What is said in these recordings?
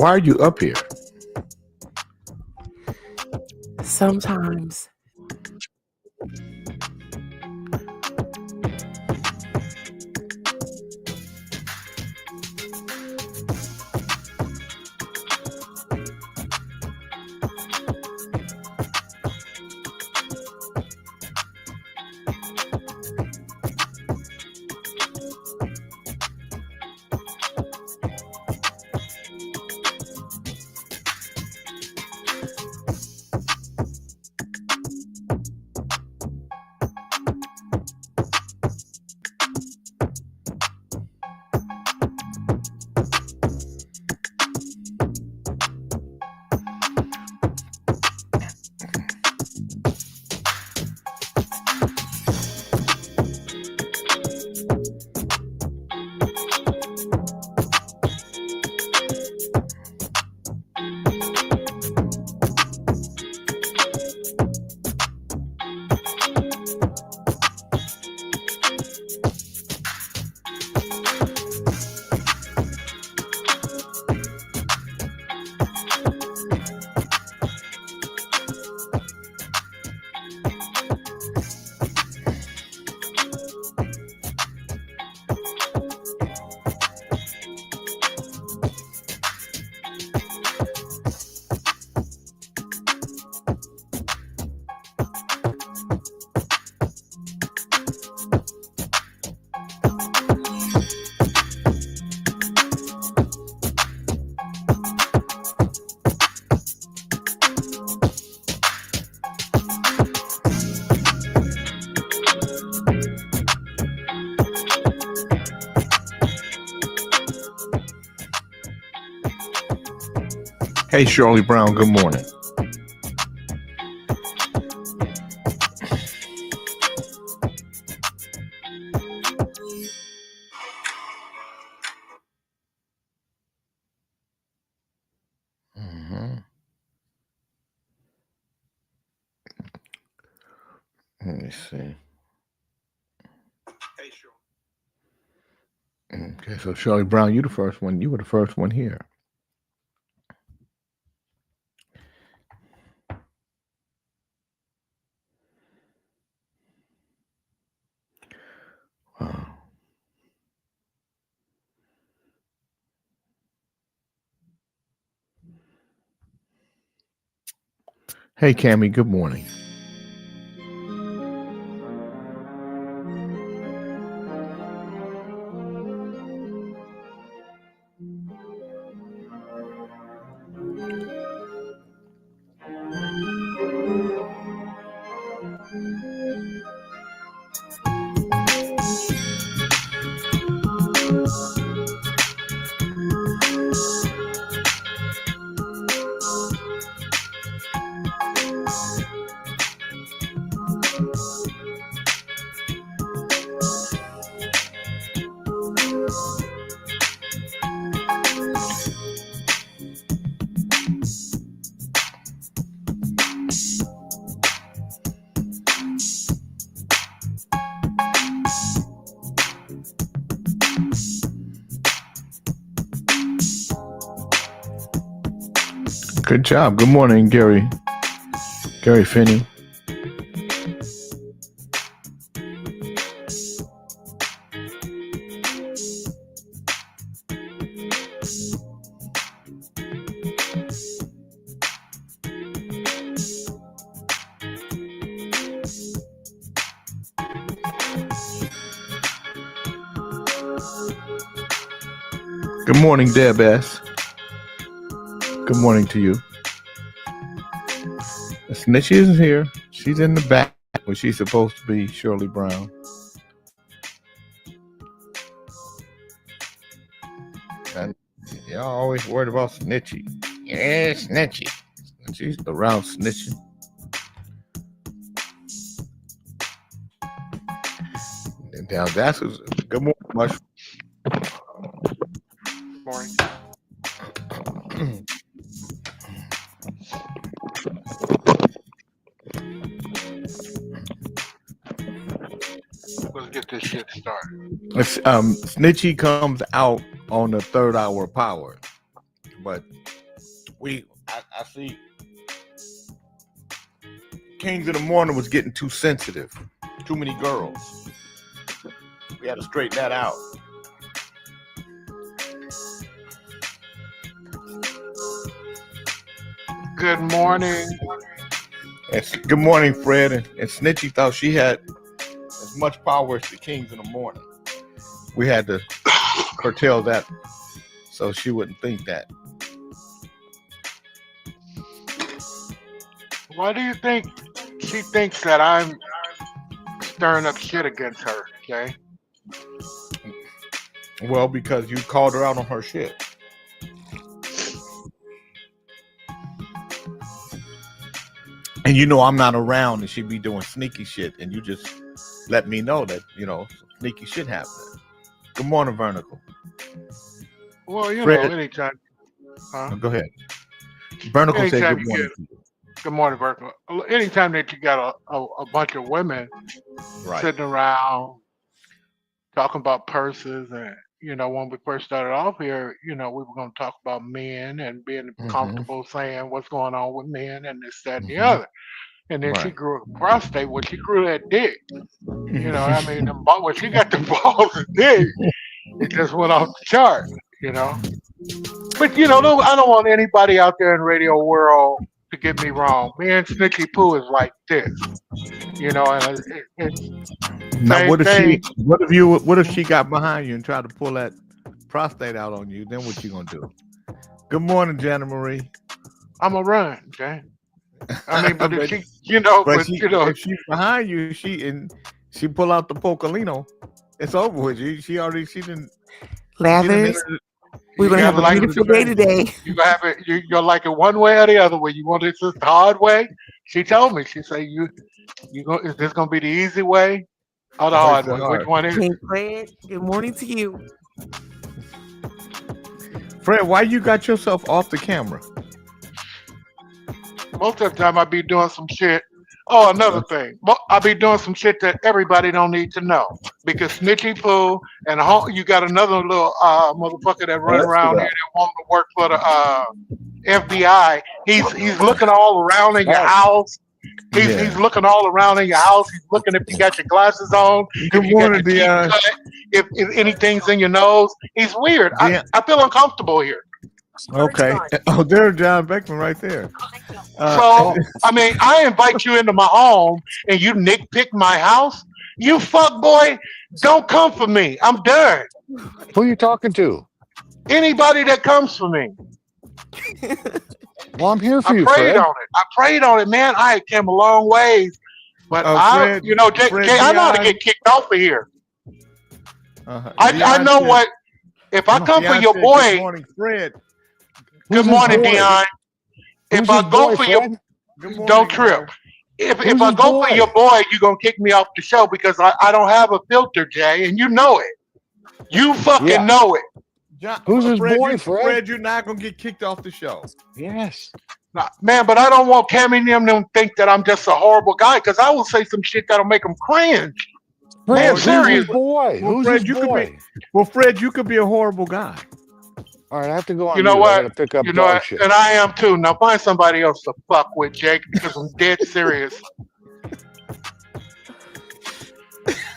Why are you up here? Sometimes. Hey, Shirley Brown, good morning. Let me see. Okay, so Shirley Brown, you the first one. You were the first one here. Wow. Hey, Cammie, good morning. Good job. Good morning, Gary Finney. Good morning, Deb S. Good morning to you. Snitchy isn't here. She's in the back where she's supposed to be, Shirley Brown. And y'all always worried about Snitchy. Yeah, Snitchy. She's around snitching. And down that's good morning, much. Morning. Let's get this shit started. Snitchy comes out on the third hour power. But I see Kings in the Morning was getting too sensitive. Too many girls. We had to straighten that out. Good morning. Good morning, Fred. And Snitchy thought she had as much power as the Kings in the Morning. We had to curtail that so she wouldn't think that. Why do you think she thinks that I'm stirring up shit against her, Jay? Well, because you called her out on her shit. And you know I'm not around and she be doing sneaky shit, and you just let me know that, sneaky shit happening. Good morning, Vernicle. Well, Fred, anytime. Huh? Go ahead. Vernicle said good morning. Good morning, Vernicle. Anytime that you got a bunch of women sitting around talking about purses, and when we first started off here, we were going to talk about men and being comfortable saying what's going on with men and this, that, and the other. And then she grew a prostate. Well, she grew that dick. When she got the balls of dick, it just went off the chart. But I don't want anybody out there in radio world to get me wrong. Me and Snitchy Poo is like this. And it's now what if she got behind you and tried to pull that prostate out on you? Then what you gonna do? Good morning, Jana Marie. I'm gonna run, okay? But if she, if she's behind you, she pull out the Pocolino, it's over with. She didn't. Lathers, we're gonna have a beautiful day today. You gonna have it. You're like it one way or the other way. You want it the hard way? She told me. She said, is this gonna be the easy way or the hard way? Which one is it? Hey, Fred, good morning to you. Fred, why you got yourself off the camera? Most of the time I be doing some shit. Oh, another thing. I be doing some shit that everybody don't need to know. Because Snitchy Poo and you got another little motherfucker that run around here that want to work for the FBI. He's looking all around in your house. He's looking all around in your house. He's looking if you got your glasses on. Good morning, Dion. If anything's in your nose. He's weird. I feel uncomfortable here. Okay. Oh, there's John Beckman right there. So, I invite you into my home and you nitpick my house. You fuck boy, don't come for me. I'm done. Who are you talking to? Anybody that comes for me. Well, I'm here for you, Fred. I prayed on it, man. I came a long ways. But Fred, Jay, I know how to get kicked off of here. I know what. If I come for your boy. Good morning, Fred. Good morning, Dion. If I go for your, don't trip. If I go for your boy, you're gonna kick me off the show because I don't have a filter, Jay, and you know it. You fucking know it. John, who's his boy, Fred? Fred, you're not gonna get kicked off the show. Yes. Nah, man, but I don't want Cammy and them to think that I'm just a horrible guy because I will say some shit that'll make them cringe. Man, serious boy. Well, who's his boy? Fred, you could be a horrible guy. All right, I have to go on. You know what? I gotta pick up dog shit. And I am too. Now find somebody else to fuck with, Jake, because I'm dead serious.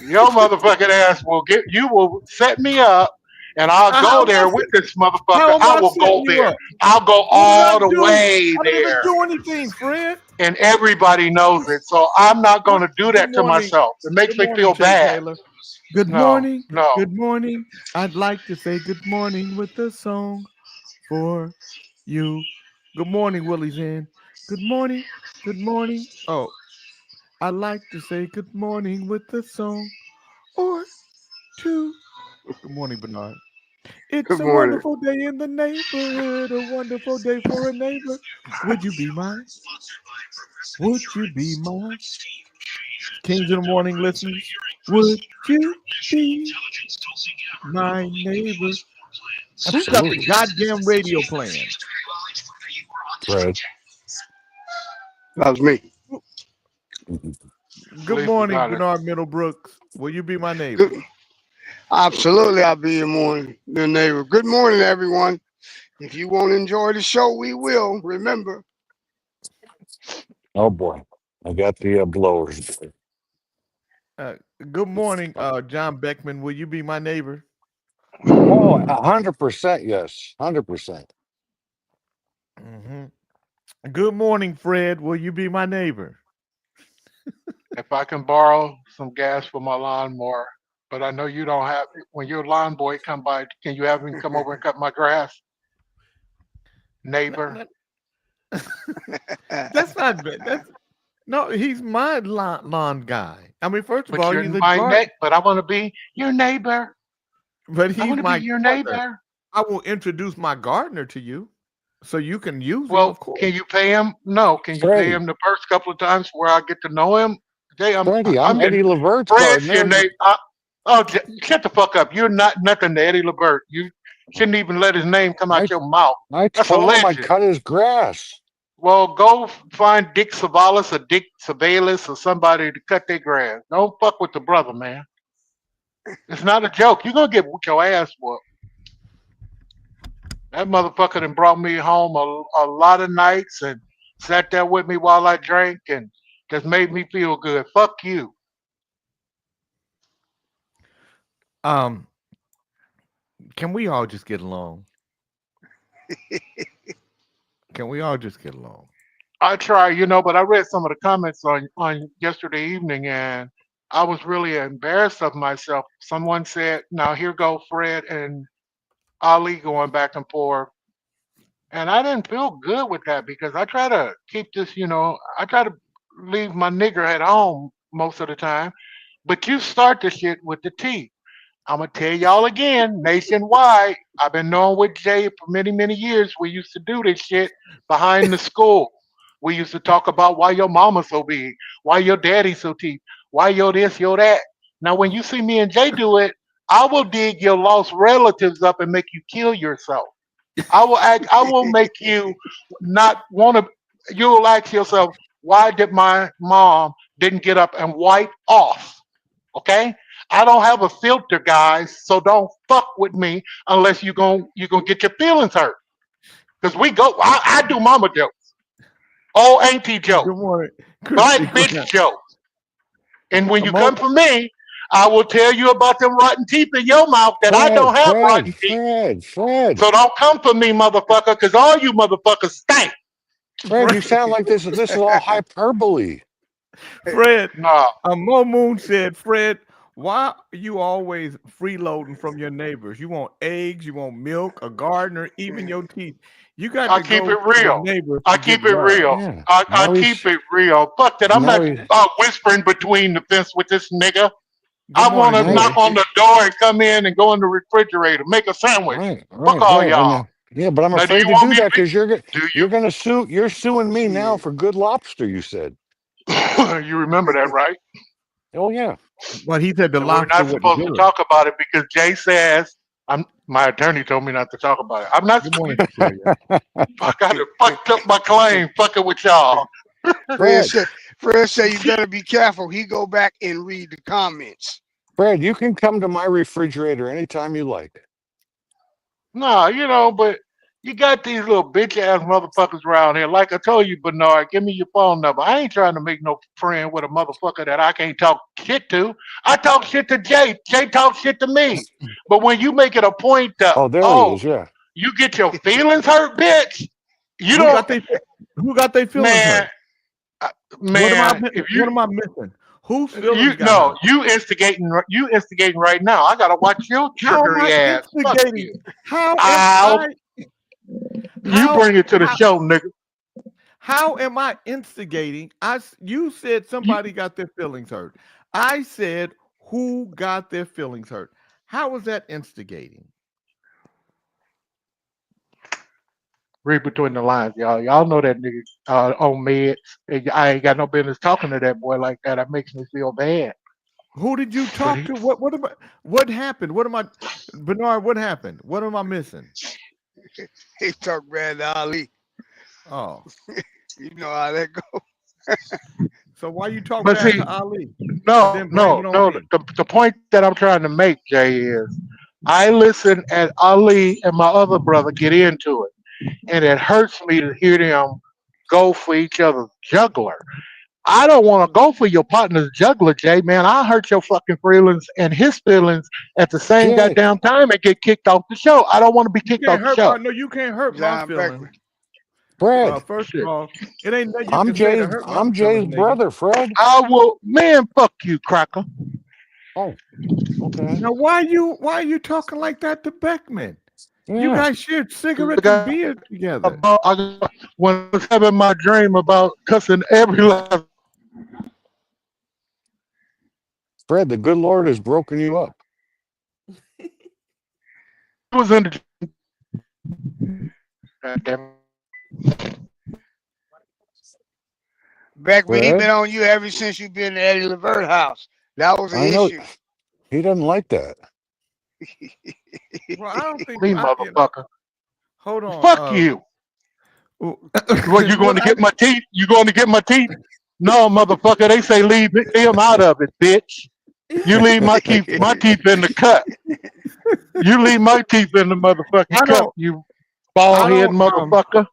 Your motherfucking ass will set me up, and I'll go there with this motherfucker. I will go there. I'll go all the way there. I didn't do anything, Fred. And everybody knows it, so I'm not going to do that to myself. It makes me feel bad. Taylor. Good morning. No. Good morning. I'd like to say good morning with a song for you. Good morning, Willie's in. Good morning. Good morning. Oh, I'd like to say good morning with a song or two. Good morning, Bernard. It's a wonderful day in the neighborhood, a wonderful day for a neighbor. Would you be mine? Would you be mine? Kings in the Morning listeners, would you be my neighbor? Who's got the goddamn radio playing? Fred. That was me. Good morning, Bernard Middlebrooks. Will you be my neighbor? Absolutely, I'll be your neighbor. Good morning, everyone. If you want to enjoy the show, we will. Remember. Oh boy, I got the blowers. Good morning, John Beckman. Will you be my neighbor? Oh, 100%, yes, 100%. Hmm. Good morning, Fred. Will you be my neighbor? If I can borrow some gas for my lawnmower, but I know you don't have. When your lawn boy come by, can you have him come over and cut my grass, neighbor? That's not bad. No, he's my lawn guy. I mean, first of But all, you're he's a my gardener, But I want to be your neighbor. but I he's want to be my your gardener. neighbor. I will introduce my gardener to you, so you can use him, Well, of course. can you pay him? No. Can you pay Freddie, him the first couple of times where I get to know him? Jay, Freddie, I'm I'm your Eddie Levert's Fred's your gardener. neighbor. Shut the fuck up. You're not nothing to Eddie Lebert. You shouldn't even let his name come I out your mouth. I That's a told him I'd legend. cut his grass. Well, go find Dick Savalas or Dick Savalas or somebody to cut their grass. Don't fuck with the brother, man. It's not a joke. You're gonna get your ass whooped. That motherfucker done brought me home a lot of nights and sat there with me while I drank and just made me feel good. Fuck you. Um, can we all just get along? Can we all just get along? I try, but I read some of the comments on yesterday evening and I was really embarrassed of myself. Someone said, now here go Fred and Ali going back and forth. And I didn't feel good with that because I try to keep this, I try to leave my nigger at home most of the time. But you start the shit with the T. I'm gonna tell y'all again, nationwide. I've been knowing with Jay for many, many years. We used to do this shit behind the school. We used to talk about why your mama's so big, why your daddy's so deep, why your this, your that. Now, when you see me and Jay do it, I will dig your lost relatives up and make you kill yourself. I will make you not want to. You'll ask yourself, why did my mom didn't get up and wipe off? Okay, I don't have a filter, guys, so don't fuck with me unless you gonna get your feelings hurt. Cause we go, I do mama jokes, old auntie Good jokes, morning, black Christy. bitch jokes, and when A you come moment. for me, I will tell you about them rotten teeth in your mouth that I don't have rotten teeth. Fred. So don't come for me, motherfucker, because all you motherfuckers stink. Fred, you sound like this is all hyperbole. Fred, Nah, Mo Moon said, Fred, why are you always freeloading from your neighbors? You want eggs, you want milk, a gardener, even your teeth. You got I to keep go it to your real. neighbors I to get keep it love. real. Yeah. I keep it real. Fuck that. I'm now not he whispering between the fence with this nigga. Good I want morning, to now knock Joey. on the door and come in and go in the refrigerator, make a sandwich. Fuck all right. y'all. Yeah, but I'm Now, do you afraid to want do me to that because do you're gonna sue. You're suing me now Shit. for Good Lobster. You said. you? You remember that, right? Oh yeah. But he said the And we're lobster not wasn't supposed to good. talk about it because Jay says, my attorney told me not to talk about it. I'm not, Good morning, Cecilia. I got to fucked up my claim fucking with y'all. Fred Fred, said, Fred said you better be careful. He go back and read the comments. Fred, you can come to my refrigerator anytime you like. No, but you got these little bitch ass motherfuckers around here. Like I told you, Bernard, give me your phone number. I ain't trying to make no friend with a motherfucker that I can't talk shit to. I talk shit to Jay. Jay talks shit to me. But when you make it a point to, Oh, there he is. Yeah. you get your feelings hurt, bitch. You Who got don't, they who got their feelings man, hurt? uh, What am I man. If what am I missing? Whose you feelings got no, hurt? you instigating right now. I gotta watch your How am triggery I ass. Fuck instigating? you. How am Ow. I You how bring it to the how, show, nigga. how am I instigating? You said You, somebody got their feelings hurt. I said who got their feelings hurt. How was that instigating? read between the lines, y'all. Y'all know that nigga on meds. I ain't got no business talking to that boy like that. That makes me feel bad. Who did you But talk to? What happened? What am I Bernard, what happened? What am I missing? He talked bad to Ali. Oh, You know how that go. so why you talk but bad see, to Ali and no, then blame no, it on no. me? The point that I'm trying to make, Jay, is I listen at Ali and my other brother get into it, and it hurts me to hear them go for each other's juggler. I don't want to go for your partner's juggler, Jay. Man, I hurt your fucking feelings and his feelings at the same Jay, goddamn time and get kicked off the show. I don't want to be You kicked off can't the hurt show. my no. You can't hurt my John feelings. Beckwith. Fred, First Shit. of all, it ain't nothing you I'm can say to Jay's. hurt my I'm Jay's feelings, nigga. brother, Fred. I will, man. Fuck you, cracker. Oh, okay. Now, why are you talking like that to Beckman? You Yeah. guys shared cigarettes and got beer together. when I was having my dream about cussing every last Fred, the good Lord has broken you up. was in the goddamn. Beckman, he Fred, been on you ever since you been at Eddie Levert house. That was an I know issue. he doesn't like that. Well, I don't think Me, you know, motherfucker. hold on. Fuck you. What, you going to get my teeth? You going to get my teeth? No, motherfucker. They say leave him out of it, bitch. You leave my teeth in the cut. You leave my teeth in the motherfucking I cup, don't- you bald head don't, motherfucker.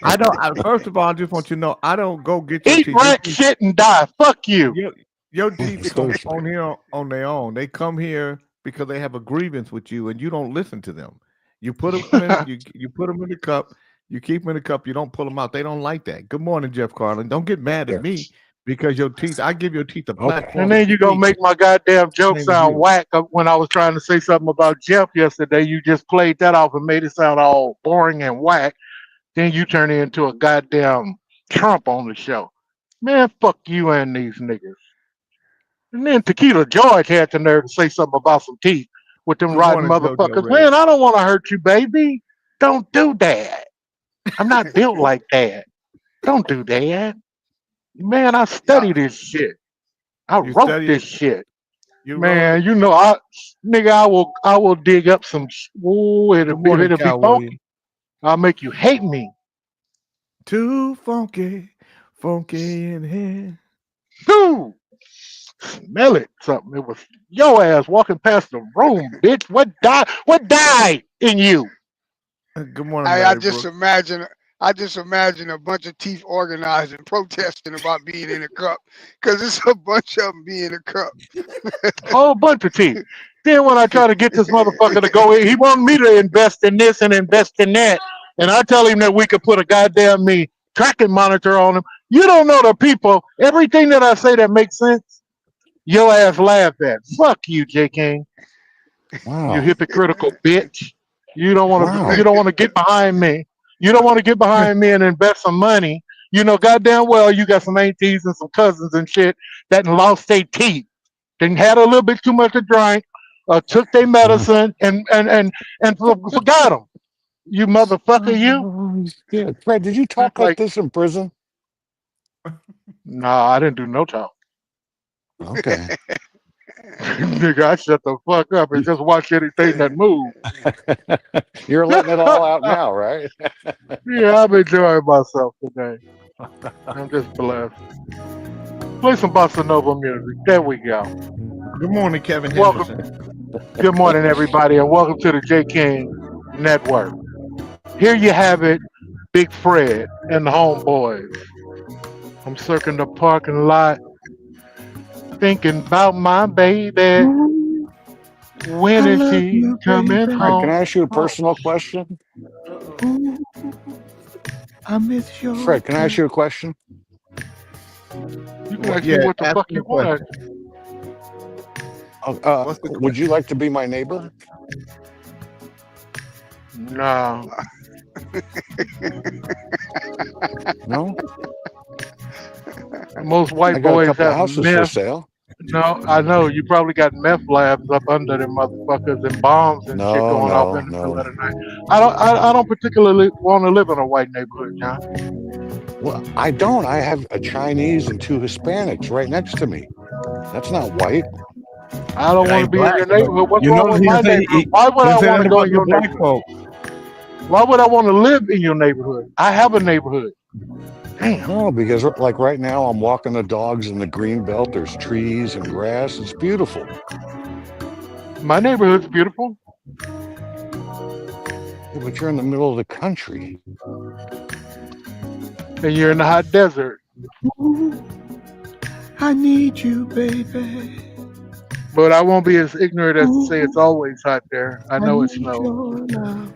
I don't. First of all, I just want you to know I don't go get your Eat teeth. rat shit and die. Fuck you. Your teeth come Seriously. on here on their own. They come here because they have a grievance with you, and you don't listen to them. You put them in. You put them in the cup. You keep them in the cup. You don't pull them out. They don't like that. Good morning, Jeff Carlin. Don't get mad at me because your teeth. I give your teeth a platform. And then you gonna make my goddamn joke Same sound as you. whack when I was trying to say something about Jeff yesterday. You just played that off and made it sound all boring and whack. Then you turn it into a goddamn Trump on the show. Man, fuck you and these niggas. And then Tequila George had the nerve to say something about some teeth with them Good rotten morning, JoJo motherfuckers. Red. Man, I don't want to hurt you, baby. Don't do that. I'm not built like that. Don't do that. Man, I study this shit. I You wrote study this it? shit. You wrote Man, you know, I will dig up some. Ooh, Good morning, it'll be Cal funky. Williams. I'll make you hate me. Too funky in here. Dude, smell it. Something. It was your ass walking past the room, bitch. What died in you? Good morning, I Larry just Brooks. imagine a bunch of teeth organizing, protesting about being in a cup, because it's a bunch of them being in a cup. Whole bunch of teeth. Then when I try to get this motherfucker to go in, he wanted me to invest in this and invest in that. And I tell him that we could put a goddamn tracking monitor on him. You don't know the people. Everything that I say that makes sense, your ass laugh at. Fuck you, J. King. Wow. You hypocritical bitch. You don't want to. Wow. You don't want to get behind me. You don't want to get behind me and invest some money. You know goddamn well you got some aunties and some cousins and shit that lost their teeth. They had a little bit too much to drink, took their medicine and forgot them. You motherfucker, you. Oh, yeah. Fred, did you talk like this in prison? No, I didn't do no talk. Okay. Nigga, I shut the fuck up and just watch anything that moves. You're letting it all out now, right? Yeah, I'm enjoying myself today. I'm just blessed. Play some bossa nova music. There we go. Good morning, Kevin Welcome. Henderson. Good morning, everybody, and welcome to the J. King Network. Here you have it, Big Fred and the homeboys. I'm circling the parking lot, thinking about my baby. When is she coming Fred, home? can I ask you a personal question? I miss you. Fred, can I ask you a question? You can ask me what the ask fuck me you a question. want. What's the Would you like to be my neighbor? No. No? Most I white got a boys couple of have houses for meth. sale. No, I know. You probably got meth labs up under them motherfuckers and bombs and shit No, going off no, in the middle no. of the night. I don't particularly want to live in a white neighborhood, John. Well, I don't. I have a Chinese and two Hispanics right next to me. That's not white. I don't It want to ain't be in black, your though. neighborhood. What's You wrong know with he my say- neighborhood? Why would I He said want to that go about in the your black neighborhood? folk. Why would I want to live in your neighborhood? I have a neighborhood. Damn. No, because like right now I'm walking the dogs in the green belt. There's trees and grass. It's beautiful. My neighborhood's beautiful. Yeah, but you're in the middle of the country. And you're in the hot desert. Ooh, I need you, baby. But I won't be as ignorant as to say it's Ooh, always hot there. I I know it need snows. your love.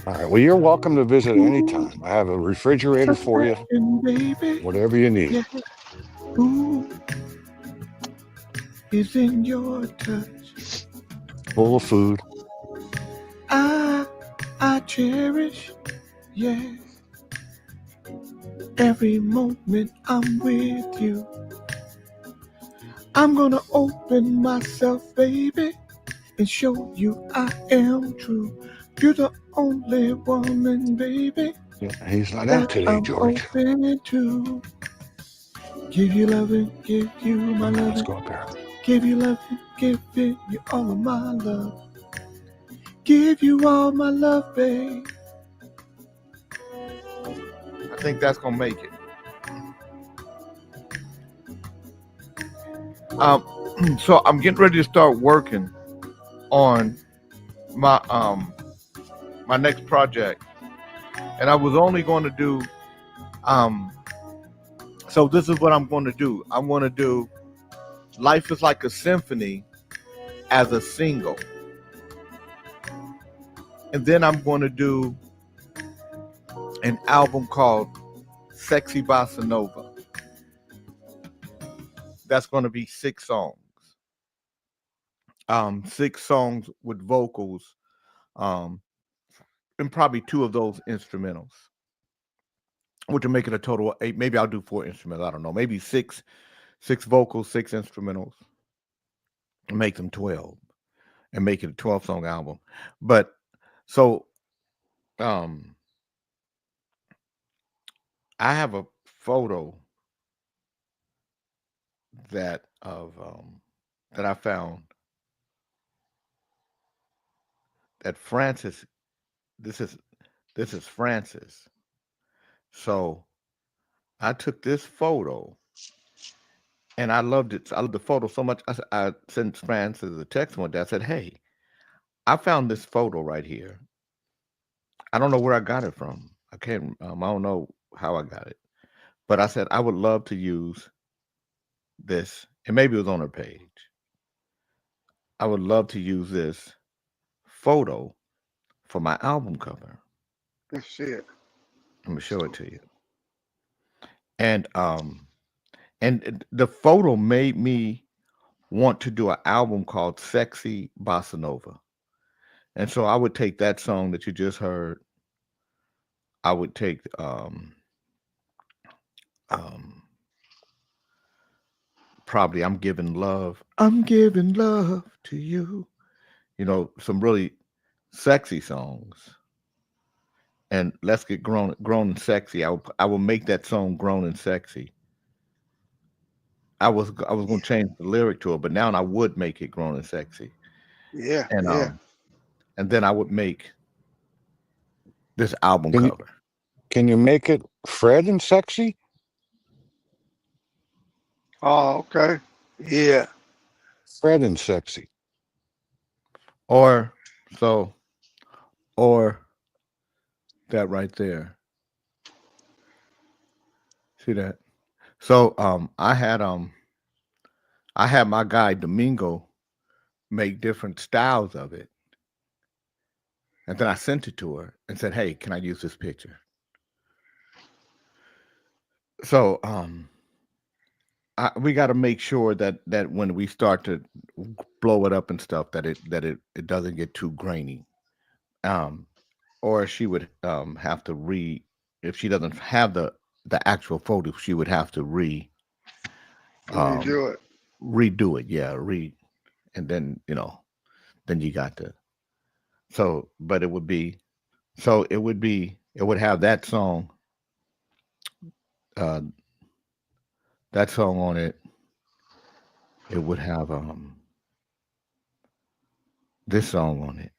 All right. Well, you're welcome to visit Ooh, anytime. I have a refrigerator for you, affection, baby. whatever you need. Yeah. Ooh, is in your touch. Full of food. I cherish, yeah, every moment I'm with you. I'm gonna open myself, baby, and show you I am true. You're the only woman, baby, Yeah, he's not out that today, I'm George. open to. Give you loving, give you my Let's loving, go up there. give you loving, giving you all of my love. Give you all my love, babe. I think that's gonna make it. So I'm getting ready to start working on my my next project, and I was only going to do so this is what I'm going to do. I'm going to do Life is Like a Symphony as a single, and then I'm going to do an album called Sexy Bossa Nova. That's going to be 6 songs. 6 songs with vocals, and probably 2 of those instrumentals, which will make it a total of 8. Maybe I'll do 4 instrumentals. I don't know. Maybe 6 vocals, 6 instrumentals, and make them 12, and make it a 12-song album. But so, I have a photo that I found that Francis. This is Francis. So I took this photo, and I loved it. I loved the photo so much. I sent Francis a text one day. I said, "Hey, I found this photo right here. I don't know where I got it from. I can't. I don't know how I got it, but I said I would love to use this, and maybe it was on her page. I would love to use this photo for my album cover. Let's see it. Let me show it to you. And the photo made me want to do an album called Sexy Bossa Nova. And so I would take that song that you just heard. I would take probably I'm giving love to you. You know, some really sexy songs. And Let's Get Grown and Sexy. I will make that song Grown and Sexy. I was going to change the lyric to it, but now I would make it Grown and Sexy. Yeah, And yeah. And then I would make this album cover. Can you make it Fred and Sexy? Oh, okay. Yeah. Fred and Sexy. Or that right there. See that? So I had my guy Domingo make different styles of it. And then I sent it to her and said, "Hey, can I use this picture?" So we got to make sure that when we start to blow it up and stuff, that it doesn't get too grainy. Or she would have to if she doesn't have the actual photo, she would have to redo it. Yeah, and then then you got to. So, but it would have that song on it. It would have this song on it.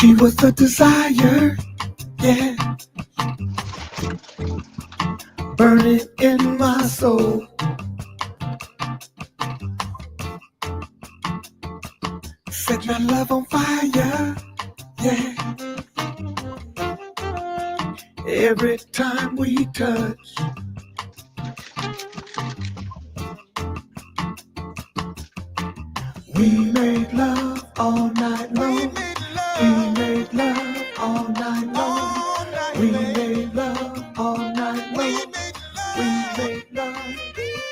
She was a desire, yeah, burning in my soul. Set my love on fire, yeah. Every time we touch, we made love all night long. We made love all night long. We made love all night long. We made love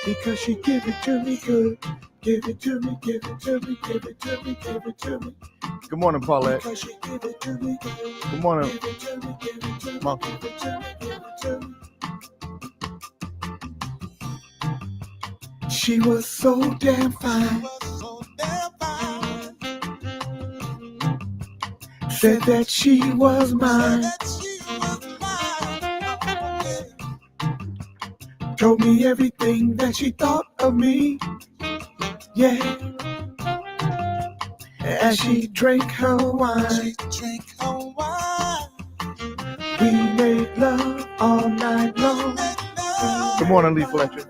because she give it to me good. Give it to me, give it to me, give it to me, give it to me. Good morning, Paulette. Because she give it to me good. Good morning, Give it to me, give it to me, Monkey. give it to me, give it to me. She was so damn fine. Said that she was mine. Told me everything that she thought of me. Yeah. As she drank her wine. We made love all night long. Good morning, Lee Fletcher.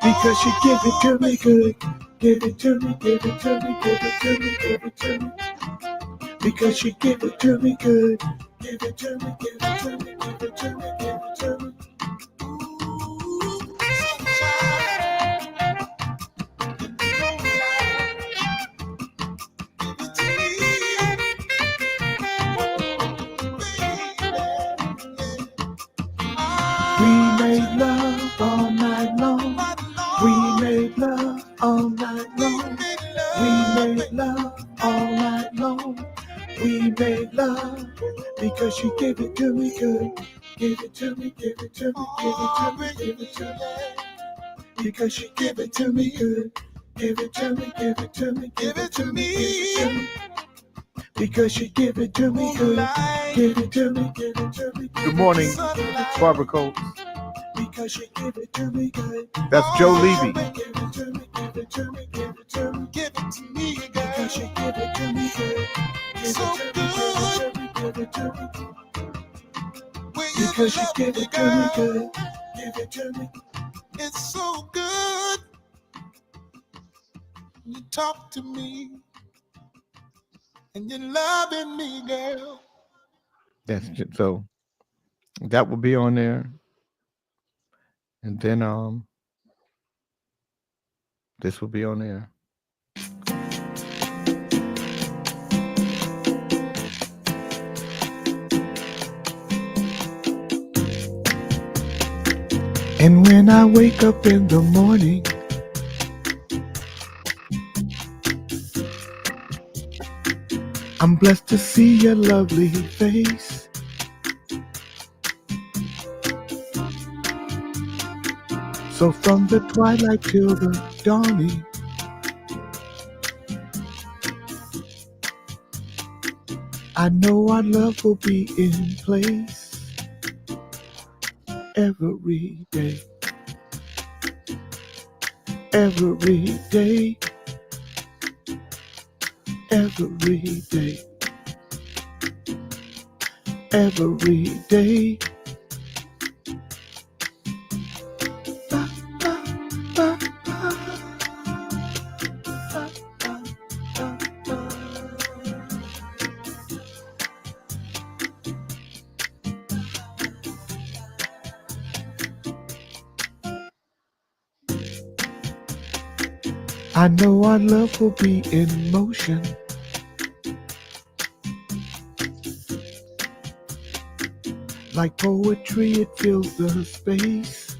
Because she give it to me good. Give it to me, give it to me, give it to me, give it to me. Because she give it to me good. Give it to me, give it to me, give it to me, give it to me. We made love all night long. We made love all night long. We made love all night long. We made love because she gave it to me good. Give it to me, give it to me, give it to me, give it to me. Because she gave it to me good. Give it to me, give it to me, give it to me, give it to me. Because she give it to me good. Give it to me, give it to me. Good morning, Barbara Coates. Because she give it to me good. That's Joe Levy. Give it to me, give it to me, give it to me, give it to me, because she give it to me good. Give it to me, give it to me, give it to me. Because she give it to me good. Give it to me. It's so good. You talk to me and you're loving me, girl. That's so that will be on there. And then this will be on there. And when I wake up in the morning, I'm blessed to see your lovely face. So from the twilight till the dawning, I know our love will be in place every day. Every day. Every day. Every day. Ba, ba, ba, ba. Ba, ba, ba, ba. I know our love will be in motion. Like poetry, it fills the space.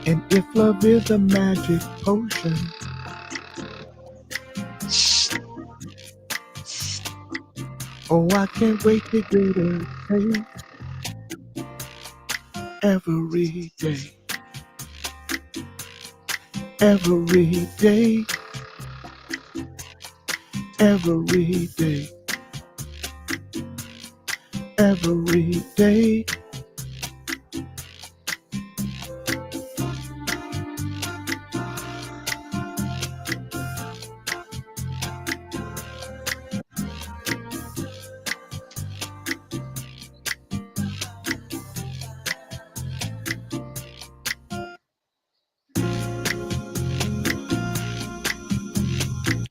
And if love is a magic potion, oh, I can't wait to get a taste. Every day. Every day. Every day. Every day.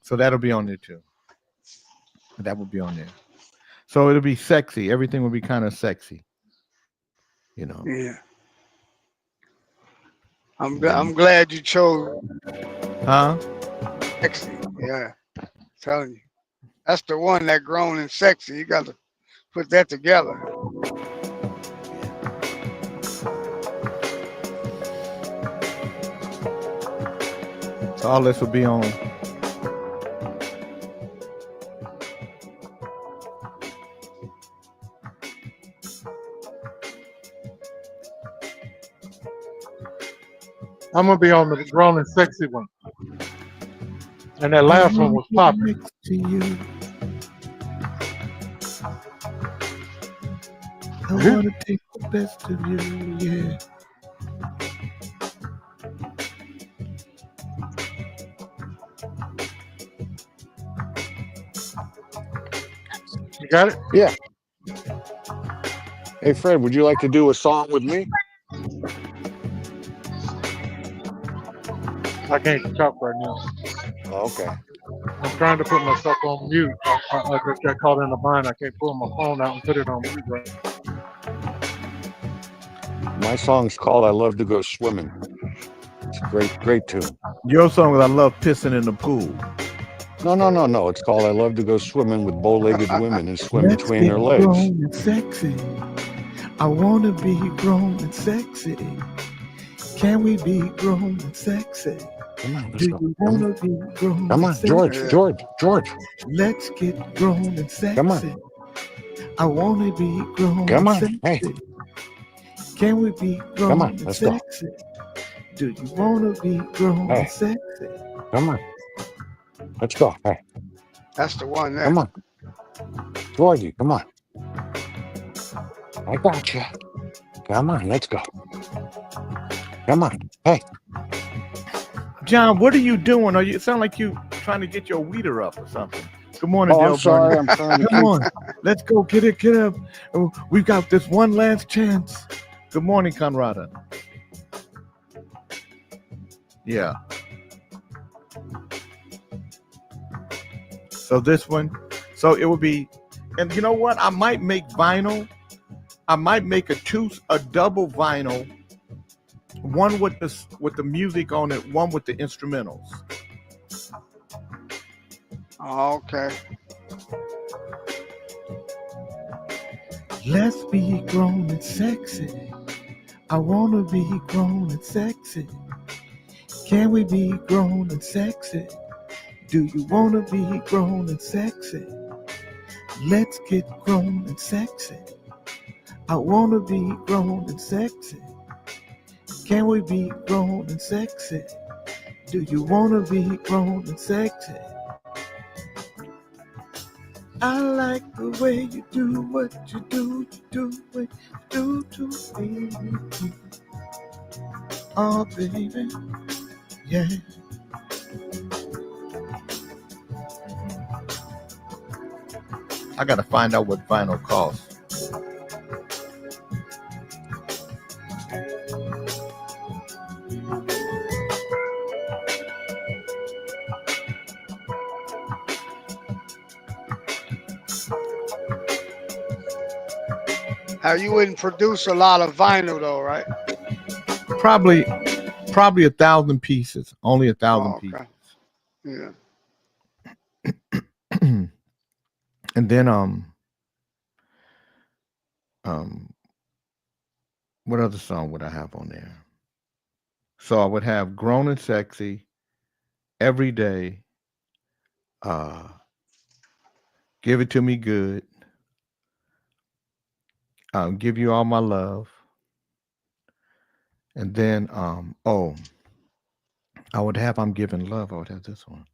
So that'll be on there too. That will be on there. So it'll be sexy. Everything will be kind of sexy. You know. Yeah. I'm glad you chose Huh? sexy. Yeah. Telling you. That's the one that grown and sexy. You got to put that together. So all this will be on. I'm gonna be on the grown and sexy one. And that last one was popping. Next to you. I want to take the best of you, yeah. You got it? Yeah. Hey, Fred, would you like to do a song with me? I can't talk right now. Oh, okay. I'm trying to put myself on mute. I just got caught in a bind. I can't pull my phone out and put it on mute right now. My song's called I Love to Go Swimming. It's a great tune. Your song is I love pissing in the pool. No. It's called I Love to Go Swimming with Bow-Legged Women and swim Let's between get their legs. grown and sexy. I want to be grown and sexy. Can we be grown and sexy? Come on, let's Do go. you want to be grown Come and on, sexy? George. Let's get grown and sexy. Come on. I want to be grown Come and on, hey. sexy. Can we be grown Come on, and let's go. sexy? Do you want to be grown Hey. and sexy? Come on. Let's go. Hey, That's the one there. come on. Georgie, come on. I got you. Come on, let's go. Come on. Hey, John, what are you doing? Are you it sound like you trying to get your weeder up or something? Good morning, oh, Del I'm sorry. Bernie. I'm trying to Come on, let's go get up. Oh, we've got this one last chance. Good morning, Conrada. Yeah. So this one, so it would be, and you know what? I might make vinyl. I might make a double vinyl, one with the music on it, one with the instrumentals. Oh, okay. Let's be grown and sexy. I want to be grown and sexy. Can we be grown and sexy? Do you want to be grown and sexy? Let's get grown and sexy. I want to be grown and sexy. Can we be grown and sexy? Do you want to be grown and sexy? I like the way you do what you do to me. Oh, baby, yeah. I gotta find out what vinyl costs. Now, you wouldn't produce a lot of vinyl though, right? Probably 1,000 pieces. Only 1,000 Oh, pieces. okay. Yeah. And then what other song would I have on there? So I would have Grown and Sexy, Every Day, Give It To Me Good, Give You All My Love, and then I would have I'm Giving Love. I would have this one.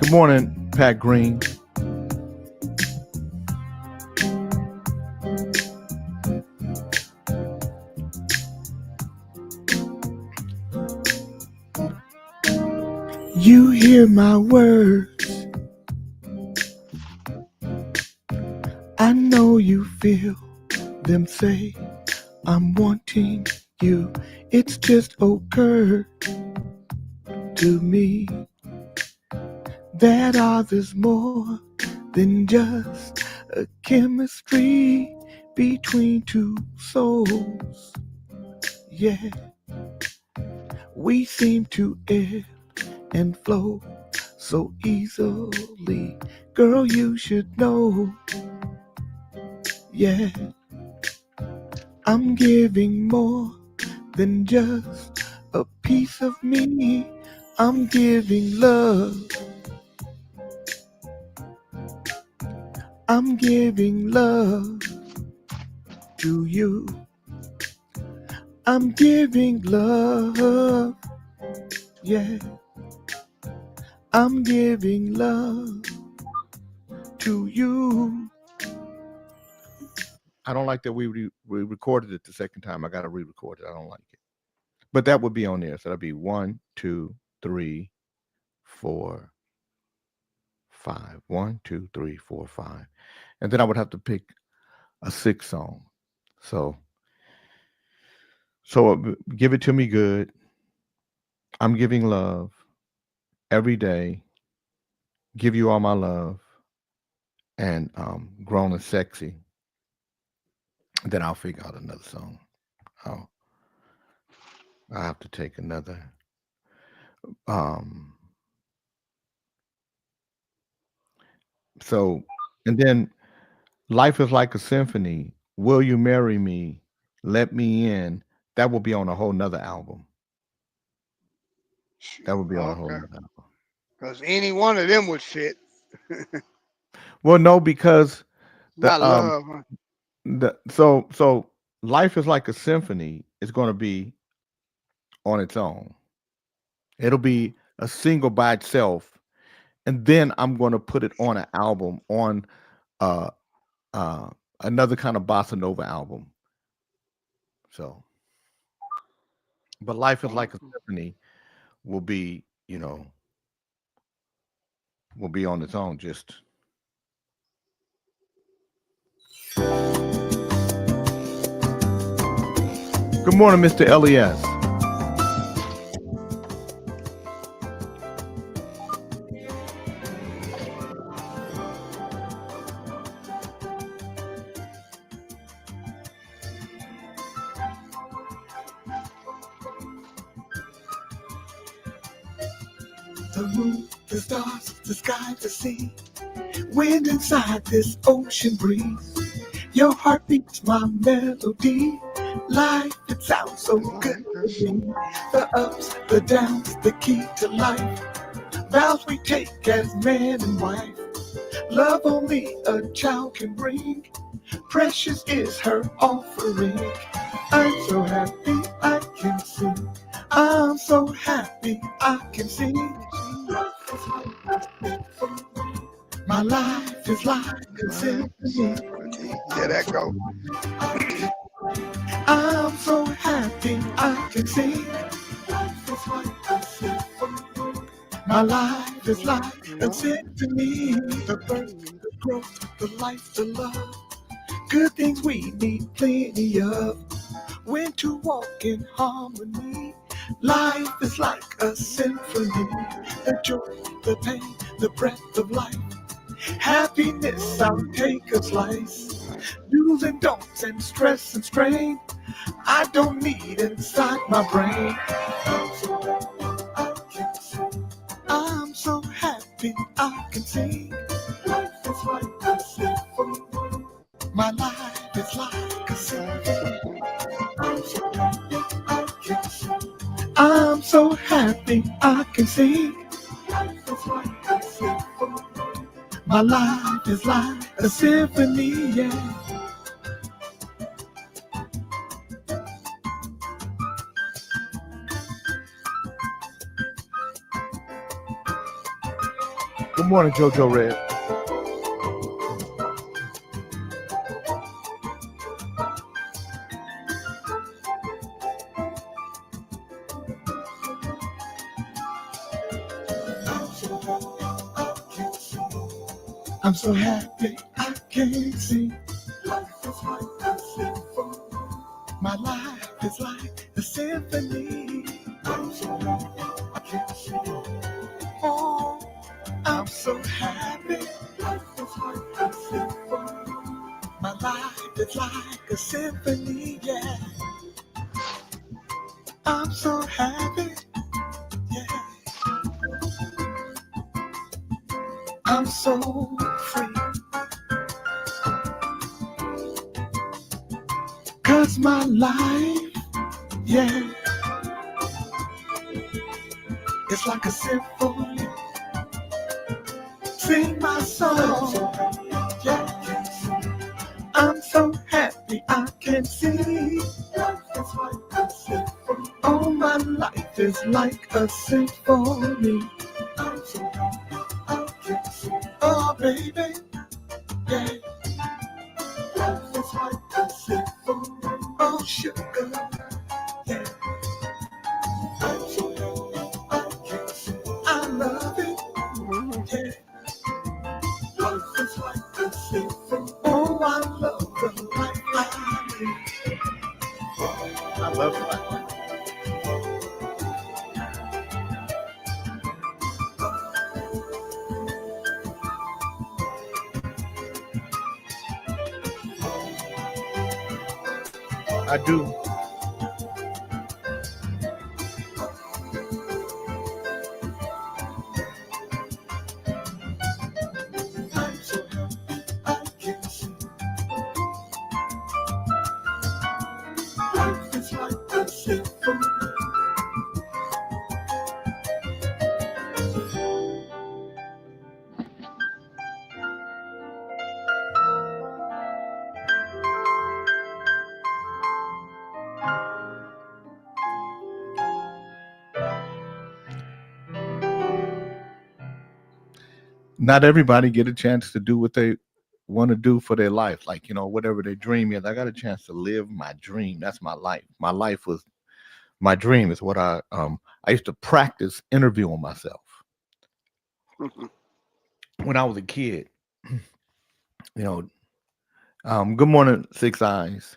Good morning, Pat Green. You hear my words. I know you feel them say I'm wanting you. It's just occurred to me that there's more than just a chemistry between two souls. Yeah, we seem to ebb and flow so easily. Girl, you should know. Yeah, I'm giving more than just a piece of me. I'm giving love. I'm giving love to you. I'm giving love. Yeah, I'm giving love to you. I don't like that we recorded it the second time. I got to re-record it. I don't like it. But that would be on there. So that'd be 1, 2, 3, 4, 5. 1, 2, 3, 4, 5. And then I would have to pick a 6th song. So give it to me good. I'm giving love every day. Give you all my love. And grown and sexy. Then I'll figure out another song. I'll have to take another. So, and then Life is Like a Symphony. Will You Marry Me? Let Me In. That will be on a whole nother album. That would be on a whole nother album. Because any one of them would fit. Well, no, because Not love. Huh? So Life is Like a Symphony is going to be on its own. It'll be a single by itself, and then I'm going to put it on an album on another kind of bossa nova album. So, but Life is Like a Symphony will be, will be on its own. Just. Good morning, Mr. LES. The moon, the stars, the sky, the sea, wind inside this ocean breeze. Your heart beats my melody. Life, it sounds so good to me. The ups, the downs, the key to life. Vows we take as man and wife. Love only a child can bring. Precious is her offering. I'm so happy I can sing. I'm so happy I can sing. My life is like a symphony. Yeah, that go. I'm so happy I can sing. My life is like a symphony. The birth, the growth, the life, the love. Good things we need plenty of. When to walk in harmony. Life is like a symphony. The joy, the pain, the breath of life. Happiness, I'll take a slice. Do's and don'ts and stress and strain. I don't need inside my brain. I'm so happy I can sing. Life is like a symphony. My life is like a symphony. I'm so happy I can sing. Life is like a symphony. My life is like a symphony, yeah. Good morning, JoJo Red. I'm so happy I can sing. Life is like a symphony. My life is like a symphony. I'm so happy I can't sing. Oh, I'm so happy. Life is like a symphony. My life is like a symphony, yeah. I'm so happy, yeah. I'm so free. 'Cause my life, yeah, it's like a symphony. Sing my song, yeah. I'm so happy I can sing. Life is like a symphony. Oh, my life is like a symphony. I'm so happy I can sing. Oh, baby, yeah. Life is like a symphony. Oh, sugar, yeah. I'm so happy I can sing. I love it, yeah. Life is like a symphony. Oh, I love the life I live. I love the life I live. I do. I'm so happy I can sing. Life is like a symphony. Not everybody get a chance to do what they want to do for their life, like whatever their dream is. I got a chance to live my dream. That's my life. My life was my dream. Is what I used to practice interviewing myself when I was a kid. Good morning, Six Eyes,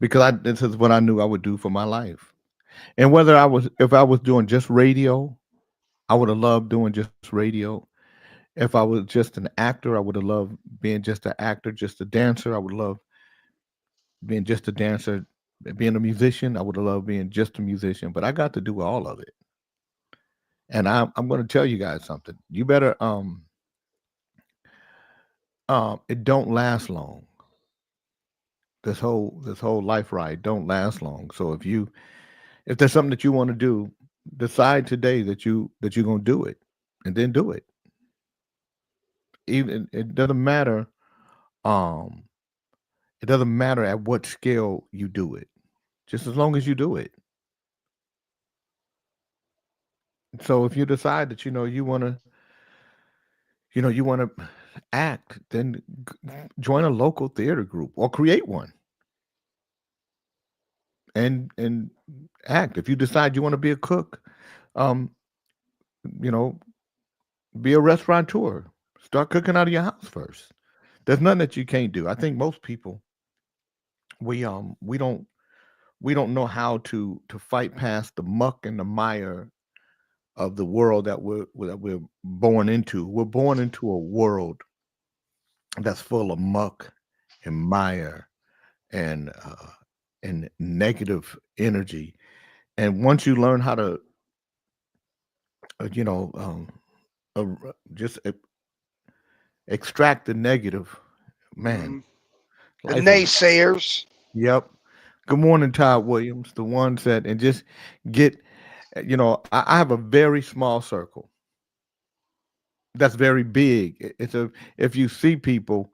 because this is what I knew I would do for my life. And if I was doing just radio, I would have loved doing just radio. If I was just an actor, I would have loved being just an actor, just a dancer. I would love being just a dancer. Being a musician, I would have loved being just a musician. But I got to do all of it. And I'm going to tell you guys something. You better it don't last long. This whole life ride don't last long. So if there's something that you want to do, decide today that you're going to do it, and then do it. Even it doesn't matter. It doesn't matter at what scale you do it, just as long as you do it. So if you decide that you want to act, then join a local theater group or create one and act. If you decide you want to be a cook, um, you know, be a restaurateur. Start cooking out of your house first. There's nothing that you can't do. I think most people we don't know how to fight past the muck and the mire of the world that we're born into. We're born into a world that's full of muck and mire and negative energy. And once you learn how to, you know, just extract the negative, man, The life is. naysayers. Yep. Good morning, Todd Williams. The ones that and just get, I have a very small circle that's very big. If you see people,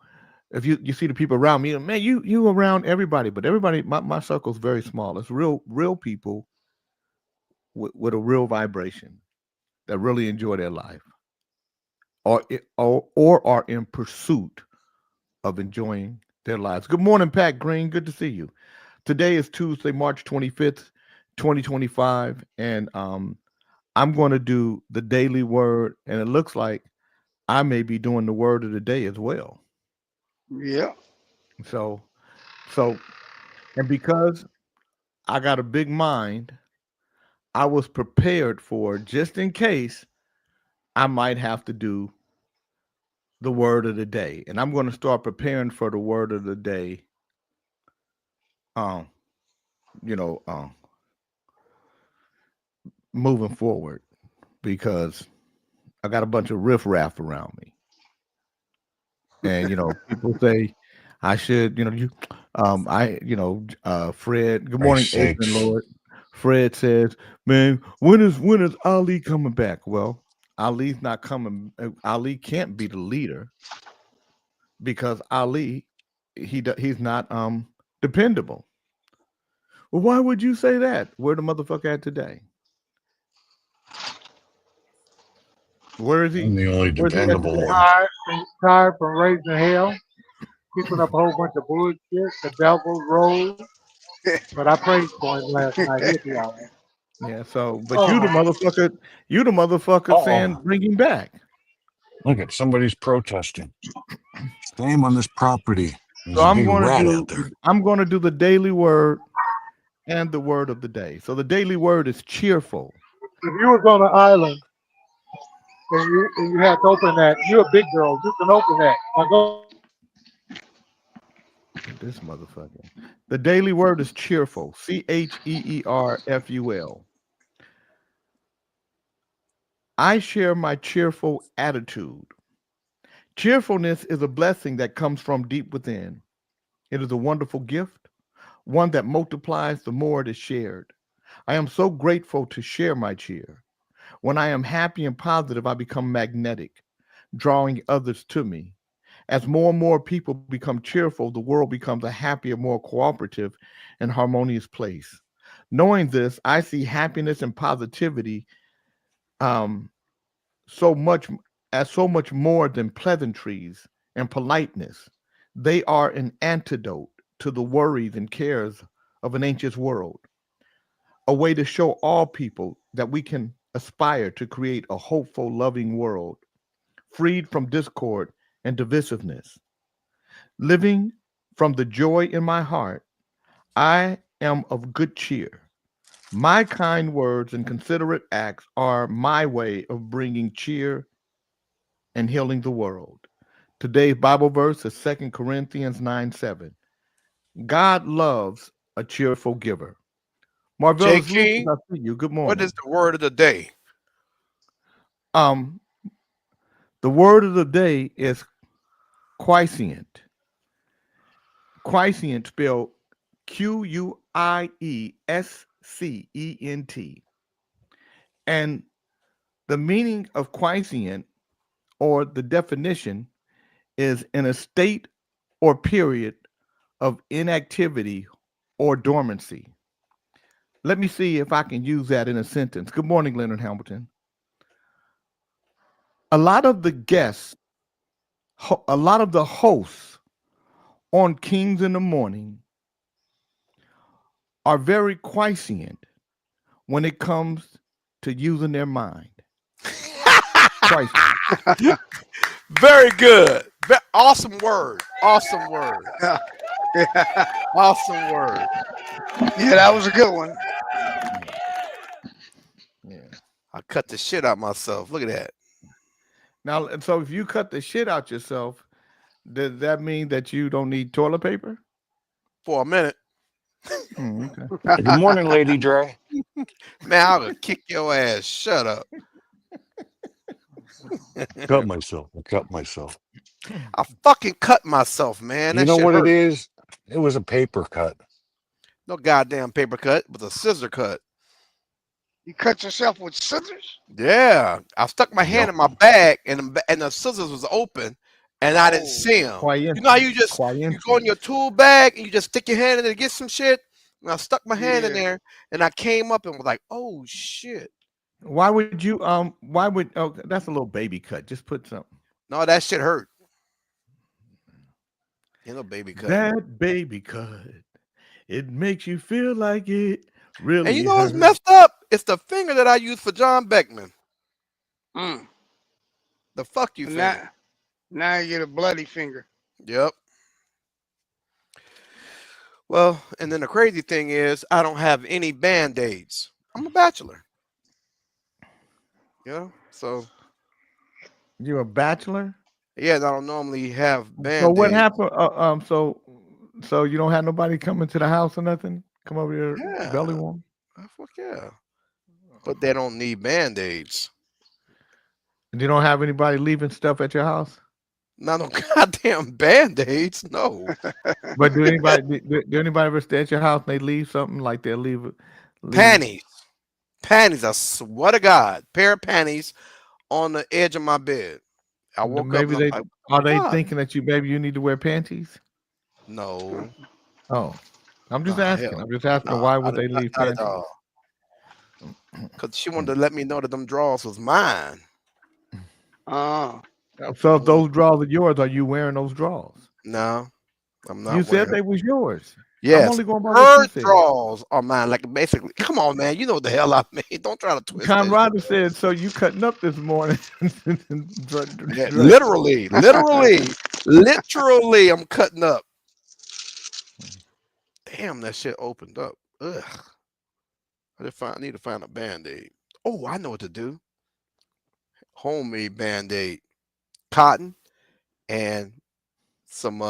if you see the people around me, man, you around everybody, but everybody, my circle's very small. It's real people with a real vibration that really enjoy their life or are in pursuit of enjoying their lives. Good morning, Pat Green. Good to see you. Today is Tuesday, March 25th, 2025, and I'm going to do the daily word, and it looks like I may be doing the word of the day as well. Yeah. So, and because I got a big mind. I was prepared for just in case I might have to do the word of the day. And I'm going to start preparing for the word of the day. Um, you know, moving forward because I got a bunch of riffraff around me. And people say I should, Fred. Good morning, Christ's Adrian sakes. Lord. Fred says, "Man, when is Ali coming back?" Well, Ali's not coming. Ali can't be the leader because Ali, he's not dependable. Well, why would you say that? Where the motherfucker at today? Where is I'm he? the only Where's he at dependable today? one. Tired from raising hell, keeping up a whole bunch of bullshit. The devil rose, but I prayed for him last night. He'll be all right. Yeah. So, but you the Oh, motherfucker. You the motherfucker saying Uh-oh. bring him back. Look at somebody's protesting. Shame on this property. There's So a big rat out there. I'm going to do the daily word and the word of the day. So the daily word is cheerful. if you was on an island and you had to open that, you're a big girl. You can open that. Now go. This motherfucker. The daily word is cheerful. Cheerful. I share my cheerful attitude. Cheerfulness is a blessing that comes from deep within. It is a wonderful gift, one that multiplies the more it is shared. I am so grateful to share my cheer. When I am happy and positive, I become magnetic, drawing others to me. As more and more people become cheerful, the world becomes a happier, more cooperative, and harmonious place. Knowing this, I see happiness and positivity um, so much as so much more than pleasantries and politeness. They are an antidote to the worries and cares of an anxious world, a way to show all people that we can aspire to create a hopeful, loving world, freed from discord and divisiveness. Living from the joy in my heart, I am of good cheer. My kind words and considerate acts are my way of bringing cheer and healing the world. Today's Bible verse is 2 Corinthians 9:7. God loves a cheerful giver. J. Marvelous Lucas, King, I see you. Good what is morning. the word of the day? Um, the word of the day is quiescent. Quiescent spelled Quiescent. And the meaning of quiescent or the definition is in a state or period of inactivity or dormancy. Let me see if I can use that in a sentence. Good morning, Leonard Hamilton. A lot of the guests, a lot of the hosts on Kings in the Morning are very quiescent when it comes to using their mind. Quiescent. Very good. Awesome word. Awesome word. Yeah, Awesome word. that was a good one. Yeah. I cut the shit out myself. Look at that. Now, so if you cut the shit out yourself, does that mean that you don't need toilet paper? For a minute. Okay. Good morning, Lady Dre. Man, I would kick your ass. Shut up. Cut myself. I cut myself. I fucking cut myself, man. You That know shit what hurt. it is? It was a paper cut. No goddamn paper cut. It was a scissor cut. You cut yourself with scissors? Yeah. I stuck my hand Yep. in my bag and the scissors was open and I didn't Oh, see them. You know how you Quiescent. go in your tool bag and you just stick your hand in there to get some shit? And I stuck my hand in yeah. there and I came up and was like, oh shit. Why would you that's a little baby cut. Just put something. No, that shit hurt. You know, baby cut. That baby cut. It makes you feel like it really And you know what's hurt. messed up? It's the finger that I use for John Beckman. Mm. The fuck you finger. Now you get a bloody finger. Yep. Well, and then the crazy thing is, I don't have any band-aids. I'm a bachelor. You know, so You're a bachelor. yeah, I don't normally have So what band-aids. happened? So you don't have nobody coming to the house or nothing? Come over here, belly Yeah, warm. fuck yeah. But they don't need band-aids. You don't have anybody leaving stuff at your house. Not no goddamn band-aids. No. But do anybody ever stay at your house and they leave something like they'll leave? Panties. Panties. I swear to God, pair of panties on the edge of my bed. I woke Maybe up. they And are they God. thinking that you need to wear panties? No. Oh, I'm just Nah, asking. hell, I'm just asking nah, why would they leave not at panties? all. Because she wanted to let me know that them drawers was mine. So if those drawers are yours, are you wearing those drawers? No, I'm not. You said wearing they was yours. I'm Yes, only going by what her you said. drawers are mine. Like basically, come on, man. You know what the hell I mean. Don't try to twist that shit. Conrad said, so you cutting up this morning. Yeah, literally, I'm cutting up. Damn, that shit opened up. Ugh. I need to find a Band-Aid. Oh, I know what to do. Homemade Band-Aid. Cotton and some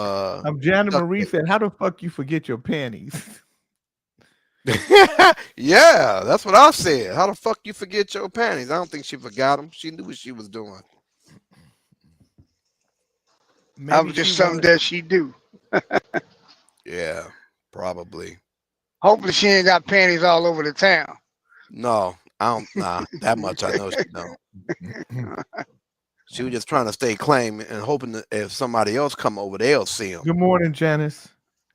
Janet duct Marie tape. said, how the fuck you forget your panties? Yeah, that's what I said. How the fuck you forget your panties? I don't think she forgot them. She knew what she was doing. That was just something that she do. Yeah, probably. Hopefully she ain't got panties all over the town. No, I don't. Nah, that much I know she don't. She was just trying to stay claim and hoping that if somebody else come over, they'll see him. Good morning, Janice.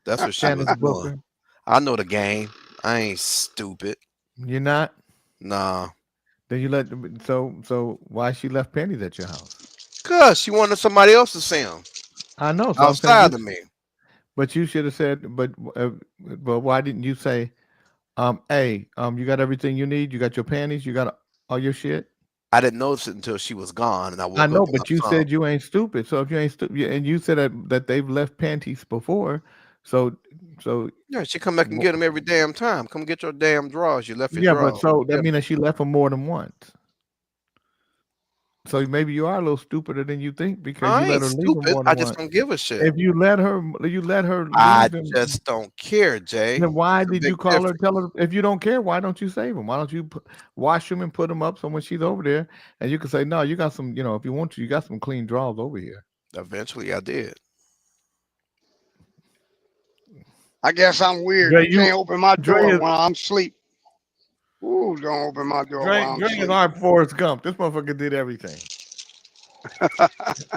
That's what she was doing. I know the game. I ain't stupid. You're not? Nah. Then you let so why she left panties at your house? Cause she wanted somebody else to see him. I know. So outside of me. But you should have said. But why didn't you say, hey, you got everything you need. You got your panties. You got all your shit. I didn't notice it until she was gone, and I woke I know, up but you said you ain't stupid. So if you ain't stupid, and you said that they've left panties before, so yeah, she come back and get them every damn time. Come get your damn drawers. You left your drawers. but so that means that she left them more than once. So maybe you are a little stupider than you think because you let her leave them more than I just don't give a shit. If you let her leave I them, just don't care, Jay. then why did you call her? Tell her if you don't care, why don't you save them? Why don't you wash them and put them up so when she's over there, and you can say, no, you got some, if you want to, you got some clean drawers over here. Eventually, I did. I guess I'm weird. Dre, You can't open my door while I'm asleep. Ooh, don't open my door while I'm Dre asleep. is our Forrest Gump. This motherfucker did everything.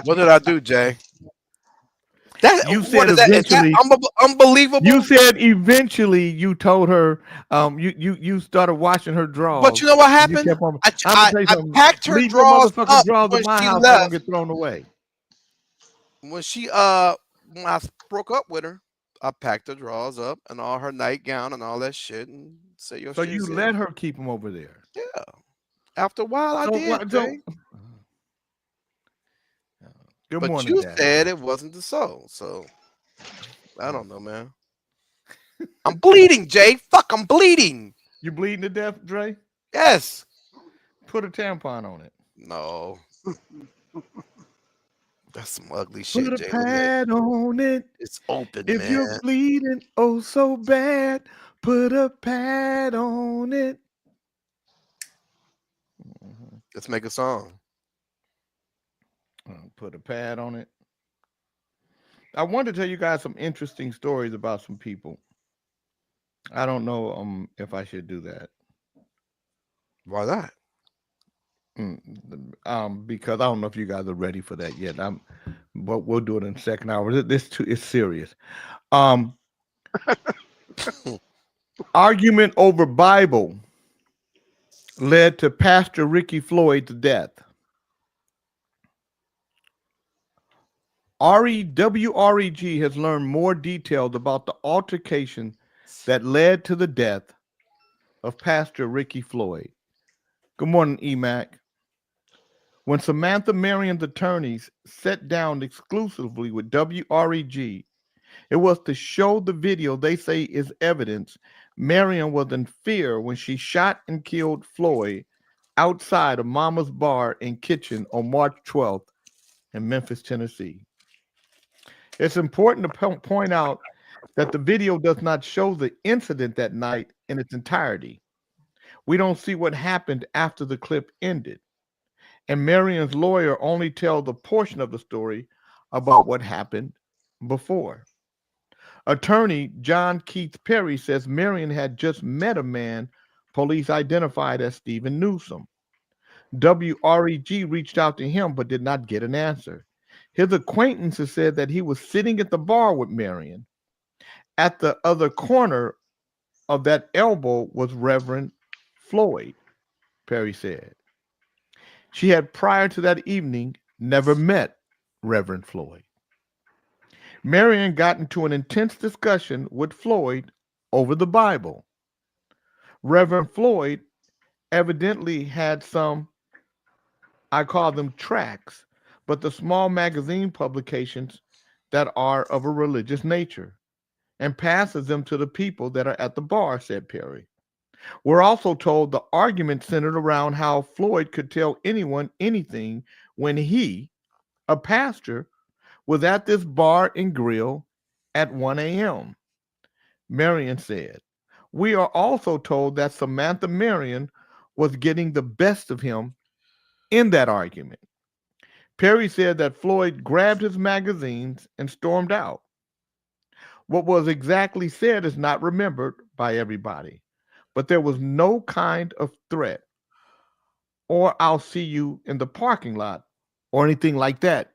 What did I do, Jay? You said eventually. Unbelievable. You said eventually you told her. You started washing her drawers. But you know what happened? I packed her drawers up when she left. They don't get thrown away. When I broke up with her, I packed her drawers up and all her nightgown and all that shit and say your So shit. you let her keep them over there. Yeah. After a while, I did. Good but morning, you Dad. said it wasn't the soul, so I don't know, man. I'm bleeding, Jay. Fuck, I'm bleeding. You bleeding to death, Dre? Yes. Put a tampon on it. No. That's some ugly shit, Put a Jay. pad on it. It's open, if man. You're bleeding oh so bad, put a pad on it. Let's make a song. Put a pad on it. I wanted to tell you guys some interesting stories about some people. I don't know if I should do that. Why that? Because I don't know if you guys are ready for that yet. But we'll do it in the second hour. This is serious. Argument over Bible led to Pastor Ricky Floyd's death. WREG has learned more details about the altercation that led to the death of Pastor Ricky Floyd. Good morning, EMAC. When Samantha Marion's attorneys sat down exclusively with WREG It was to show the video they say is evidence. Marion was in fear when she shot and killed Floyd outside of Mama's Bar and Kitchen on March 12th in Memphis, Tennessee. It's important to point out that the video does not show the incident that night in its entirety. We don't see what happened after the clip ended. And Marion's lawyer only tells the portion of the story about what happened before. Attorney John Keith Perry says Marion had just met a man police identified as Stephen Newsom. WREG reached out to him but did not get an answer. His acquaintances said that he was sitting at the bar with Marion. At the other corner of that elbow was Reverend Floyd, Perry said. She had prior to that evening never met Reverend Floyd. Marion got into an intense discussion with Floyd over the Bible. Reverend Floyd evidently had some, I call them tracts, but the small magazine publications that are of a religious nature, and passes them to the people that are at the bar, said Perry. We're also told the argument centered around how Floyd could tell anyone anything when he, a pastor, was at this bar and grill at 1 a.m. Marion said. We are also told that Samantha Marion was getting the best of him in that argument. Perry said that Floyd grabbed his magazines and stormed out. What was exactly said is not remembered by everybody, but there was no kind of threat or I'll see you in the parking lot or anything like that,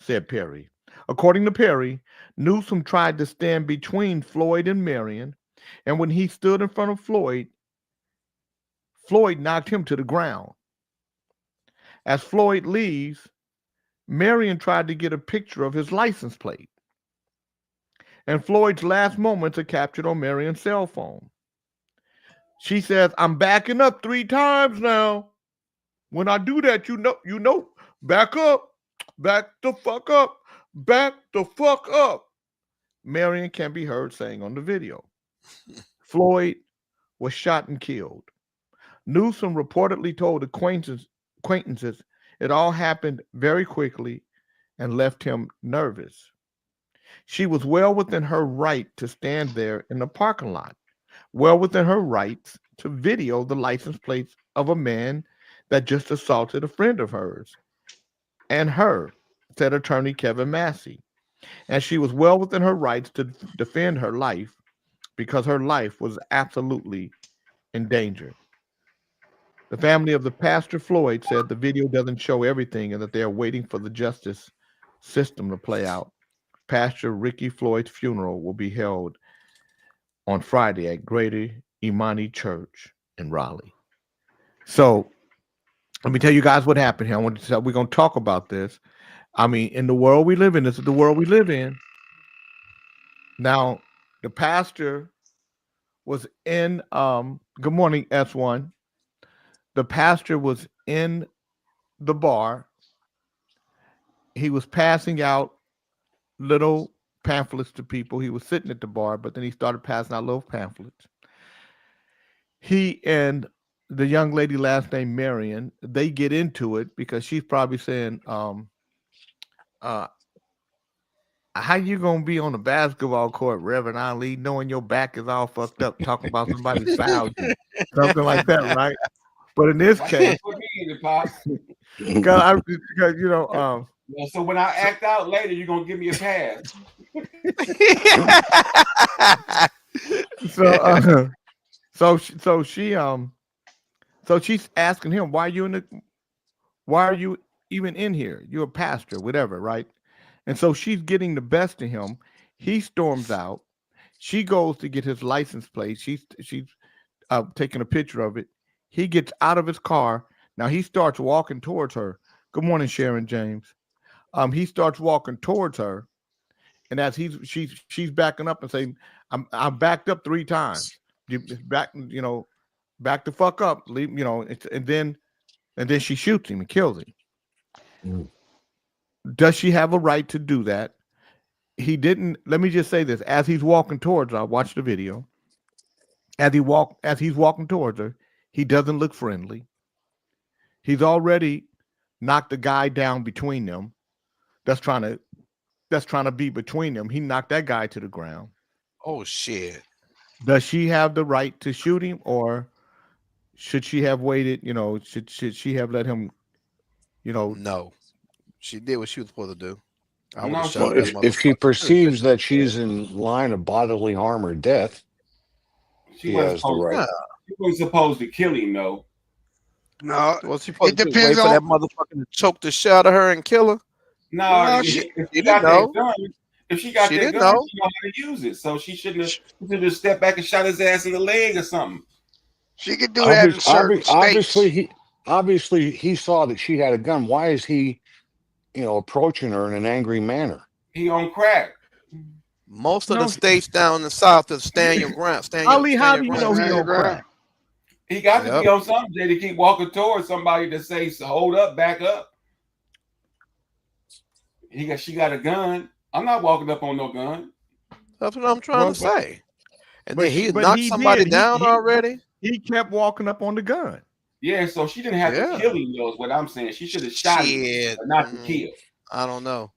said Perry. According to Perry, Newsom tried to stand between Floyd and Marion, and when he stood in front of Floyd, Floyd knocked him to the ground. As Floyd leaves, Marion tried to get a picture of his license plate. And Floyd's last moments are captured on Marion's cell phone. She says, I'm backing up 3 times now. When I do that, you know, back up, back the fuck up, back the fuck up. Marion can be heard saying on the video. Floyd was shot and killed. Newsom reportedly told acquaintances it all happened very quickly and left him nervous. She was well within her right to stand there in the parking lot, well within her rights to video the license plates of a man that just assaulted a friend of hers and her, said attorney Kevin Massey. And she was well within her rights to defend her life because her life was absolutely in danger. The family of the pastor Floyd said the video doesn't show everything and that they are waiting for the justice system to play out. Pastor Ricky Floyd's funeral will be held on Friday at Greater Imani Church in Raleigh. So let me tell you guys what happened here. We're going to talk about this. I mean, in the world we live in, this is the world we live in. Now, the pastor was in, good morning, S1. The pastor was in the bar. He was passing out little pamphlets to people. He was sitting at the bar, but then he started passing out little pamphlets. He and the young lady last name Marion, they get into it because she's probably saying, how you gonna be on the basketball court, Reverend Ali, knowing your back is all fucked up, talking about somebody fouled you, something like that, right? But in this case, because you know, so when I act out later, you're gonna give me a pass. So she's asking him, why are you even in here? You're a pastor, whatever, right? And so she's getting the best of him. He storms out. She goes to get his license plate. She's taking a picture of it. He gets out of his car. Now he starts walking towards her. Good morning, Sharon James. He starts walking towards her, and as she's backing up and saying, "I'm backed up 3 times. Back the fuck up, leave, and then she shoots him and kills him." Does she have a right to do that? he didn't. Let me just say this: as he's walking towards her, I watched the video. As he's walking towards her, he doesn't look friendly. He's already knocked the guy down between them. That's trying to be between them. He knocked that guy to the ground. Oh shit. Does she have the right to shoot him, or should she have waited? Should she have let him? No. She did what she was supposed to do. I would No, have she- shot Well, that if she motherfucker. perceives that she's in line of bodily harm or death, She he wasn't has the supposed, right. she wasn't supposed to kill him, though. No, What's she supposed it to do? Wait depends for that on. motherfucker to choke the shit out of her and kill her? No, No, if she she didn't got know. that gun, if she got She that didn't gun, know. she know how to use it. So she shouldn't have just stepped back and shot his ass in the leg or something. She could do that in certain states. Obviously, he saw that she had a gun. Why is he, approaching her in an angry manner? He on crack. Most of No, the states down in the South is stand your ground. Ali, how do your you ground. know he Stand your on crack? He got to Yep. be on something, Jay, to keep walking towards somebody to say, hold up, back up. She got a gun. I'm not walking up on no gun. That's what I'm trying to say. And but then he but knocked he somebody did. down He- already. He kept walking up on the gun. Yeah, so she didn't have Yeah. to kill him, though, is what I'm saying. She should have shot him, Shit. but not to kill. I don't know.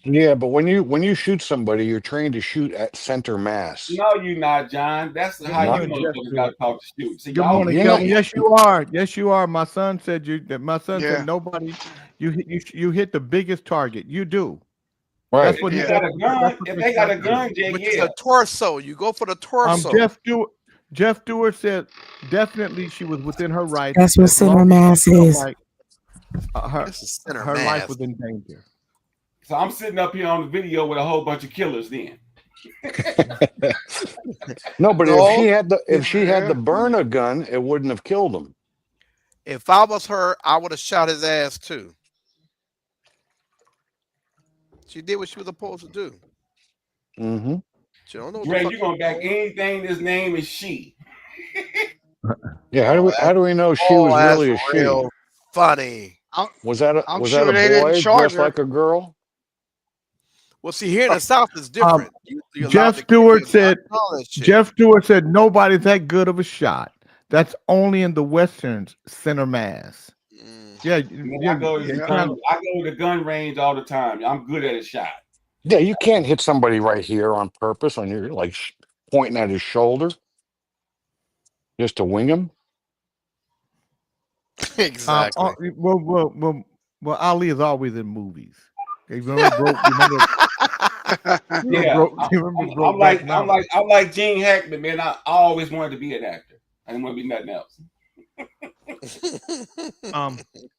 Yeah, but when you shoot somebody, you're trained to shoot at center mass. No, you're not, John. That's how morning, you Jeff. motherfuckers got to talk to shoot. See, Good y'all morning, you Kelvin. know- Yes, you are. Yes, you are. My son said Yeah. nobody. You hit the biggest target. You do. Right. That's what If he they said. got a gun, if they got a gun, Jay, Which is yeah. a torso. You go for the torso. Jeff Stewart said definitely she was within her rights. That's what as long center as mass she felt is. like, This is center her life mass. was in danger. So I'm sitting up here on the video with a whole bunch of killers then. No, but No. if she had the burner gun, it wouldn't have killed him. If I was her, I would have shot his ass too. She did what she was supposed to do. Mm-hmm. She don't know what Dre, the you fuck gonna back anything this name is she. Yeah. How do we know she Oh, was that's really a she? real funny. Was that a I'm was sure that they a didn't boy charge dressed her. like a girl? Well, see, here in the South is different. You're allowed Jeff to carry Stewart a gun said. and all that shit. Jeff Stewart said nobody's that good of a shot. That's only in the Western's center mass. Mm. Yeah, I go to the gun range all the time. I'm good at a shot. Yeah, you can't hit somebody right here on purpose on your pointing at his shoulder just to wing him. Exactly. Well, Ali is always in movies. Okay, remember Yeah, Brokeback Mountain? I'm like Gene Hackman, man. I always wanted to be an actor. I didn't want to be nothing else.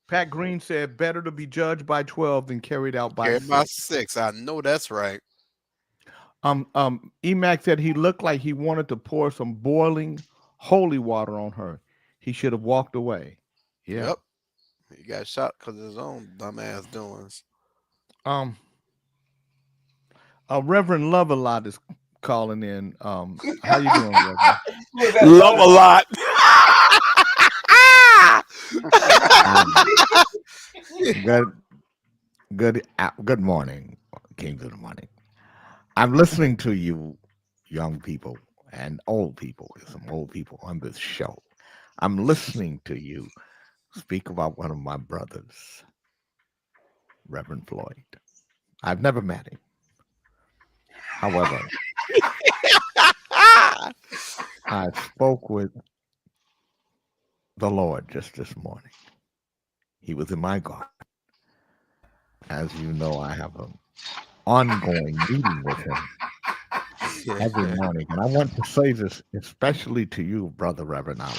Pat Green said, "Better to be judged by 12 than carried out by Carried by 6." 6. I know that's right. Emac said he looked like he wanted to pour some boiling holy water on her. He should have walked away. Yeah. Yep. He got shot because of his own dumbass doings. Reverend Love-A-Lot is calling in. How you doing, Reverend? Love a lot. Good morning, Kings of the Morning. I'm listening to you, young people and old people. There's some old people on this show. I'm listening to you speak about one of my brothers, Reverend Floyd. I've never met him. However, I spoke with the Lord just this morning. He was in my garden. As you know, I have an ongoing meeting with him every morning. And I want to say this especially to you, Brother Reverend Ali.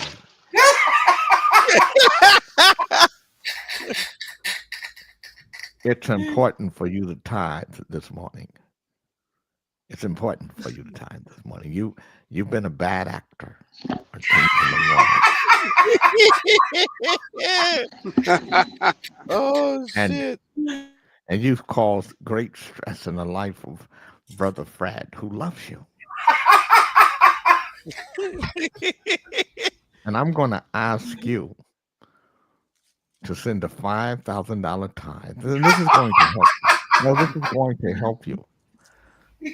It's important for you to tithe this morning. It's important for you to tithe this morning. You've been a bad actor. Oh, shit. And you've caused great stress in the life of Brother Fred, who loves you. And I'm going to ask you to send a $5,000 tithe. And this is going to help you. No, this is going to help you.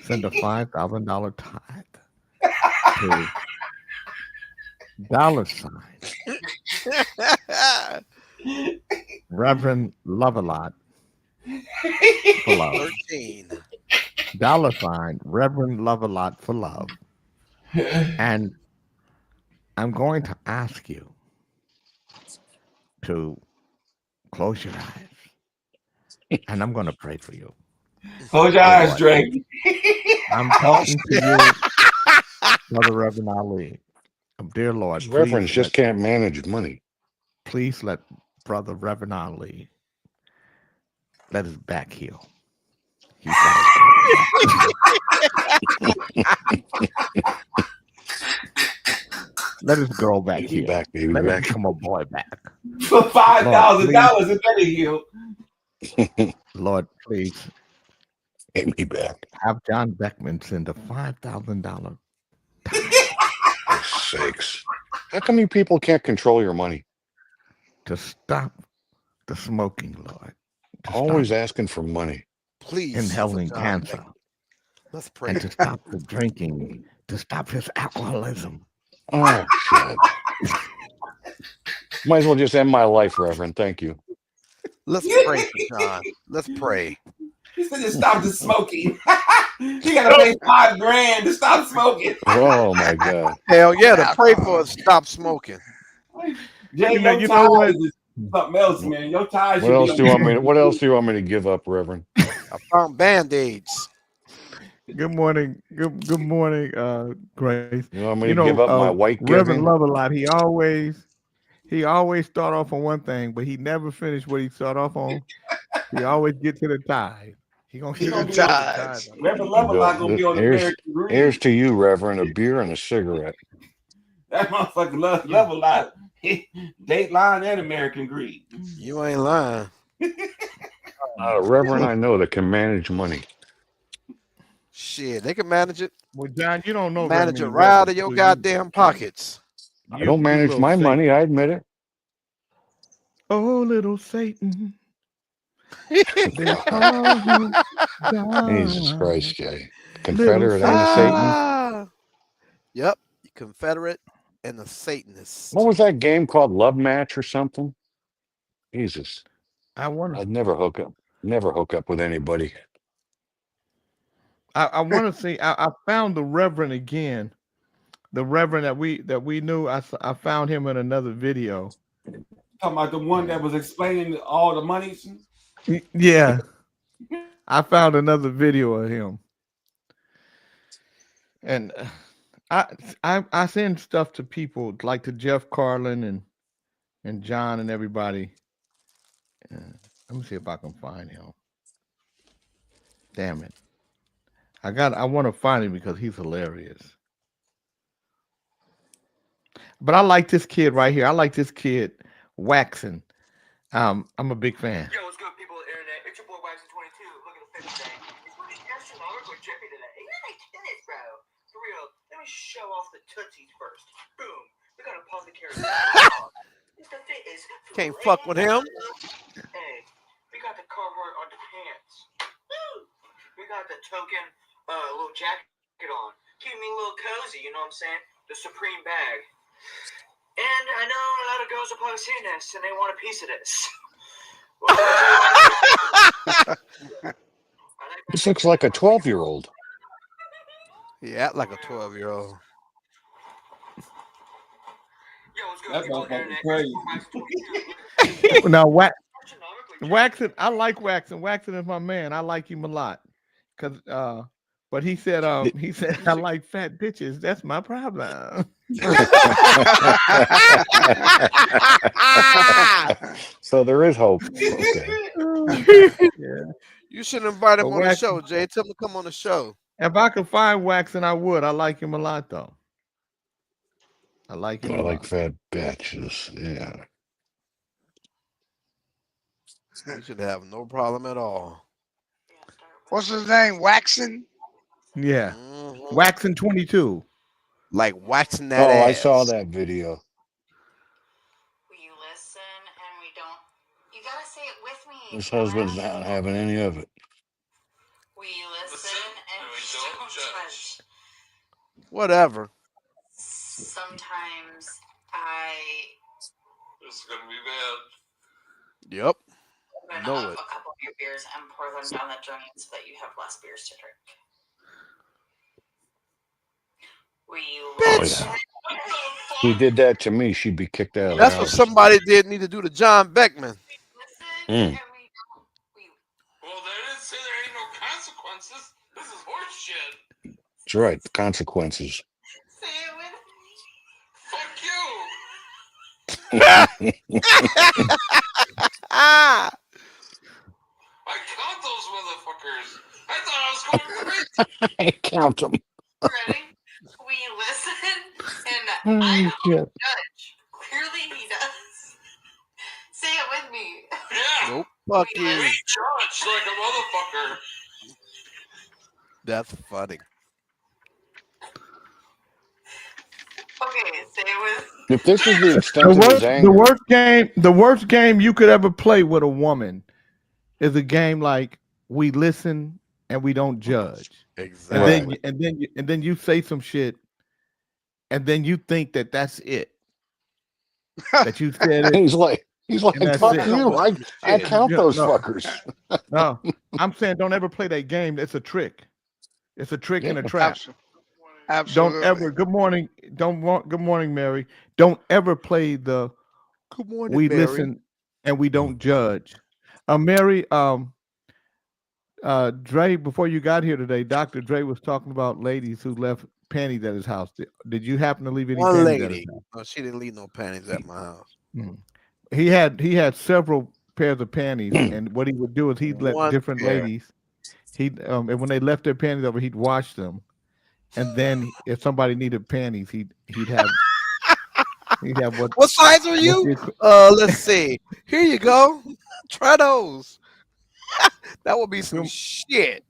send a $5,000 tithe to $ Reverend Love-A-Lot for love. 13. $ Reverend Love-A-Lot for love. And I'm going to ask you to close your eyes, and I'm going to pray for you. Close your eyes, Drake. I'm talking to you, Brother Reverend Ali. Dear Lord, Reverends please just can't manage money. please let Brother Reverend Ali let his back heal. He's let his girl back Baby heal. back, baby Let him back. become a boy back. For $5,000, it better heal. Lord, please Baby back. have John Beckman send a $5,000 For sakes. How come you people can't control your money? to stop the smoking, Lord. To Always stop asking for money. Please. inhaling for John cancer. Beckman. Let's pray. And to stop the drinking, to stop his alcoholism. Oh, shit. Might as well just end my life, Reverend. Thank you. Let's pray for John. Let's pray. He said to stop the smoking. He got to pay $5,000 to stop smoking. Oh, my God. Hell yeah, to pray for us. Stop smoking. Jay, You know your what? ties is something else, man. Your ties What should else be do you want me to, what else do you want me to give up, Reverend? I found Band-Aids. Good morning. Good morning, Grace. You want me to give up my white Reverend giving? Love-A-Lot, he always start off on one thing, but he never finished what he start off on. He always get to the tithe. He gonna He get gonna to be the on tithe. Reverend Love-A-Lot gonna be on Here's American Greed. to you, Reverend, a beer and a cigarette. That motherfucker Love-A-Lot. Dateline and American Greed. You ain't lying. Reverend I know that can manage money. Shit, they can manage it. Well, John, you don't know very Manage it many right out of reverends, your so goddamn pockets. I don't manage little my Satan. money. I admit it. Oh, little Satan. They call him Jesus God. Christ, Jay. Little Confederate and a Satanist. Ah, yep, Confederate and the Satanist. What was that game called? Love Match or something? Jesus. I I'd never hook up with anybody. want to see. I found the Reverend again. The Reverend that we knew. I found him in another video. Talking about the one that was explaining all the monies. Yeah, I found another video of him, and I send stuff to people like to Jeff Carlin and John and everybody. Let me see if I can find him. Damn it. I want to find him because he's hilarious. But I like this kid right here. I like this kid, Waxon. I'm a big fan. Yo, what's good, people of the internet? It's your boy Waxon22. Look at the fit today. It's really astronomical drippy today. Ain't that like tennis, bro? For real. Let me show off the tootsies first. Boom. We got a apothecary. The fit is Can't fuck with him. Hey, we got the Carhartt on the pants. Woo! We got the token little jacket on. Keep me a little cozy, you know what I'm saying? The Supreme bag. And I know a lot of girls are probably seeing this and they want a piece of this. This looks like a 12-year-old. He act like a 12-year-old. That's motherfucking crazy. Now, Waxon, I like Waxon. Waxon is my man. I like him a lot. But he said, I like fat bitches. That's my problem. So there is hope. Okay. Yeah. You should invite him But on the Waxon- show, Jay. Tell him to come on the show. If I could find Waxon, I would. I like him a lot, though. I like him I a like lot. fat bitches. Yeah. You should have no problem at all. What's his name? Waxon? Yeah. Mhm. Waxon 22. Like waxing that Oh, ass. I saw that video. Will you listen and we don't. You gotta say it with me. This husband's not having any of it. We listen and we don't judge. Whatever. Sometimes This is gonna be bad. Yep. open Know up it. a couple of your beers and pour them down the drain so that you have less beers to drink. We Bitch. yeah. He did that to me. She'd be kicked out of the That's what house. somebody did need to do to John Beckman. Mm. Well, they didn't say there ain't no consequences. This is horse shit. That's right. The consequences. Say it with Fuck you. Ah. I count those motherfuckers. I thought I was going crazy. I count them. Ready? We listen and I Oh, don't shit. judge. Clearly he does. Say it with me. Yeah. Nope. Fuck We you. We judge like a motherfucker. That's funny. Okay, say it with If this is the extent The of his worst, anger, the worst game you could ever play with a woman is a game like we listen and we don't judge. Exactly. And then you say some shit, and then you think that that's it. That you said it. he's like, And that's fuck it. you. I count those No. fuckers. No, I'm saying don't ever play that game. It's a trick. It's a trick and a trap. Absolutely. Don't ever. Good morning. Good morning, Mary. Don't ever play the. Good morning, We Mary. listen and we don't judge. Mary. Dre. Before you got here today, Dr. Dre was talking about ladies who left panties at his house. Did you happen to leave any One panties at his lady. house? No, she didn't leave no panties at my house. He had several pairs of panties, and what he would do is he'd let One different pair. ladies. And when they left their panties over, he'd wash them, and then if somebody needed panties, he'd have what? What size are you? Let's see. Here you go. Try those. That would be some shit.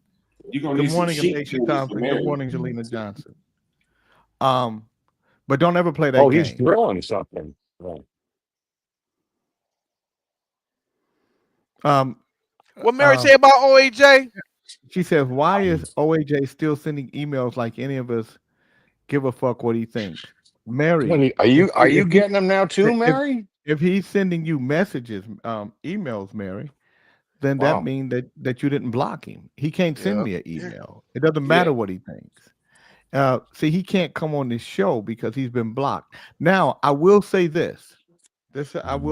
You gonna Good need some morning, sheep Alicia tools for Thompson. Mary. Good morning, Jelena Johnson. But don't ever play that Oh, game. he's drilling something. Right. What Mary say about OAJ? She says, "Why is OAJ still sending emails like any of us give a fuck what he thinks?" Mary, Are you if getting them now too, Mary? If he's sending you messages, emails, Mary, then Wow. that means that you didn't block him. He can't send Yeah. me an email. It doesn't matter what he thinks. See, he can't come on this show because he's been blocked. Now, I will say this. I'm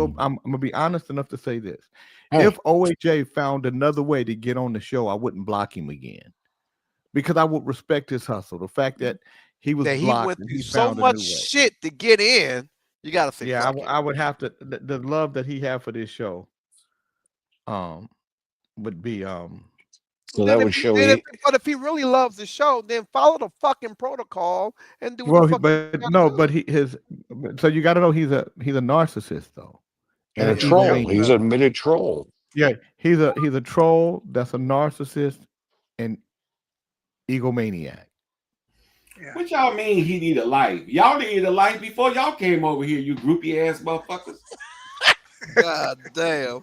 gonna be honest enough to say this. Hey. If OAJ found another way to get on the show, I wouldn't block him again. Because I would respect his hustle. The fact that he was That he blocked went and through he so found a much new way. shit to get in. You gotta say, Yeah, fuck it. I would have to the love that he had for this show would be So that would show But if he really loves the show, then follow the fucking protocol and do what well, the fuck you but gotta no, do. but so you got to know he's a narcissist though, and a an troll. egomaniac. He's an admitted troll. Yeah, he's a troll. That's a narcissist and egomaniac. What y'all mean he need a life? Y'all needed a life before y'all came over here, you groupie ass motherfuckers. God damn.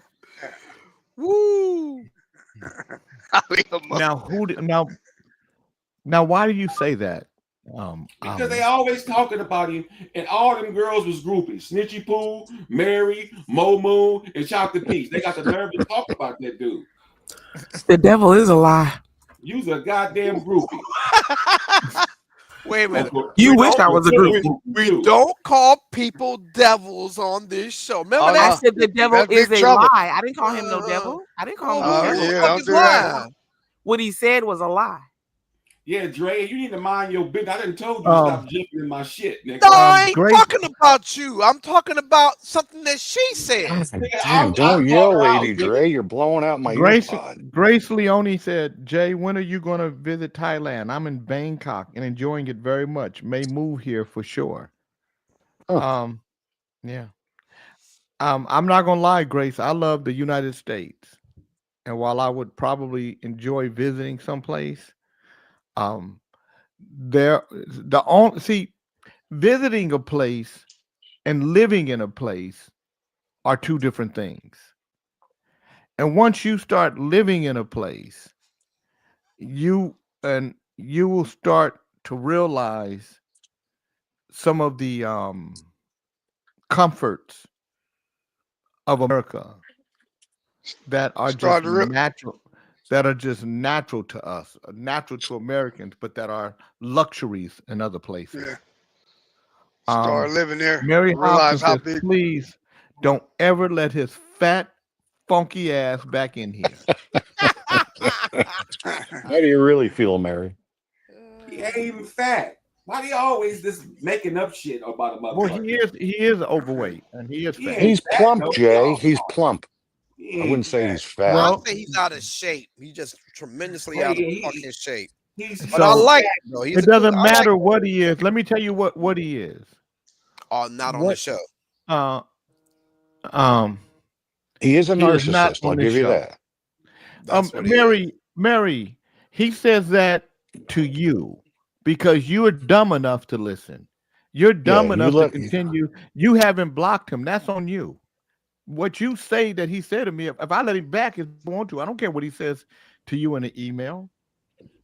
Woo. Now why do you say that? Because they always talking about him, and all them girls was groupies. Snitchy Poo, Mary, Mo Moon, and Chocolate Peach. They got the nerve to talk about that dude. The devil is a lie. You's a goddamn groupie. Wait a minute. You wish I was a groupie. We don't call people devils on this show. Remember I that? said the devil That's is big a trouble. lie. I didn't call him no devil. I didn't call him no devil. Yeah, don't do that. What he said was a lie. Yeah, Dre, you need to mind your business. I done told you to stop jumping in my shit, nigga. No, I ain't talking about you. I'm talking about something that she said. Damn, don't yell, Lady Dre. You're blowing out my Grace earpod. Grace Leone said, "Jay, when are you going to visit Thailand? I'm in Bangkok and enjoying it very much. May move here for sure." Oh. Yeah. I'm not gonna lie, Grace. I love the United States, and while I would probably enjoy visiting someplace, visiting a place and living in a place are two different things. And once you start living in a place, you will start to realize some of the comforts of America that are Start just to natural, to us, natural to Americans, but that are luxuries in other places. Yeah. Start living there. Mary Realize Hopkins how says, big. please don't ever let his fat, funky ass back in here. How do you really feel, Mary? He ain't even fat. Why do you always just making up shit about a motherfucker? Well, he is overweight and he is fat. He's fat, plump, no, Jay. y'all. He's plump. He I ain't wouldn't say fat. he's fat. Well, I say he's out of shape. He's just tremendously Hey, out of he- fucking shape. He's But I So like him, though. He's it a good, doesn't I like matter him. what he is. Let me tell you what he is. Oh, not on the What show. He is a he is not narcissist. I'll on this give you show. that. That's what he is. Mary, he says that to you because you are dumb enough to listen. You're dumb you enough to let continue. You haven't blocked him. That's on you. What you say that he said to me, if I let him back, if I want to, I don't care what he says to you in the email.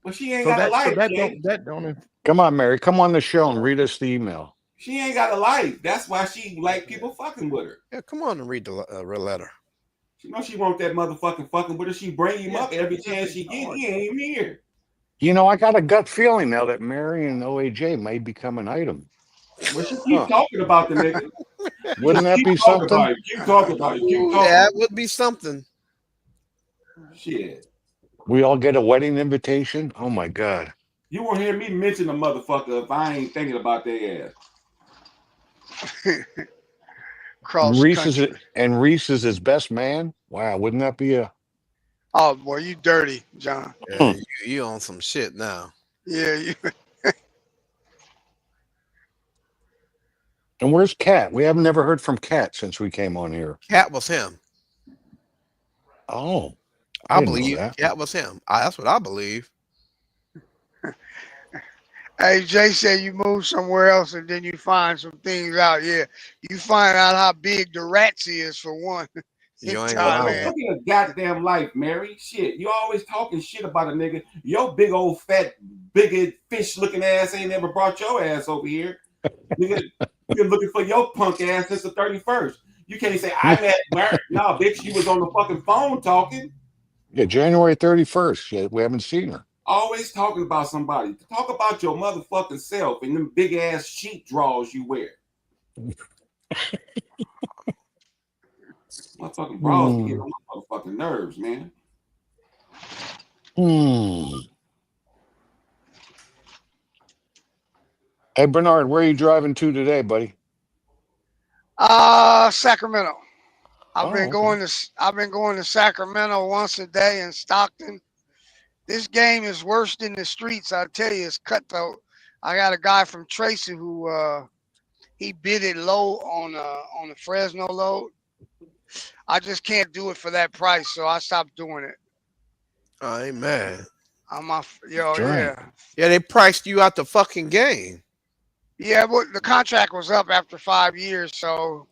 But she ain't So got a that life, so Jay. that don't Come on, Mary. Come on the show and read us the email. She ain't got a life. That's why she like people fucking with her. Yeah, come on and read the letter. She know she want that motherfucking fucking with her. She bring him up every chance she get. He ain't even here. You know, I got a gut feeling now that Mary and OAJ may become an item. Well, she keep talking about the nigga. Wouldn't that Keep be talking something? about it. Keep talking about it. Keep Ooh, talking. that would be something. Shit. We all get a wedding invitation. Oh my God. You won't hear me mention a motherfucker if I ain't thinking about their ass. Cross country. Reese is his best man. Wow, wouldn't that be a? Oh boy, you dirty, John. Yeah, you on some shit now. Yeah, you. And where's Cat? We haven't never heard from Cat since we came on here. Cat was him. Oh, I didn't know believe that. Cat was him. That's what I believe. Hey, Jay said you move somewhere else and then you find some things out. Yeah, you find out how big the Ratsy is for one. You ain't Look lying. at your goddamn life, Mary. Shit, you always talking shit about a nigga. Your big old fat, bigot fish looking ass ain't never brought your ass over here. Nigga, you're looking for your punk ass since the 31st. You can't say I met Mary. No, bitch, you was on the fucking phone talking. Yeah, January 31st. Yeah, we haven't seen her. Always talking about somebody. Talk about your motherfucking self and them big ass sheet drawers you wear. Motherfucking bras be getting on my motherfucking nerves, man. Hey, Bernard, where are you driving to today, buddy? Sacramento. I've been okay. going to Sacramento once a day in Stockton. This game is worse than the streets. I tell you, it's cutthroat. I got a guy from Tracy who he bid it low on the Fresno load. I just can't do it for that price, so I stopped doing it. I ain't mad. Yeah. Yeah, they priced you out the fucking game. Yeah, but the contract was up after 5 years, so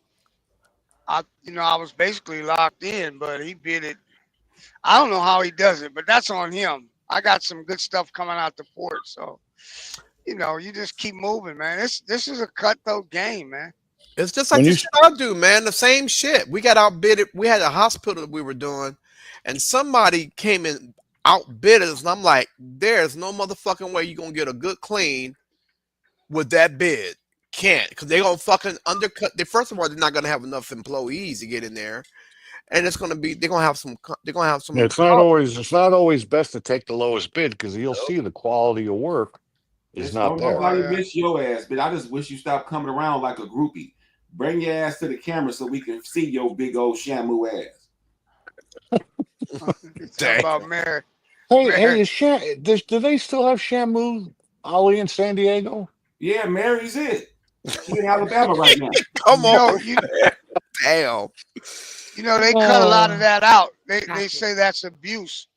I was basically locked in, but he bid it. I don't know how he does it, but that's on him. I got some good stuff coming out the port, so you just keep moving, man. This is a cutthroat game, man. It's just like the shit I do, man. The same shit. We got outbidded. We had a hospital that we were doing, and somebody came and outbid us, and I'm like, there's no motherfucking way you're gonna get a good clean with that bid. Can't, because they're gonna fucking undercut. First of all, they're not gonna have enough employees to get in there, and they're gonna have some. Yeah, it's not always best to take the lowest bid because you'll see the quality of work is not there. Nobody miss your ass, but I just wish you stopped coming around like a groupie. Bring your ass to the camera so we can see your big old Shamu ass. Talk about Mary. Hey, do they still have Shamu Ollie in San Diego? Yeah, Mary's it. She's in Alabama right now. Come on. Damn. They cut a lot of that out. They say that's abuse.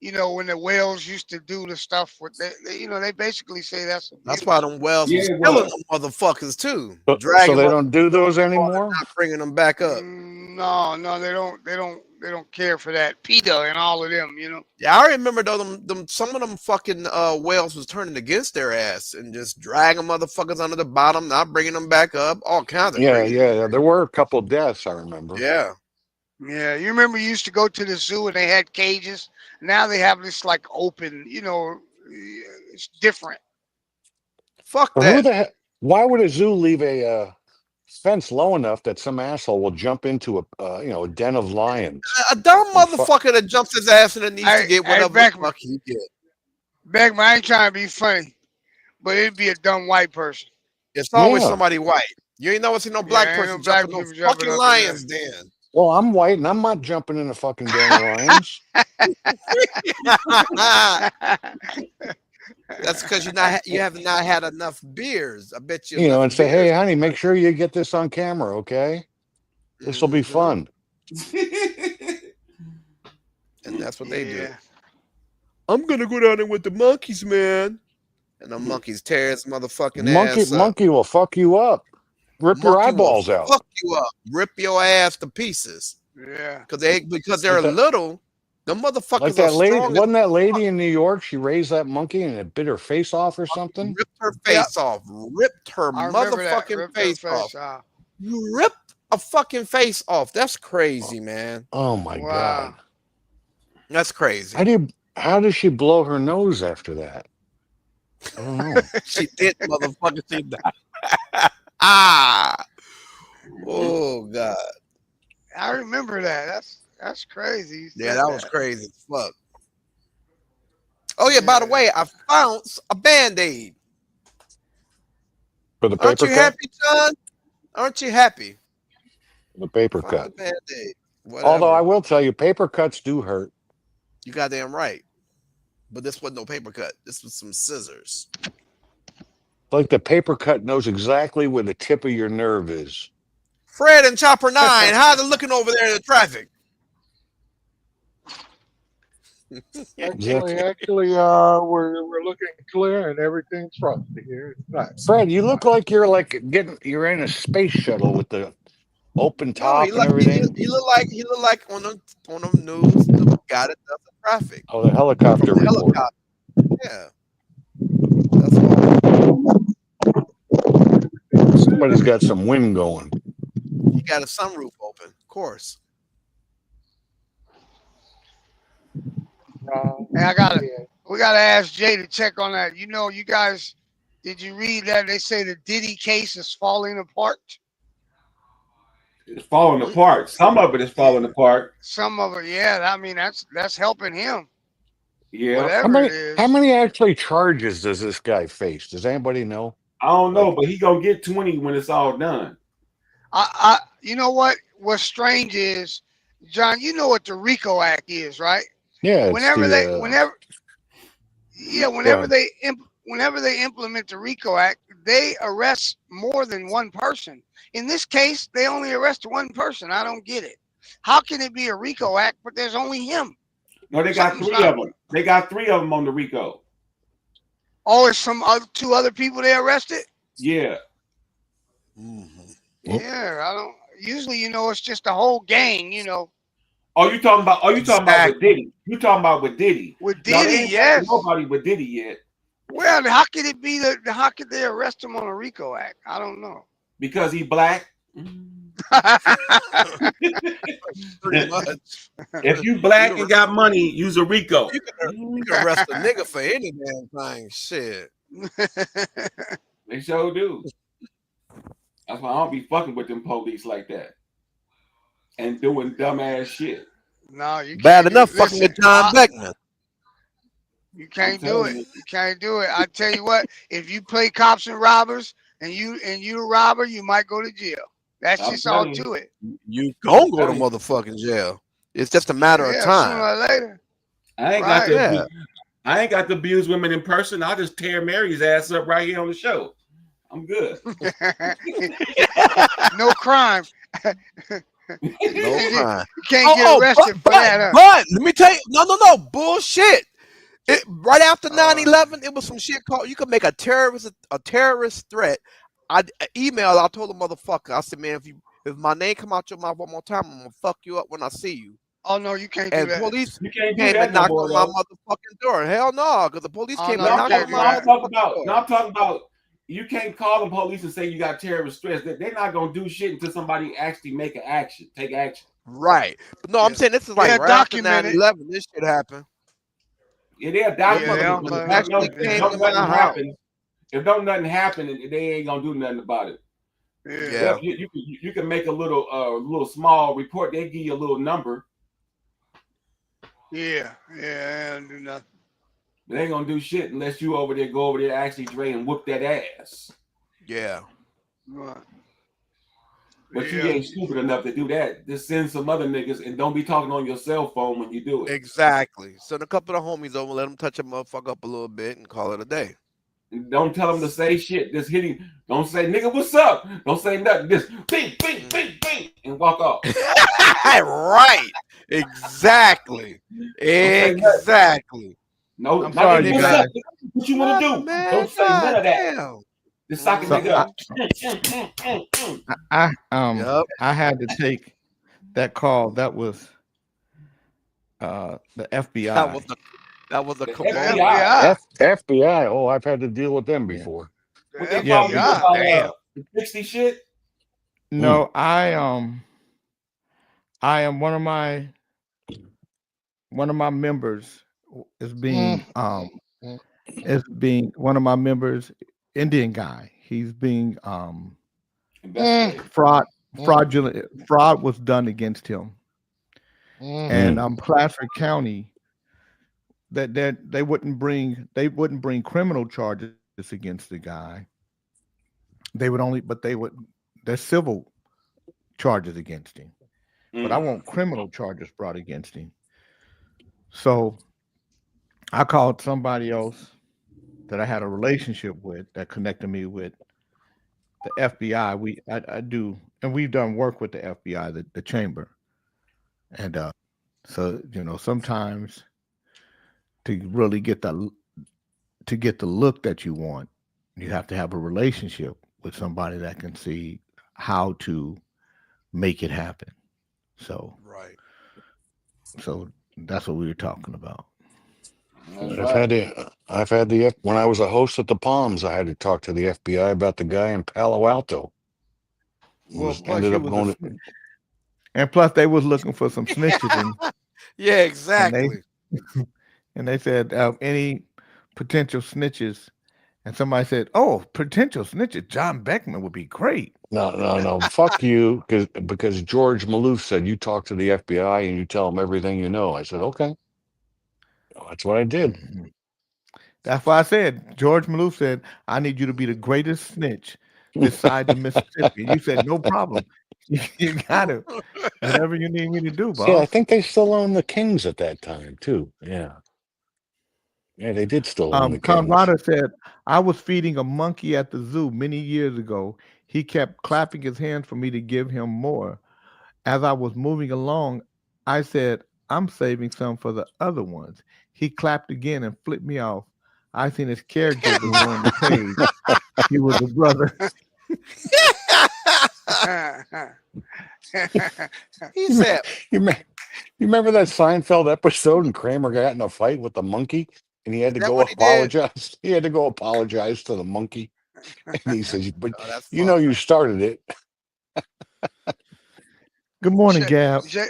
When the whales used to do the stuff with they basically say that's abuse. That's why them whales was killing them motherfuckers too. So they don't do those anymore? Not bringing them back up. No, they don't. don't care for that. PETA and all of them, Yeah, I remember though them some of them fucking whales was turning against their ass and just dragging motherfuckers under the bottom, not bringing them back up, all kinds of Yeah, crazy. yeah. There were a couple deaths, I remember. Yeah. Yeah, you remember you used to go to the zoo and they had cages. Now they have this like open, it's different. Fuck But who that. the heck? Why would a zoo leave a fence low enough that some asshole will jump into a den of lions? A dumb And fu- motherfucker that jumps his ass in the knees to get whatever the Beckman, fuck he get. Beckman, I ain't trying to be funny, but it'd be a dumb white person. It's always Yeah. somebody white. You ain't never seen no black ain't person no black jumping no people jumping fucking up in lions then. Well, I'm white and I'm not jumping in a fucking den of lions. That's because you have not had enough beers. I bet you. You know, enough and say, beers. hey, honey, make sure you get this on camera, okay? This will be fun. And that's what they do. Yeah. I'm gonna go down there with the monkeys, man. And the monkeys tear his motherfucking ass up. Monkey will fuck you up. Rip your Monkey will eyeballs out. Fuck you up. Rip your ass to pieces. Yeah. Because they're Like that- little. The motherfuckers Like are that lady, strong. wasn't that lady in New York? She raised that monkey and it bit her face off or something. Ripped her face off. Ripped her I remember that. motherfucking Ripped her face face off. You ripped a fucking face off. That's crazy, man. Oh my god! That's crazy. How did she blow her nose after that? I don't know. She did, motherfucker. She died. Ah. Oh god. I remember that. That's crazy. You Yeah, said that was crazy as fuck. Oh yeah, by the way, I found a Band-Aid. For the Aren't paper you cut. happy, John? Aren't you happy? The paper Found a cut. Band-Aid. Although Whatever. I will tell you, paper cuts do hurt. You goddamn right. But this wasn't no paper cut. This was some scissors. Like the paper cut knows exactly where the tip of your nerve is. Fred and Chopper 9, how they looking over there in the traffic? Actually, we're looking clear and everything's frosty here. It's nice. Fred, you look like you're in a space shuttle with the open top and everything. He look like on them news, the guy that does the traffic. Oh, the helicopter report. Helicopter. Yeah. That's all. Somebody's got some wind going. You got a sunroof open, of course. And we gotta ask Jay to check on that. You guys, did you read that? They say the Diddy case is falling apart. It's falling apart. Some of it is falling apart. Some of it, yeah. I mean, that's helping him. Yeah. Whatever How many actually charges does this guy face? Does anybody know? I don't know, but he gonna get 20 when it's all done. You know what? What's strange is, John, you know what the RICO Act is, right? Yeah. it's Whenever the, whenever they implement the RICO Act, they arrest more than one person. In this case, they only arrest one person. I don't get it. How can it be a RICO Act, but there's only him? No, they got three of them. They got 3 of them on the RICO. Oh, it's two other people they arrested? Yeah. Yeah, I don't. Usually, it's just a whole gang, Oh, you talking about with Diddy? You talking about with Diddy? With Diddy, yes. Nobody with Diddy yet. Well, how could it be how could they arrest him on a RICO Act? I don't know. Because he black. Pretty much. If you black and got money, use a RICO. You can arrest a nigga for any damn thing. Shit. They sure do. That's why I don't be fucking with them police like that and doing dumbass shit. No, you can't. Bad enough fucking with John Beckman. You can't do it. You can't do it. I tell you what, if you play cops and robbers and you're a robber, you might go to jail. That's just all to it. You gonna go to motherfucking jail. It's just a matter of time. Sooner or later. I ain't got to abuse women in person. I'll just tear Mary's ass up right here on the show. I'm good. No crime. No crime. You can't get arrested for that. But let me tell you, no, bullshit. Right after 9/11, it was some shit called. You could make a terrorist threat. I told the motherfucker. I said, man, if my name come out your mouth one more time, I'm gonna fuck you up when I see you. Oh no, you can't do And that. police You can't do came that and no knocked more, on my though. motherfucking door. Hell no, because the police Oh, came no, and you knocked can't on do my that. motherfucking door. I'm talking about. You can't call the police and say you got terrorist threats. They're not gonna do shit until somebody actually take action. Right. But no, I'm Yeah. saying this is They'll like right after document it. 9/11. This shit happened. Yeah, they'll Them document Yeah, it, but motherfuckers if actually don't came to my nothing house. happen, if don't nothing happen, they ain't gonna do nothing about it. Yeah. Yeah. You can make a little small report. They give you a little number. Yeah. Yeah. Don't do nothing. They ain't gonna do shit unless you go over there, actually Dre, and whoop that ass. Yeah. Right. But you Yeah. ain't stupid enough to do that. Just send some other niggas and don't be talking on your cell phone when you do it. Exactly. Send a couple of the homies over, let them touch a motherfucker up a little bit and call it a day. Don't tell them to say shit. Just hit him. Don't say, nigga, what's up? Don't say nothing. Just bing, bing, bing, bing, and walk off. Right. Exactly. Exactly. No, I'm not sorry, nigga, you what's guys. up? What you want to do? Man, Don't say none of that. goddamn. Just sock a So nigga up. Yup. I had to take that call. That was the FBI. That was a The cabal. FBI. FBI. Oh, I've had to deal with them Yeah. before. What they Yeah, call me but- about Damn. 60 shit? No, I am one of my members is being one of my members, Indian guy. He's being fraudulent. Fraud was done against him, and Placer County that they wouldn't bring criminal charges against the guy. There's civil charges against him, but I want criminal charges brought against him. So I called somebody else that I had a relationship with that connected me with the FBI. I do, and we've done work with the FBI, the chamber, and so sometimes to really get the look that you want, you have to have a relationship with somebody that can see how to make it happen. So Right. So that's what we were talking about. I've had the when I was a host at the Palms, I had to talk to the FBI about the guy in Palo Alto. And plus they was looking for some snitches, and Yeah, exactly. and they said any potential snitches, and somebody said, "Oh, potential snitches, John Beckman would be great." No. Fuck you, because George Maloof said you talk to the FBI and you tell them everything you know. I said, okay. That's what I did. That's why I said, George Maloof said, I need you to be the greatest snitch this side of Mississippi. You said, no problem. You got it. Whatever you need me to do, boss. Yeah, I think they still owned the Kings at that time, too. Yeah. Yeah, they did still own the Kings. Conrada said, I was feeding a monkey at the zoo many years ago. He kept clapping his hands for me to give him more. As I was moving along, I said, I'm saving some for the other ones. He clapped again and flipped me off. I seen his caregiver in the cage. He was a brother. He said, You remember that Seinfeld episode and Kramer got in a fight with the monkey and he had to go apologize? He had to go apologize to the monkey. And he says, but you know you started it. Good morning, Gab. Jay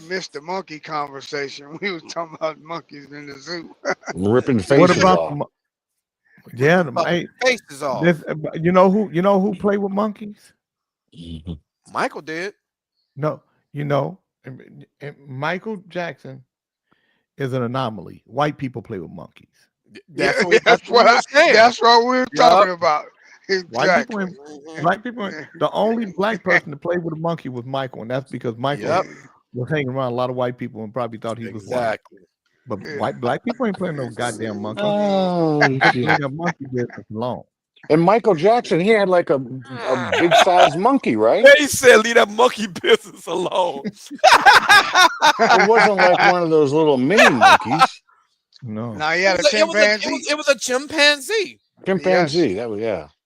missed the monkey conversation. We was talking about monkeys in the zoo. Ripping faces off. Faces off. You know who played with monkeys? Michael did. No, Michael Jackson is an anomaly. White people play with monkeys. That's what we were talking about. Exactly. Black people. The only black person to play with a monkey was Michael, and that's because Michael was hanging around a lot of white people and probably thought he was white. But black people ain't playing no goddamn monkey. Leave a monkey business alone. And Michael Jackson, he had like a big sized monkey, right? He said, "Leave that monkey business alone." It wasn't like one of those little mini monkeys. No. Now he had a chimpanzee. It was a chimpanzee. Chimpanzee. That was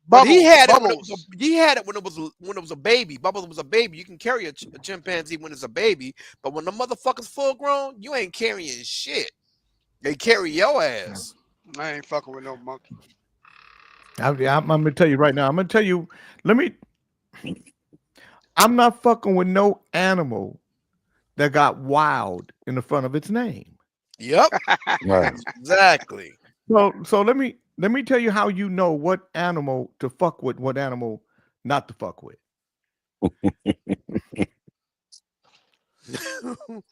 But he had it when it Bubbles. was when it was a baby. Bubbles was a baby. You can carry a chimpanzee when it's a baby, but when the motherfucker's full grown, you ain't carrying shit. They carry your ass. I ain't fucking with no monkey. I'm gonna tell you right now. I'm gonna tell you. I'm not fucking with no animal that got wild in the front of its name. Yep. Right. Exactly. So let me tell you how you know what animal to fuck with, what animal not to fuck with.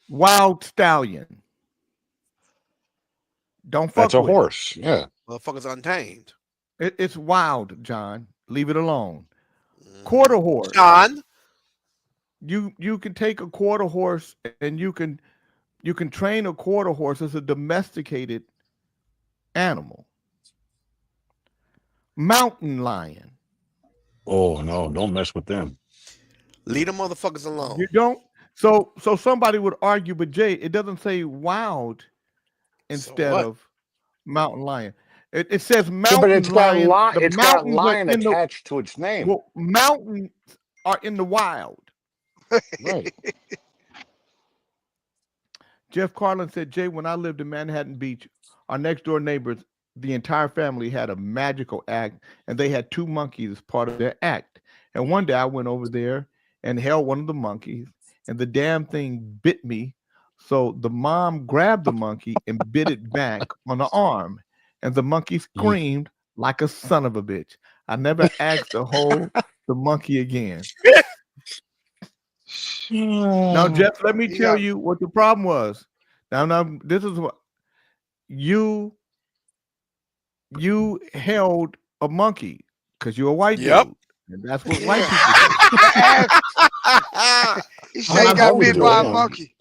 Wild stallion. Don't fuck That's a with it. horse. Yeah. Motherfucker's untamed. It's wild, John. Leave it alone. Quarter horse. John. You can take a quarter horse and you can train a quarter horse as a domesticated animal. Mountain lion. Oh no, don't mess with them. Leave them motherfuckers alone. You don't. So somebody would argue, but Jay, it doesn't say wild instead of mountain lion. It says mountain But it's got lion. it's got lion attached to its name. Well, mountains are in the wild. Right. Jeff Carlin said, Jay, when I lived in Manhattan Beach, our next door neighbors, the entire family had a magical act, and they had 2 monkeys as part of their act. And one day I went over there and held one of the monkeys, and the damn thing bit me. So the mom grabbed the monkey and bit it back on the arm, and the monkey screamed like a son of a bitch. I never asked to hold the monkey again. Now, Jeff, let me tell you what the problem was. Now, this is what you held a monkey because you're a white dude. And that's what white people do. He said he got bit by a monkey.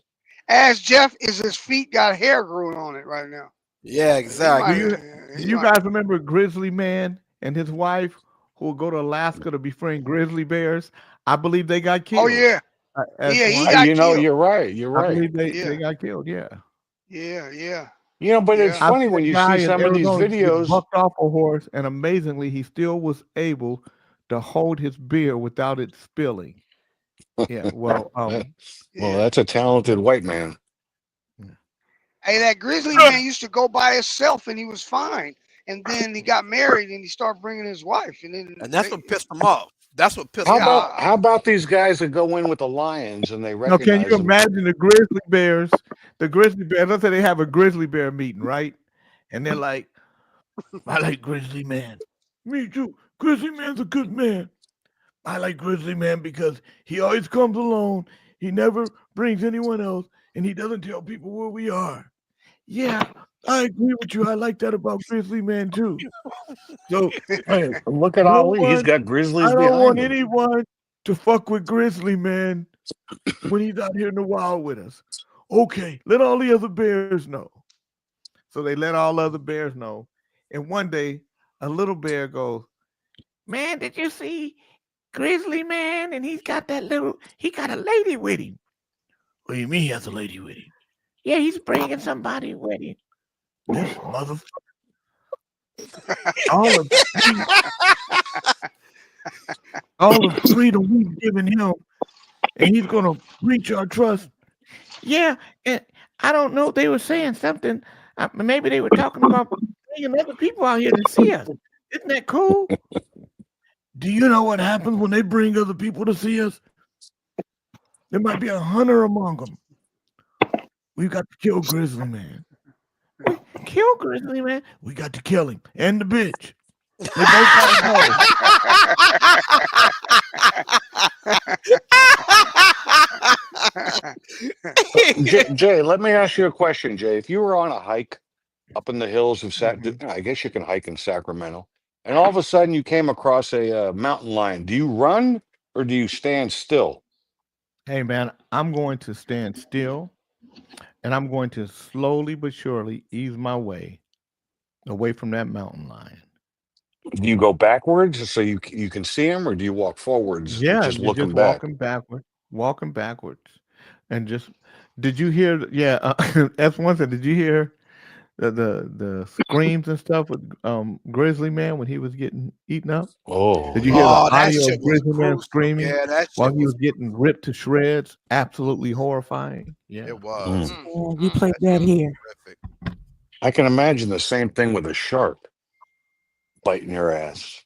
Ask Jeff, is his feet got hair growing on it right now? Yeah, exactly. Do you guys remember Grizzly Man and his wife who would go to Alaska to befriend grizzly bears? I believe they got killed. Oh, yeah. He got killed. You're right. I believe they got killed. Yeah. Yeah. But it's funny when you see some of these videos. Bucked off a horse, and amazingly, he still was able to hold his beer without it spilling. Yeah. Well, well, that's a talented white man. Hey, that grizzly man used to go by himself, and he was fine. And then he got married, and he started bringing his wife, and that's what pissed him off. That's what pissed him off. How about these guys that go in with the lions and they recognize can you them? imagine the grizzly bears? The grizzly bears. Let's say they have a grizzly bear meeting, right? And they're like, "I like Grizzly Man." Me too. Grizzly Man's a good man. I like Grizzly Man because he always comes alone. He never brings anyone else, and he doesn't tell people where we are. Yeah, I agree with you. I like that about Grizzly Man too. So hey, look at Ali. He's got grizzlies I behind don't want him. anyone to fuck with Grizzly Man when he's out here in the wild with us. Okay, let all the other bears know. So they let all other bears know. And one day, a little bear goes, "Man, did you see Grizzly Man? And he got a lady with him." "What do you mean he has a lady with him?" "Yeah, he's bringing somebody with him." This motherfucker. all the freedom we've given him, and he's gonna breach our trust. Yeah, and I don't know. They were saying something. Maybe they were talking about bringing other people out here to see us. Isn't that cool? Do you know what happens when they bring other people to see us? There might be a hunter among them. We've got to kill Grizzly Man. Kill Grizzly Man? We got to kill him and the bitch. They both go. Jay, let me ask you a question, Jay. If you were on a hike up in the hills of I guess you can hike in Sacramento, and all of a sudden you came across a mountain lion, do you run or do you stand still? Hey, man, I'm going to stand still, and I'm going to slowly but surely ease my way away from that mountain lion. Do you go backwards so you can see him, or do you walk forwards? Yeah, just looking back. Walking backwards, and just. Did you hear? Yeah, S1 said. Did you hear the screams and stuff with Grizzly Man when he was getting eaten up? Oh, Did you hear the Oh, that audio shit of was Grizzly Man gruesome. screaming Yeah, that while shit he was. was getting ripped to shreds? Absolutely horrifying. Yeah. It was. Oh, we played that here. Horrific. I can imagine the same thing with a shark biting your ass.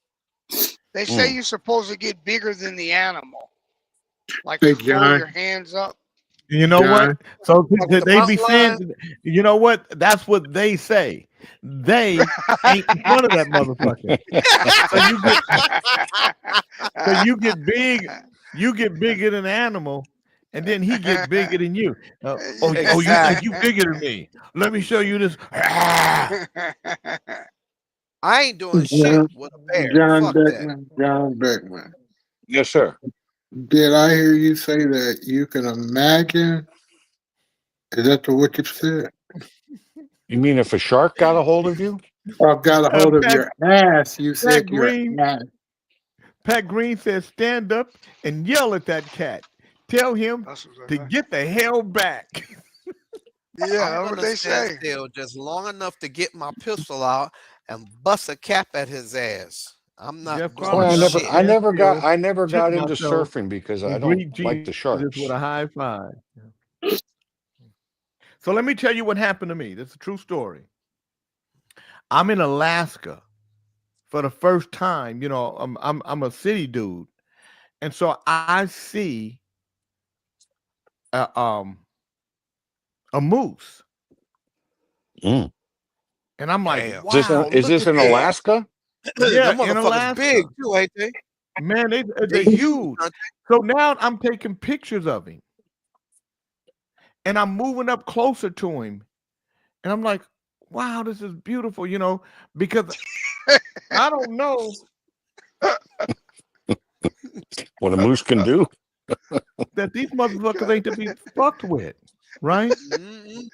They say you're supposed to get bigger than the animal, like Hey, to throw John. your hands up. You know John. what? So the they be mountain lion? saying, you know what? That's what they say. They ain't in front of that motherfucker. So you get big. You get bigger than an animal, and then he get bigger than you. Oh, you think you bigger than me? Let me show you this. I ain't doing shit with a bear. John Fuck that. Beckman. John Beckman. Yes, sir. Did I hear you say that you can imagine? Is that what you said? You mean if a shark got a hold of you? I've got a hold of your ass. You said Pat your Green. ass. Pat Green says, "Stand up and yell at that cat. Tell him to get the hell back." Yeah, I'm that's what gonna they stand say. still just long enough to get my pistol out and bust a cap at his ass. I'm not Jeff doing Cromwell, Well, shit. I never got Chip into myself surfing because I and don't greet like the Jesus sharks. with a high five. So let me tell you what happened to me. This is a true story. I'm in Alaska for the first time. You know, I'm a city dude, and so I see a moose, Mm. and I'm like, Damn. wow, Is this look in at that. Alaska? Yeah, Them in motherfuckers Alaska. big too, ain't they? Man, They they're huge, huge. aren't So now I'm taking pictures of him, and I'm moving up closer to him, and I'm like, wow, this is beautiful, you know, because I don't know What a moose can do. that these motherfuckers ain't to be fucked with, right? Mhm.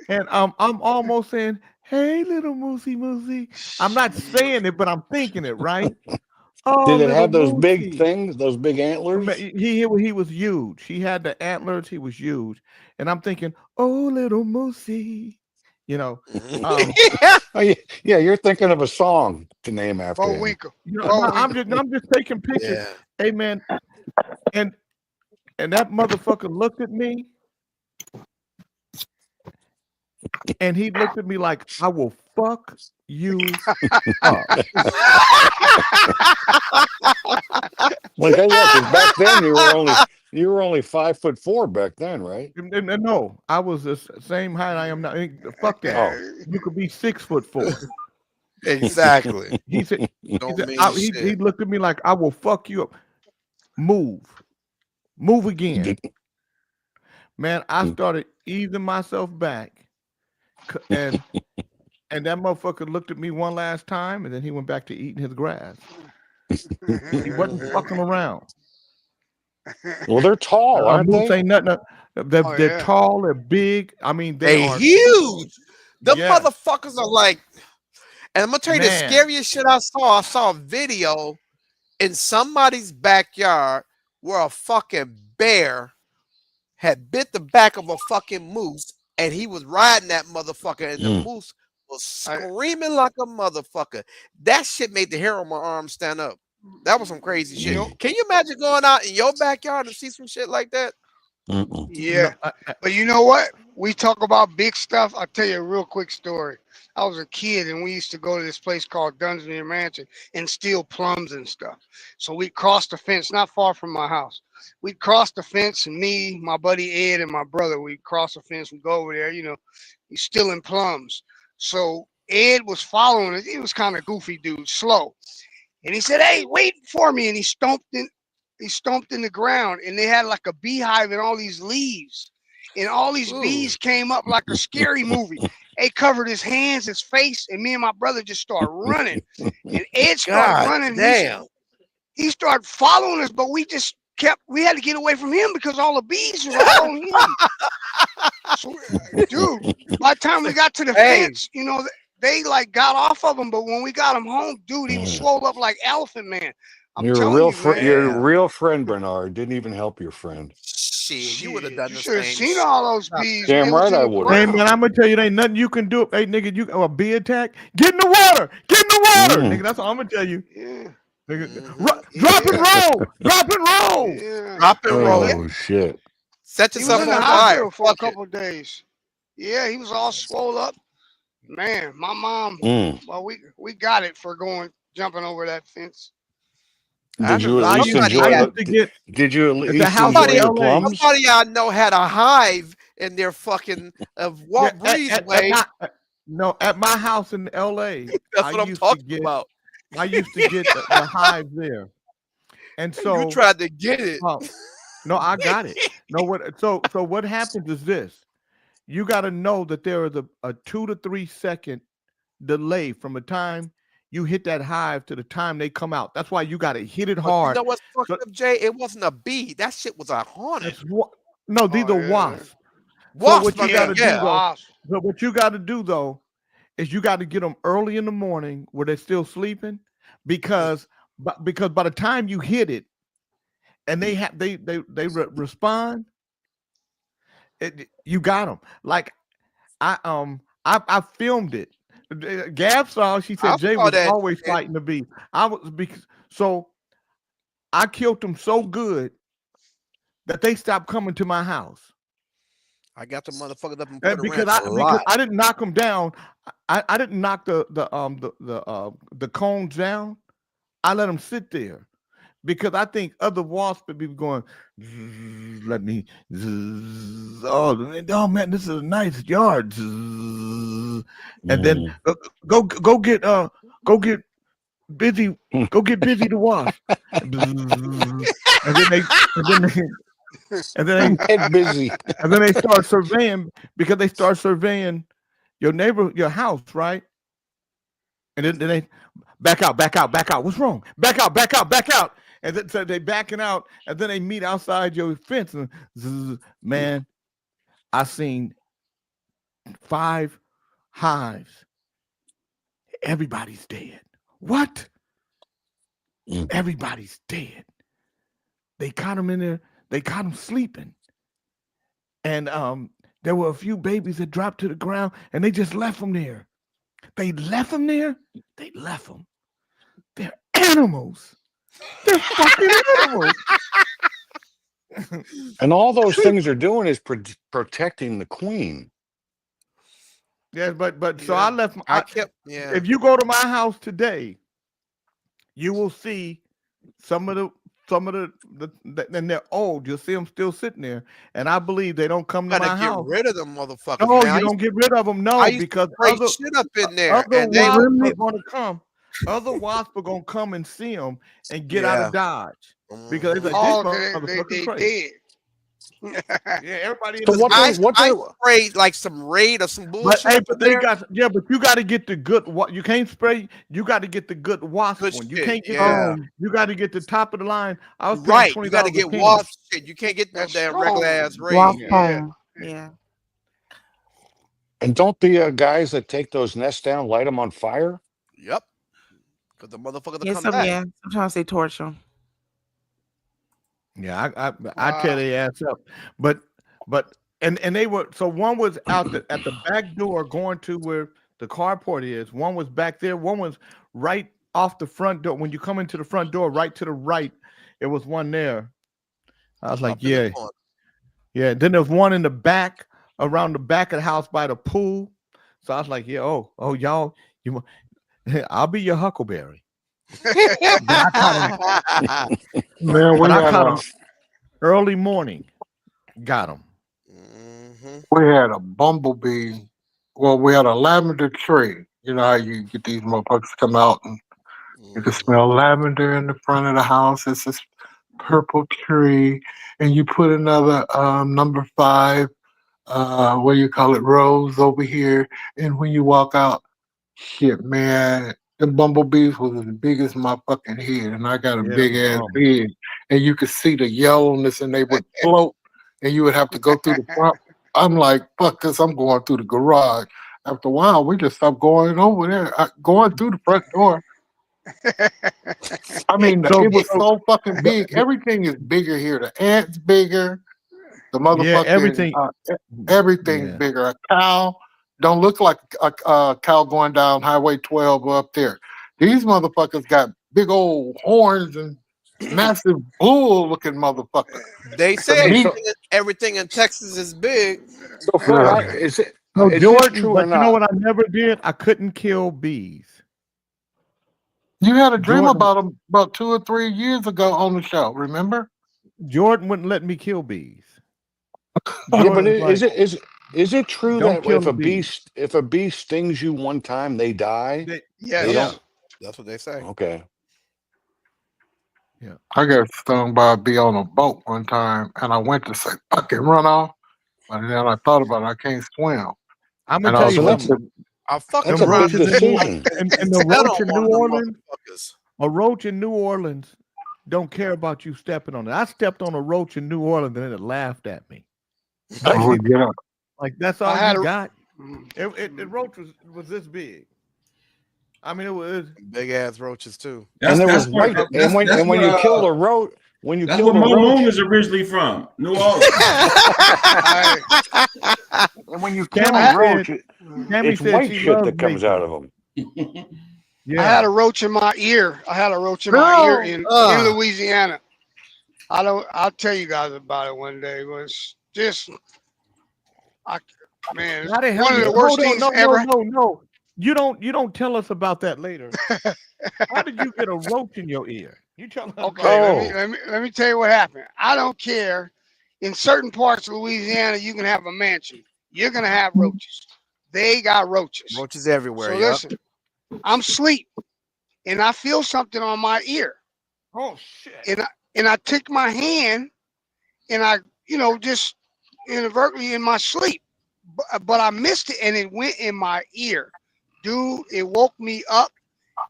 And I'm almost saying, "Hey, little moosey, moosey." I'm not saying it, but I'm thinking it, right? Oh, Did it little have those big moosey. things, those big antlers? He was huge. He had the antlers. He was huge, and I'm thinking, "Oh, little moosey," you know. Oh, yeah, you're thinking of a song to name after him. Winkle. You know, I'm just taking pictures. Yeah. Hey, man, and that motherfucker looked at me, and he looked at me like, "I will fuck you up." Like, yeah, because back then you were only 5'4" back then, right? No, I was the same height I am now. Fuck that. Oh. You could be 6'4". Exactly. He said, Don't mean he shit. looked at me like, "I will fuck you up. Move again." Man, I started easing myself back, and that motherfucker looked at me one last time, and then he went back to eating his grass. He wasn't fucking around. Well, they're tall, aren't Moose they? ain't nothing. They're tall. They're big. I mean, They are huge. Them Yes. motherfuckers are like, and I'm gonna tell you the Man. scariest shit I saw. I saw a video in somebody's backyard where a fucking bear had bit the back of a fucking moose, and he was riding that motherfucker, and the moose was screaming like a motherfucker. That shit made the hair on my arm stand up. That was some crazy shit. Can you imagine going out in your backyard and see some shit like that? Yeah, but you know what? We talk about big stuff. I'll tell you a real quick story. I was a kid, and we used to go to this place called Dunsmere Mansion and steal plums and stuff. So we'd cross the fence, not far from my house. We'd cross the fence, and me, my buddy Ed, and my brother, we'd cross the fence. We'd go over there, you know, he's stealing plums. So Ed was following us. He was kind of goofy dude, slow. And he said, "Hey, wait for me." And he stomped in the ground, and they had like a beehive and all these leaves. And all these bees came up like a scary movie. They covered his hands, his face, and me and my brother just started running. And Ed started running. Damn. He started following us, but we had to get away from him because all the bees were following him. So, dude, by the time we got to the fence, you know, they like got off of him. But when we got him home, dude, he was swole up like Elephant Man. I'm Your telling real you, man. your real friend Bernard didn't even help your friend. Shit, you would have done You the should have same seen shit. all those bees. Damn They was right in I the would've. Hey ground. man, I'm gonna tell you, there ain't nothing you can do. Hey nigga, you a bee attack? Get in the water. Get in the water, nigga. That's all I'm gonna tell you. Yeah. Nigga, drop and roll. Drop and roll. Yeah. Drop and roll. Oh shit. Set He was yourself in the on fire. hospital for a Fuck it. couple of days. Yeah, he was all swole up. Man, my mom. Mm. Well, we got it for jumping over that fence. Did you at I least used, enjoy I the? used to get Did you at the least house enjoy in the LA. plums? Somebody I know had a hive in their fucking Walt Yeah, Breezeway. no, at my house in LA, That's what I'm talking about. I used to get the hive there, and so You tried to get it. no, I got it. No, so what happens is this: you got to know that there is a 2 to 3 second delay from the time you hit that hive to the time they come out. That's why you got to hit it But hard. you know what's fucked up, Jay? It wasn't a bee. That shit was a hornet. No, these Oh, are yeah. wasps. Wasp, what you yeah, gotta do yeah. though, but what you got to do though, is you got to get them early in the morning where they're still sleeping, because by the time you hit it, and they respond, you got them. Like I filmed it. Gab saw. She I said Jay saw was that, always fighting the bee. I was so I killed them so good that they stopped coming to my house. I got the motherfuckers up and And put because around a lot. I didn't knock them down. I didn't knock the cones down. I let them sit there because I think other wasps would be going, "Zzz, let me, zzz, oh man, this is a nice yard." Zzz. And then go get busy, go get busy the wasp. and then they Get busy. and then they start surveying, because they start surveying your neighbor, your house, right? And then they back out. What's wrong? Back out. And then so they backing out, and then they meet outside your fence. And zzz, man, I seen 5 hives. Everybody's dead. What? Everybody's dead. They caught them in there. They caught them sleeping. And there were a few babies that dropped to the ground, and they just left them there. They left them there. They left them. They're animals. They're fucking animals. And all those things are doing is protecting the queen. Yes, but so I left. I kept, yeah. If you go to my house today, you will see some of the and they're old. You'll see them still sitting there, and I believe they don't come to Gotta my get house. rid of them motherfuckers. No, man. you don't get rid of them. No, I used to because spray other shit up in there, other and they wasps would are going to come. Other wasps are going to come and see them and get out Yeah. of Dodge, because it's like, Oh, this they motherfucker's crazy. did. Yeah, everybody. So what I they sprayed like some Raid or some But bullshit. hey, up but in they there. got but you got to get the good. What you can't spray. You got to get the good wasp Good one. You shit, can't get yeah. you got to get the top of the line. I was paying Right, $20 you got to a get can. wasp shit. You can't get no That's damn strong. regular ass Raid. Wasp Yeah. home. Yeah. And don't the guys that take those nests down light them on fire? Yep. Because the motherfuckers will Yeah, come back. yeah. Sometimes they torch them. Yeah, I tear their ass up. But and they were, so one was out at the back door going to where the carport is. One was back there. One was right off the front door. When you come into the front door, right to the right, it was one there. I was like, Up in the yeah. corner. Yeah. Then there was one in the back, around the back of the house by the pool. So I was like, yeah, oh, y'all, I'll be your huckleberry. Man, we But I had caught a him early morning. Got him. we had a bumblebee. Well, we had a lavender tree. You know how you get these motherfuckers come out and you can smell lavender in the front of the house. It's this purple tree, and you put another number 5, what do you call it, rose over here. And when you walk out, shit, man, the bumblebees was as big as my fucking head, and I got a Yeah, big ass head, and you could see the yellowness, and they would float, and you would have to go through the front. I'm like, fuck this, I'm going through the garage. After a while, we just stopped going over there, going through the front door. I mean, So- it was so fucking big. Everything is bigger here. The ants bigger. The Yeah, motherfucking everything. everything's Yeah. bigger. A cow don't look like a cow going down Highway 12 up there. These motherfuckers got big old horns and massive bull-looking motherfucker. They The say meat. everything in Texas is big. So Fred, Yeah. is it No, is this Jordan, true or but you know not? what I never did? I couldn't kill bees. You had a dream Jordan, about them about 2 or 3 years ago on the show, remember? Jordan wouldn't let me kill bees. Yeah, but Jordan's like, is it true don't that kill the bee. if a bee stings you one time, they die? They, Yes. They yeah, don't. That's what they say. Okay. yeah. I got stung by a bee on a boat one time, and I went to say, fucking run off. But then I thought about it, I can't swim. I'm And gonna I tell was you So that's something. I fucking that's a Them big roaches in New decision. and the Tell roach on in one New of them Orleans, motherfuckers. a roach in New Orleans don't care about you stepping on it. I stepped on a roach in New Orleans and it laughed at me. oh, get up. Like that's I all had you a got. The roach was this big. I mean, it was. Big ass roaches too. And there That's was what white. And when what you killed a roach, that's what Mo Moon is originally from, New Orleans. and when you kill Cammy a roach, said, Cammy it's said white she shit loves that comes bacon. out of them. I had Yeah. a roach in my ear. I had a roach in my ear in Ugh. Louisiana. I'll tell you guys about it one day. It was just man, it's How the hell one of you the worst hold on? things No, ever. no. You don't tell us about that later. How did you get a roach in your ear? You tell us. Okay, Oh, let me tell you what happened. I don't care. In certain parts of Louisiana, you can have a mansion. You're gonna have roaches. They got roaches. Roaches everywhere. So Yep. listen, I'm asleep and I feel something on my ear. Oh shit. And I take my hand and I, just inadvertently in my sleep, but I missed it and it went in my ear, dude. It woke me up.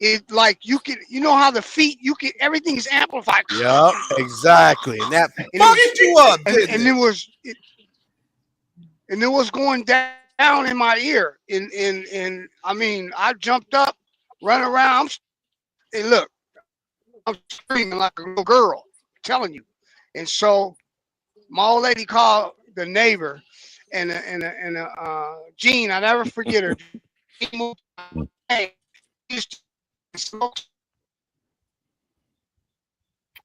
It like you know how the feet, everything is amplified. Yep. Exactly. And that And fucked you up, and didn't it? it was going down in my ear. And I mean, I jumped up, run around, and look, I'm screaming like a little girl, I'm telling you. And so my old lady called the neighbor and Jean, I never forget her. Hey,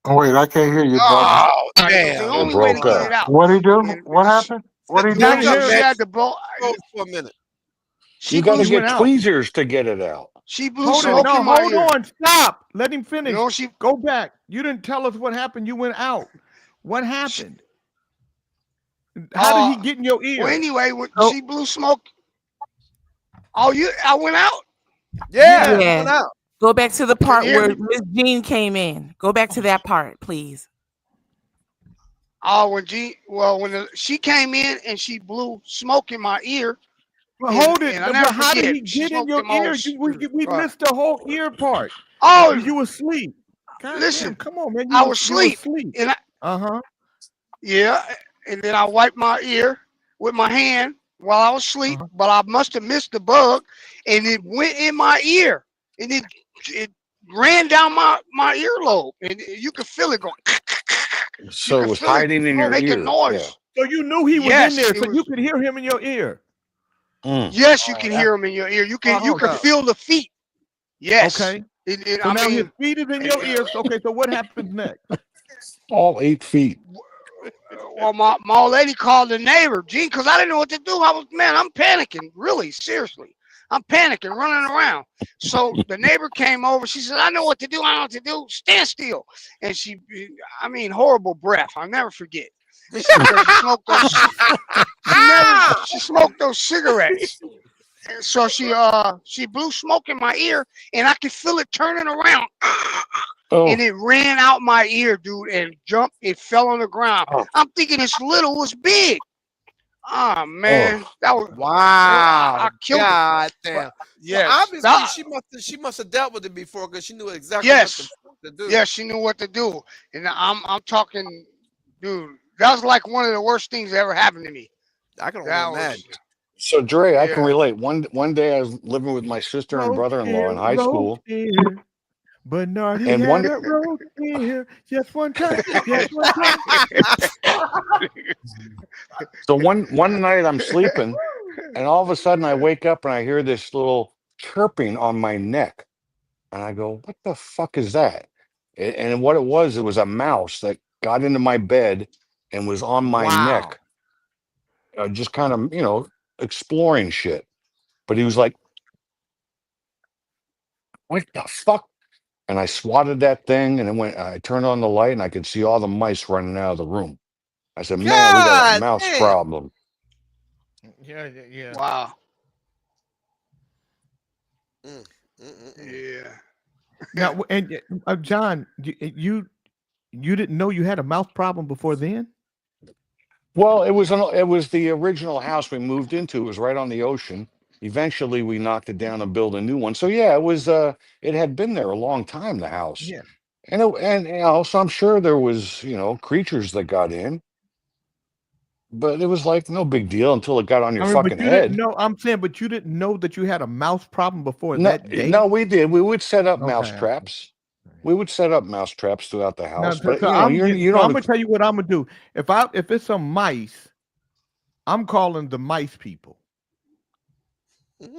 Oh, wait, I can't hear you, brother. Oh the damn. only way to broke get up. it out. What he do? And What happened? What he she do? had the blow. For a minute. She You got to blew, get went out. tweezers to get it out. she blew Hold it. smoke No, in my hold ear. on. Stop. Let him finish. You know, she Go back. You didn't tell us what happened. You went out. What happened? How did he get in your ear? Well, anyway, when Oh. she blew smoke. I went out. Yeah. Yeah. Yeah. Went out. Go back to the part hear where me? Miss Jean came in. Go back to that part, please. Oh, when she came in and she blew smoke in my ear. Well, and- hold it. and I But never how did forget, he she get in smoked your them all ear? s- We missed the whole ear part. Oh, You were asleep. God Listen, damn, come on, man. I was asleep. asleep. and I, Uh-huh. yeah, and then I wiped my ear with my hand while I was asleep, but I must have missed the bug, and it went in my ear, and it ran down my earlobe, and you could feel it going. So it was feel it hiding in your making ear. noise. So you knew he was Yes, in there, it so you was- could hear him in your ear. Yeah. Yes, you can hear them in your ear. You can Okay. feel the feet. Yes. Okay. It, So I now his mean, feet is in your ear. Okay, so what happens next? All 8 feet. well, my old lady called the neighbor, Gene, because I didn't know what to do. I'm panicking, really, seriously. I'm panicking, running around. So the neighbor came over. She said, I know what to do. I know what to do. Stand still. And horrible breath. I'll never forget. Because she smoked those cigarettes. And so she blew smoke in my ear, and I could feel it turning around. Oh. And it ran out my ear, dude, and jumped. It fell on the ground. Oh. I'm thinking it's little, was big. Oh man, that was Wow. I killed it. God damn. Yes, So obviously that- she must have dealt with it before because she knew exactly yes, what the fuck to do. yes, she knew what to do. And I'm talking, dude. That was like one of the worst things that ever happened to me. I can only That was imagine. So Dre, I can Yeah. relate. One day I was living with my sister and brother-in-law in high school. Bernard, he And had one a road here just one time. Just one time. so one night I'm sleeping, and all of a sudden I wake up and I hear this little chirping on my neck, and I go, "What the fuck is that?" And what it was a mouse that got into my bed and was on my neck, just kind of exploring shit. But he was like, "What the fuck?" And I swatted that thing, and I turned on the light, and I could see all the mice running out of the room. I said, "Man, we got a God mouse damn. problem." Yeah. Wow. Yeah. Now, and John, you didn't know you had a mouse problem before then? Well, it was the original house we moved into. It was right on the ocean. Eventually, we knocked it down and built a new one. So yeah, it was. It had been there a long time. The house, Yeah. and so I'm sure there was creatures that got in, but it was like no big deal until it got on your fucking but you head. didn't know. I'm saying, but you didn't know that you had a mouse problem before No, that day. no, we did. We would set up mouse Okay. traps. We would set up mouse traps throughout the Now, house. so But I'm you gonna don't. tell you what I'm gonna do. If it's some mice, I'm calling the mice people.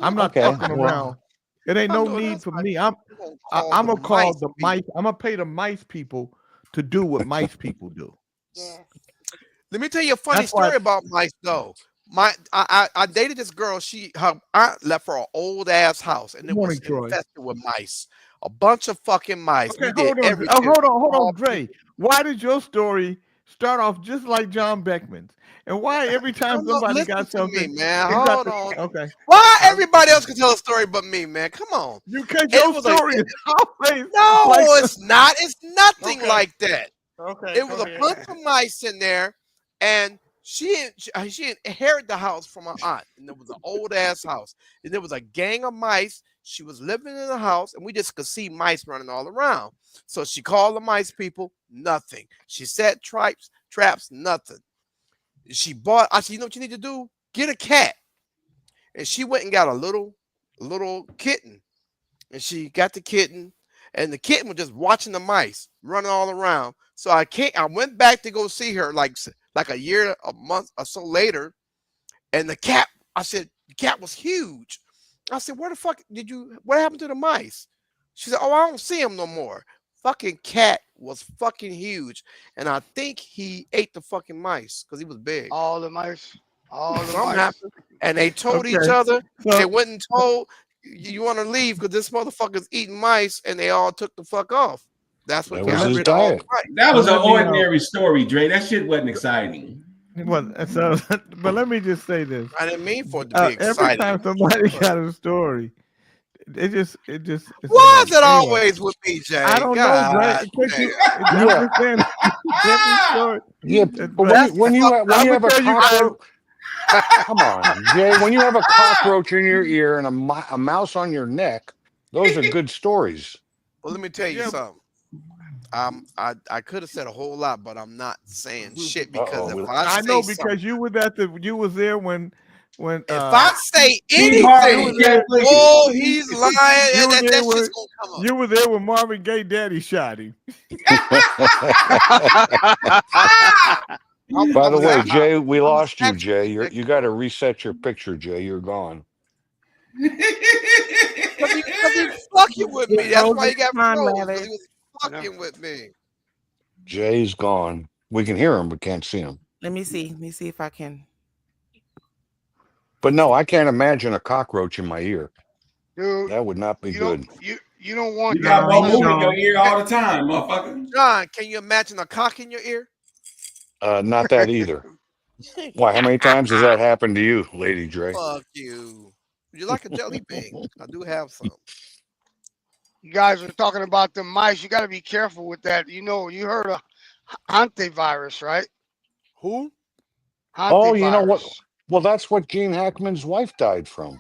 I'm not Okay, fucking well, around. It ain't no need for me. I'm gonna call the mice. I'm gonna pay the mice people to do what mice people do. Let me tell you a funny That's why- story about mice, though. I dated this girl. Her aunt left for an old ass house, and it was Morning, Troy. infested with mice. A bunch of fucking mice. Okay, We did hold on. everything. Hold on, Dre. Why did your story start off just like John Beckman's? And why every time No, somebody listen got to something, me, man. they got Hold to- on. Okay. Why everybody else can tell a story but me, man? Come on. Because It your was like- story is always No, like it's not. It's nothing Okay. like that. Okay. It was a bunch of mice in there, and she inherited the house from her aunt, and it was an old ass house. And there was a gang of mice. She was living in the house, and we just could see mice running all around. So she called the mice people, nothing. She set traps, nothing. She bought. I said, you know what you need to do? Get a cat. And she went and got a little kitten, and she got the kitten, and the kitten was just watching the mice running all around. So I went back to go see her like a year, a month or so later, and the cat. I said the cat was huge. I said, where the fuck what happened to the mice? She said, oh, I don't see them no more. Fucking cat was fucking huge, and I think he ate the fucking mice because he was big. All the mice. All the Something mice. happened, and they told each Okay. other. So- They went and told you want to leave because this motherfucker's eating mice, and they all took the fuck off. That's what That got was his rid of all the diet. mice. That was an Let me know. ordinary story, Dre. That shit wasn't exciting. Well, so, but let me just say this. I didn't mean for it to be Every exciting. time somebody got a story, it just. it's Why like, is it anyway. always with me, Jay? I don't God know, Brad. Because you, Yeah. I'm just saying, every story. Yeah, but when you have a cockroach, come on, Jay. When you have a cockroach in your ear and a mouse on your neck, those are good stories. Well, let me tell you Yeah. something. I could have said a whole lot, but I'm not saying shit because Uh-oh. if I I know say because you was there when if I say Steve Harvey anything, can't play it. oh, he's lying, You and were that there shit's with- gonna come up. you were there when Marvin Gaye daddy shot him. By the way, Jay, we lost you, Jay. You got to reset your picture, Jay. You're gone. Because he's fucking with me. That's why he got Come on, froze. 'Cause Larry. he was fucking with me. Jay's gone. We can hear him, but can't see him. Let me see. Let me see if I can. But no, I can't imagine a cockroach in my ear. Dude, That would not be you good. don't you don't want You got that. more movement in your ear all the time, motherfucker. John, can you imagine a cock in your ear? Not that either. Why? How many times has that happened to you, Lady Dre? Fuck you. Would you like a jelly bean? I do have some. You guys were talking about the mice. You got to be careful with that. You know, you heard of hantavirus, right? Who? Oh, you know what? Hantavirus. Well, that's what Gene Hackman's wife died from.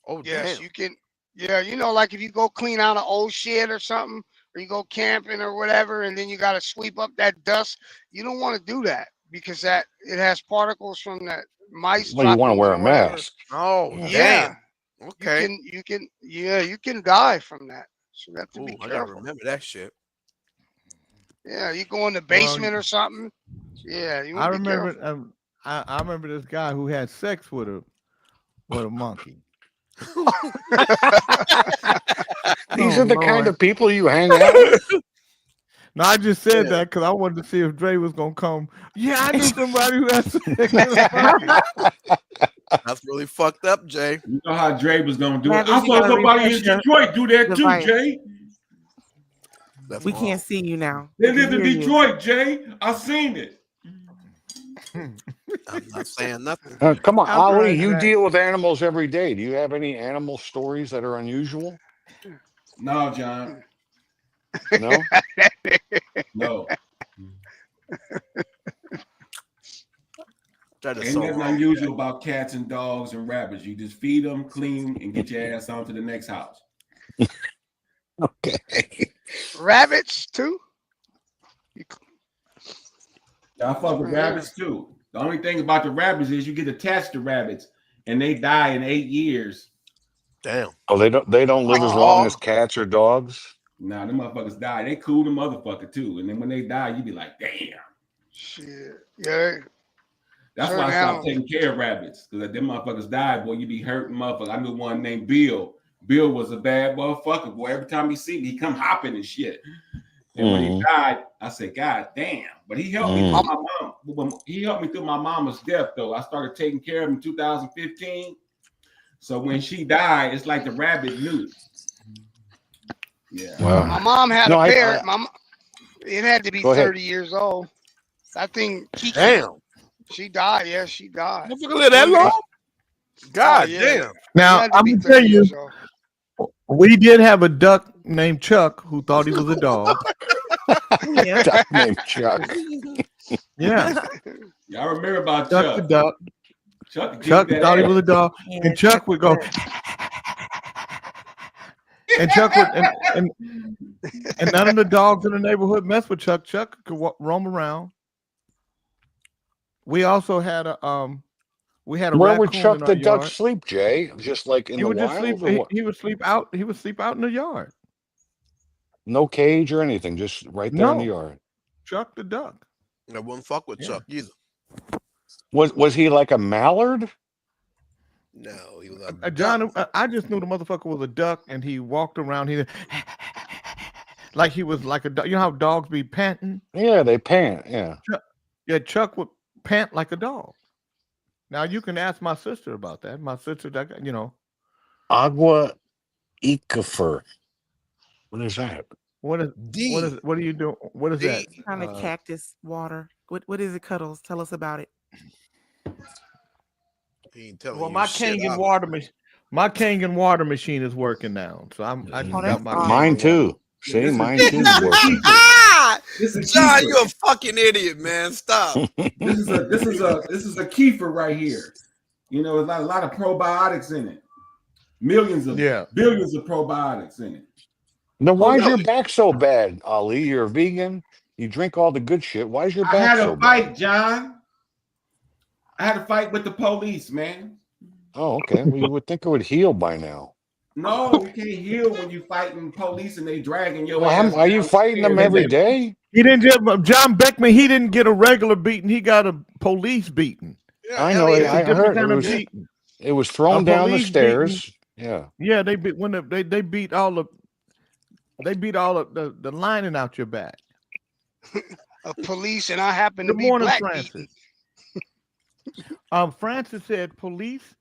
Oh, Yes, damn. you can. Yeah, you know, like if you go clean out an old shit or something, or you go camping or whatever, and then you got to sweep up that dust. You don't want to do that because it has particles from that mice. Well, you want to droppings wear or a whatever. mask. Oh, Yeah. damn. Okay. You can die from that. So you have to be Ooh, I gotta careful. remember that shit. Yeah, you go in the basement or something. Yeah, you I want to be remember. careful. I remember this guy who had sex with a monkey. These Oh, are the kind Lord. of people you hang out with. No, I just said that because I wanted to see if Dre was gonna come. Yeah, I knew somebody who had sex with a monkey. That's really fucked up, Jay. You know how Dre was gonna do it. Travis, I you saw gotta somebody in refresh your Detroit do that too, device. Jay. That's We wrong. can't see you now. They We can lived in hear you. Detroit, Jay. I seen it. I'm not saying nothing. Come on, That's Ali, right, you Jack. deal with animals every day. Do you have any animal stories that are unusual? No, John. No? No. That is Ain't so nothing wrong. unusual about cats and dogs and rabbits. You just feed them, clean, and get your ass on to the next house. Okay. Rabbits too. I fuck with rabbits too. The only thing about the rabbits is you get attached to rabbits and they die in 8 years. Damn. Oh, they don't live as long as cats or dogs? Nah, them motherfuckers die. They cool the motherfucker too. And then when they die, you be like, damn. Shit. Yeah. That's why I stopped taking care of rabbits. Because them motherfuckers died, boy, you be hurting motherfuckers. I knew one named Bill. Bill was a bad motherfucker, boy. Every time he see me, he come hopping and shit. And when he died, I said, God damn. But he helped me through my mom. He helped me through my mama's death, though. I started taking care of him in 2015. So when she died, it's like the rabbit knew. Yeah. Wow. My mom had No, a bear. It had to be 30 years old. I think Kiki. Damn. She died. Yeah, she died. Motherfucker live that long? God damn. Now had to I'm be gonna tell 30 you, years old. we did have a duck named Chuck who thought he was a dog. Duck named Chuck. Yeah. Y'all remember about Chuck Chuck? the duck. Chuck thought he was a dog, and Chuck would go. And Chuck would, and none of the dogs in the neighborhood mess with Chuck. Chuck could roam around. We also had a Where would raccoon Chuck in our the duck yard. sleep, Jay? Just like in He the would just wild? sleep. Or what? He would sleep out. He would sleep out in the yard. No cage or anything, just right there in the yard. Chuck the duck. I wouldn't fuck with Chuck either. Was he like a mallard? No, he was John, I just knew the motherfucker was a duck, and he walked around here like he was like a dog. You know how dogs be panting? Yeah, they pant. Yeah. Chuck would pant like a dog. Now you can ask my sister about that. My sister, Agua Icafer. What is that? What are you doing? What is that? Kind of cactus water. What is it, Cuddles? Tell us about it. He ain't telling Well, you my shit, Kangen water machine is working now, so I just got my Mine too. See, mine too is working. John, you a fucking idiot, man. Stop. This is a kefir right here. You know, there's a lot of probiotics in it. Billions of probiotics in it. Now, why is your back so bad, Ali? You're a vegan. You drink all the good shit. Why is your I back had so a bad? fight, John. I had a fight with the police, man. Oh, okay. Well, you would think it would heal by now. No, you can't heal when you fighting police and they dragging your Well, ass. are you fighting them every day? He didn't get John Beckman. He didn't get a regular beating. He got a police beating. I know. I heard it was thrown down the stairs. Yeah. Yeah, they beat they beat all the lining out your back. A police, and I happen to Good be morning, black. Francis. Francis said police.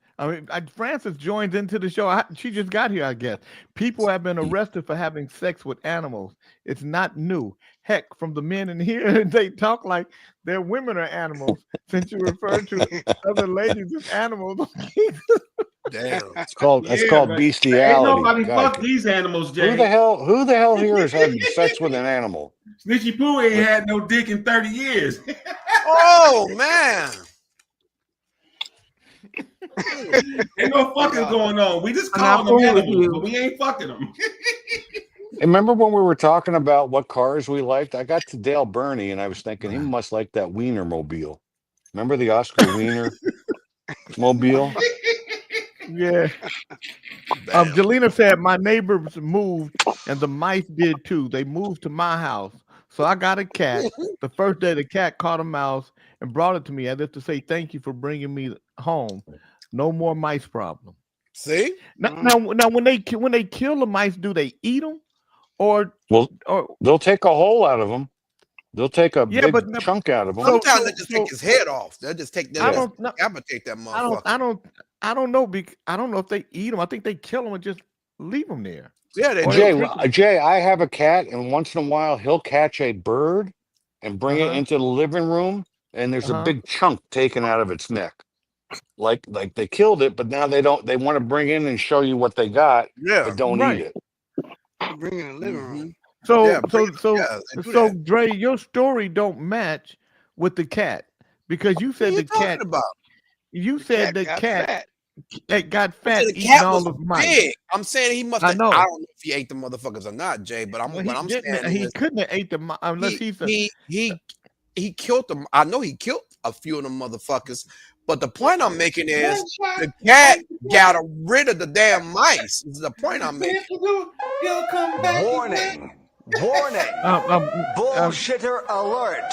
Francis joins into the show. She just got here, I guess. People have been arrested for having sex with animals. It's not new. Heck, from the men in here, they talk like their women are animals. Since you refer to other ladies as animals. Damn. It's called bestiality. Ain't nobody God, fuck these animals, Jay. Who the hell here has had sex with an animal? Snitchy Poo ain't had no dick in 30 years. Oh man. Ain't no fucking going on. We just call them animals, but we ain't fucking them. Remember when we were talking about what cars we liked? I got to Dale Burney and I was thinking he must like that Wiener mobile. Remember the Oscar Wiener mobile? Yeah. Jelena said my neighbors moved and the mice did too. They moved to my house. So I got a cat. The first day, the cat caught a mouse and brought it to me as if to say, thank you for bringing me home. No more mice problem. See? Now, when they kill the mice, do they eat them? Or they'll take a hole out of them. They'll take a big but chunk out of them. Sometimes they just take his head off. They'll just take that. Decapitate that motherfucker. I don't know. I don't know if they eat them. I think they kill them and just leave them there. Yeah, they Jay, I have a cat, and once in a while he'll catch a bird and bring it into the living room, and there's a big chunk taken out of its neck. Like they killed it, but now they don't. They want to bring in and show you what they got, but don't eat it. Bring it in the living room. So Dre, your story don't match with the cat because you said the cat. You said the cat got fat eating all of mice. Big. I'm saying he must. I know. I don't know if he ate the motherfuckers or not, Jay. But I'm saying he couldn't have ate them unless he killed them. I know he killed a few of them motherfuckers. But the point I'm making is the cat got rid of the damn mice. This is the point I'm making. Warning. Bullshitter alert.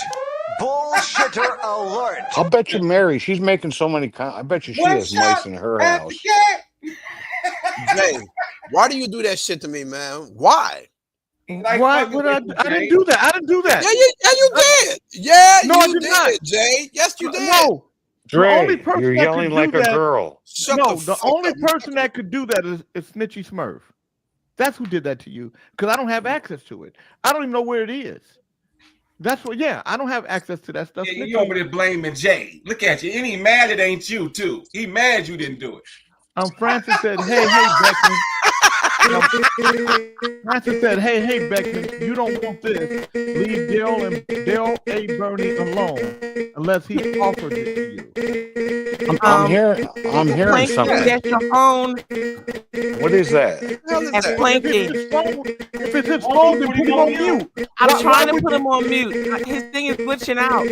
Bullshitter alert. I'll bet you Mary, she's making so many. I bet you she has mice in her house. Jay, why do you do that shit to me, man? Why? Why would I didn't do that. I didn't do that. Yeah, you did. Yeah, no, you did, Jay. Yes, you did. No. Dre, the only person you're yelling like a girl. The only person that could do that is Snitchy Smurf. That's who did that to you. Because I don't have access to it. I don't even know where it is. That's what. Yeah, I don't have access to that stuff. Yeah, you over there blaming Jay. Look at you, and he mad it ain't you too. He mad you didn't do it. Francis said, "Hey, Beckman." Francis said, "Hey, Beckman, you don't want this. Leave Dale A. Bernie alone unless he offered it to you." I'm hearing something. That's your phone. What is that? That's Planky. If it's his phone, then put him on mute. I'm trying to put him on mute. His thing is glitching out.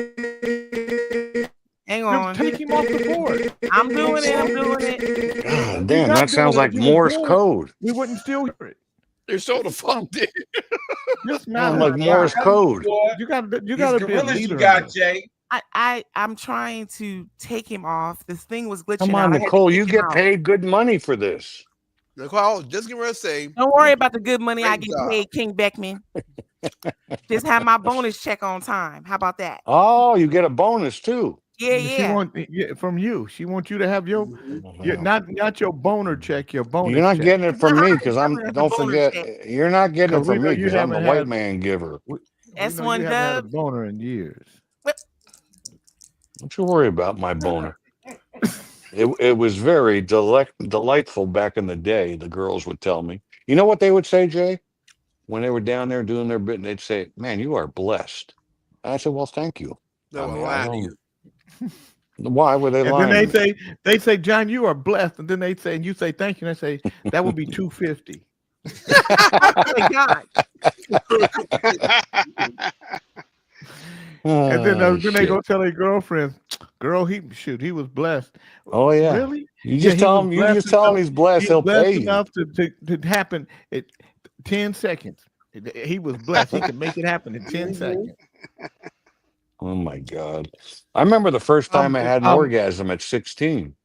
Hang on. Take him off the board. I'm doing it. God damn, that sounds like Morse code. We wouldn't still hear it. They're so the fuck did. Sounds like Morse code. You got to be a leader. You got, Jay. I'm trying to take him off. This thing was glitching out. Come on, Nicole, you get paid good money for this. Nicole, just give her a say. Don't worry about the good money I get paid, King Beckman. Just have my bonus check on time. How about that? Oh, you get a bonus too. Yeah. From you. She wants you to have your not your boner check, your bonus. You're not check. getting it from me because don't forget, you're not getting it from me because I'm the white man giver. S1 Dub. Had a boner in years. Don't you worry about my boner. It was very delightful back in the day, the girls would tell me. You know what they would say, Jay? When they were down there doing their bit, they'd say, "Man, you are blessed." And I said, "Well, thank you." Why were they lying? And then they say, "John, you are blessed." And then they say, and you say, "Thank you." And they say, "That would be $250." Oh my God. And then they go tell their girlfriends, "Girl, he was blessed." Oh yeah, really? You just tell him. You just tell him he's blessed. He'll pay you. Enough to happen in 10 seconds. He was blessed. He could make it happen in 10 seconds. Oh my God! I remember the first time I had an orgasm at 16.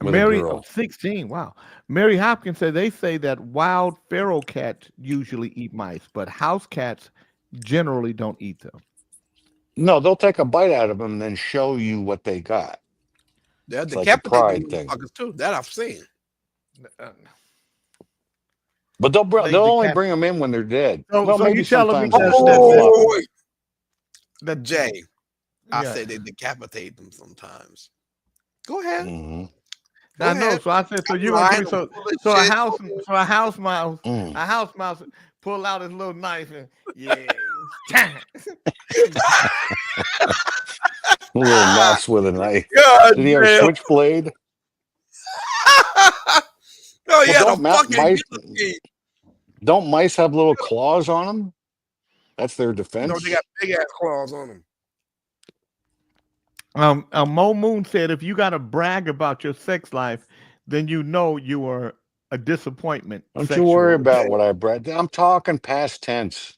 Mary, 16. Wow. Mary Hopkins said they say that wild feral cats usually eat mice, but house cats generally don't eat them. No, they'll take a bite out of them and then show you what they got. They're the like pride thing too. That I've seen. But they'll only bring them in when they're dead. So you tell them that Jay. I say they decapitate them sometimes. Go ahead. Mm-hmm. I know. So I said, so you a house mouse pull out his little knife and a little mouse with a knife. God, did he have a switchblade? Oh yeah, don't mice have little claws on them? That's their defense. No, they got big ass claws on them. Mo Moon said, if you got to brag about your sex life, then you know you are a disappointment. Don't you worry sexually. about what I brought. I'm talking past tense.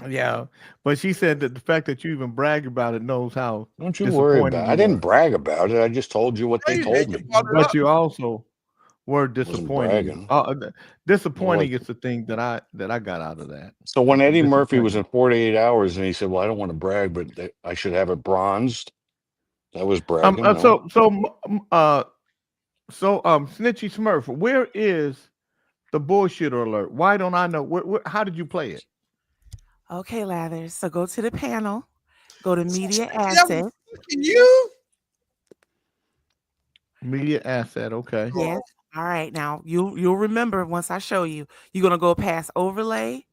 Yeah, but she said that the fact that you even brag about it knows how. Don't you worry disappointed about it. you I didn't were. brag about it. I just told you what Yeah, they you told did. You me. brought it But up. you also were disappointed. bragging. Disappointing Like- is the thing that I got out of that. So when Eddie Murphy was Disappointing. in 48 Hours and he said, "Well, I don't want to brag, but I should have it bronzed," that was bragging. No? Snitchy Smurf, where is the bullshitter alert? Why don't I know? How did you play it? Okay, Lathers. So go to the panel, go to media That was assets. fucking you. Media asset. Okay. Yes. All right. Now you'll remember once I show you. You're gonna go past overlay,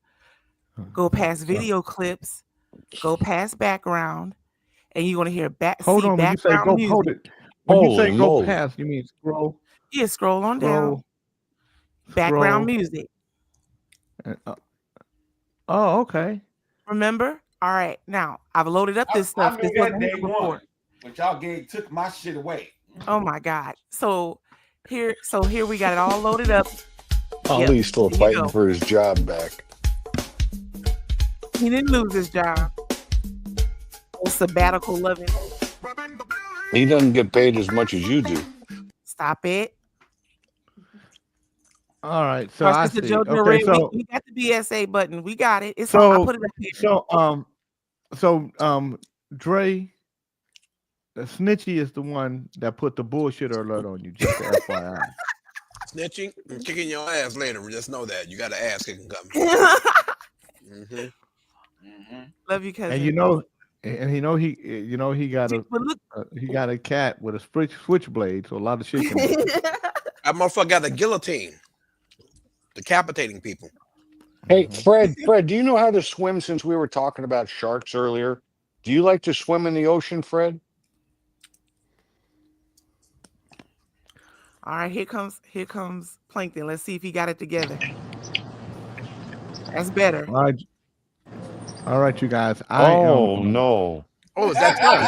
go past video clips, go past background, and you're gonna hear Hold on. When you say background go, music. hold it. When you say Holy go moly. past, you mean scroll. Yeah, scroll on down. Scroll. Background Scroll. music. Oh, okay. Remember? All right. Now I've loaded up this I stuff. knew This that wasn't day here before. one, but y'all took my shit away. Oh my God. So here we got it all loaded up. Ali's still here you fighting go. for his job back. He didn't lose his job. Oh, sabbatical loving. He doesn't get paid as much as you do. Stop it. All right. So I Sister see. JoJo Okay. Red, So we got the BSA button. We got it. It's on. I put it up here. Dre, Snitchy is the one that put the bullshitter alert on you. Just FYI. Snitching, I'm kicking your ass later. Just know that you got an ass kicking coming. Love you, cousin. And he got a cat with a switchblade, so a lot of shit can happen. That motherfucker got a guillotine, decapitating people. Hey, Fred, do you know how to swim since we were talking about sharks earlier? Do you like to swim in the ocean, Fred? All right, here comes Plankton. Let's see if he got it together. That's better. All right, you guys. No. Oh, is that Tony?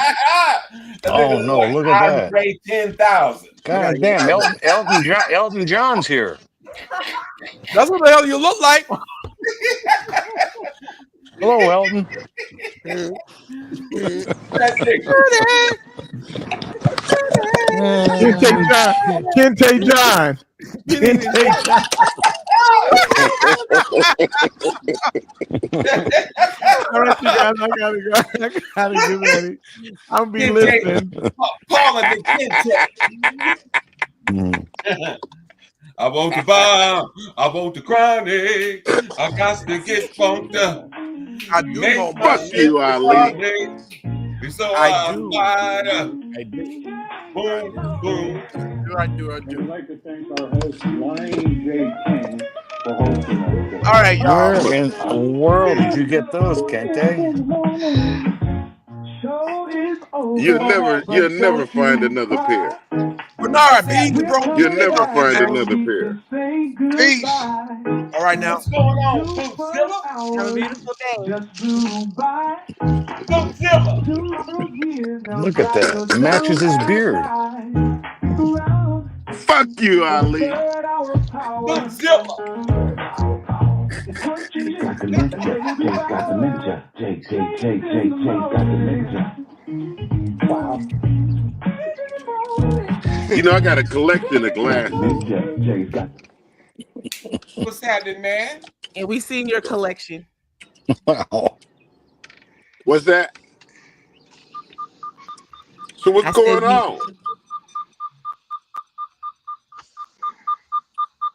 Oh no! Look at that. Andre 10,000. God damn! Elton John's here. That's what the hell you look like. Hello, Elton. Kente John. All right, you guys, I gotta get ready. I'll be listening. Call it the I want to bomb. I want to chronic. I got to get funked up. I do know Fuck you, Ali. So I do. Fired up. I do. Boom, boom. I do. I'd like to thank our host, Lion J. King, for hosting us. All right, y'all. Where in the world did you get those, Kente? You'll never find another pair. Bernard, B, we broke. You'll never find another pair. Peace. All right, now. What's going on, Boot Have a beautiful day. Look at that. It matches his beard. Fuck you, Ali. Jay's got dementia. Jay's got dementia. Wow. You know, I got a collection of glasses. Jay's got. What's happening, man? And we seen your collection. Wow. What's that? So what's going on?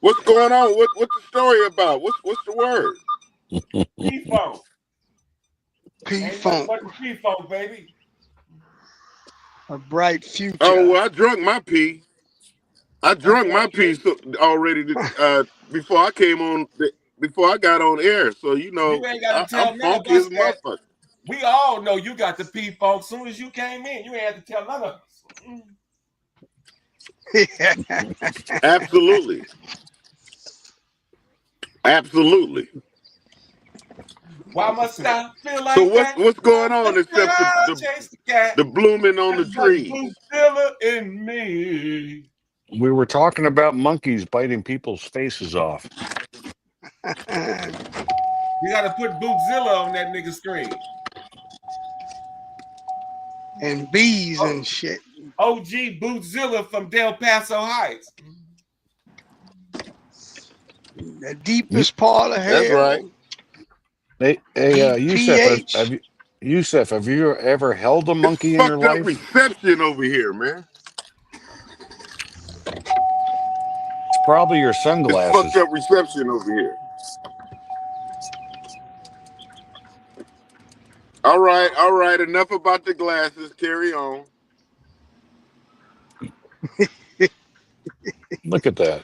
What's going on? What's the story about? What's the word? P-Funk. P-Funk. P-Funk, baby. A bright future. Oh, well, I drunk my pee. Already before I came on. Before I got on air, so you know, You ain't got to tell I'm none of funky as us a that. motherfucker. We all know you got the P-Funk. As soon as you came in, you ain't had to tell none of us. Absolutely. Absolutely. Why must I feel like So that? what's going on except Chase the cat. the blooming on the There's a trees? blue filler in me. We were talking about monkeys biting people's faces off. You gotta put Bootzilla on that nigga screen. And bees and shit. OG Bootzilla from Del Paso Heights. The deepest part of hell. That's right. Hey, Yusef, have you ever held a monkey in your Fucked up life? reception over here, man. It's probably your It's sunglasses. fucked up reception over here. All right. Enough about the glasses. Carry on. Look at that.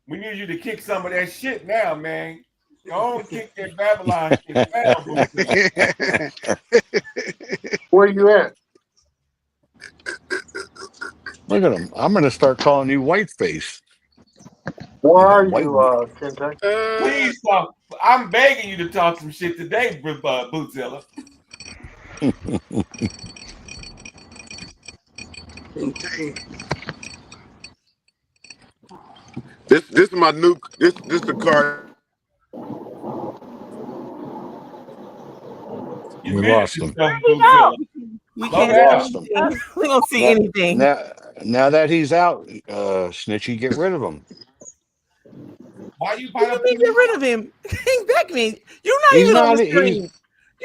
We need you to kick some of that shit now, man. Go on, kick that Babylon shit down. Where you at? Look at him. I'm going to start calling you Whiteface. Where are White- you, Kentucky? Please talk. I'm begging you to talk some shit today, Bootzilla. This is my new. This the car. We lost him. We Slow can't down. see anything. We don't see anything. Now that he's out, Snitchy, get rid of him. Why you What do you mean get rid of him? Beckman, you're not He's even on not. the screen. He's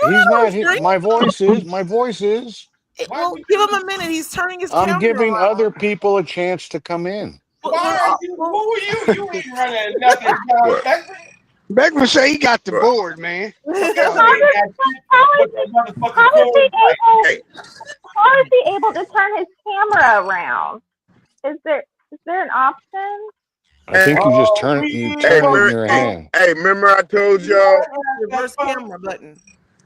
You're not. on the screen. My voice is. My voice is. Well, give him a minute. He's turning his I'm camera giving around. other people a chance to come in. Why are you? Who are you? You ain't running nothing. Beckman say he got the board, man. How is he able to turn his camera around? Is there an option? I think you just turn it in your hand. Hey, remember I told y'all? Reverse camera button.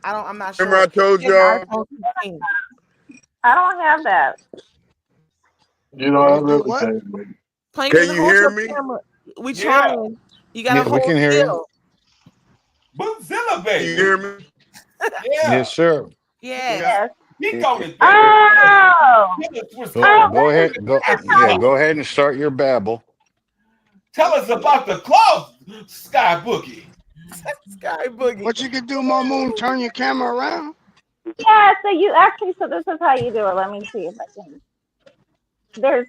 I'm not sure. Remember I told y'all? I don't have that. You know, I really can. Can you hear me? We trying. You gotta Yeah, we hold can hear you. still. Bootzilla, baby. You hear me? Yeah. Yes, sir. Yes. He called it. Oh. Go ahead. Go ahead and start your babble. Tell us about the cloth, Sky Boogie. Sky Boogie. What you can do, Moon? Turn your camera around. Yeah, so so this is how you do it. Let me see if I can. It's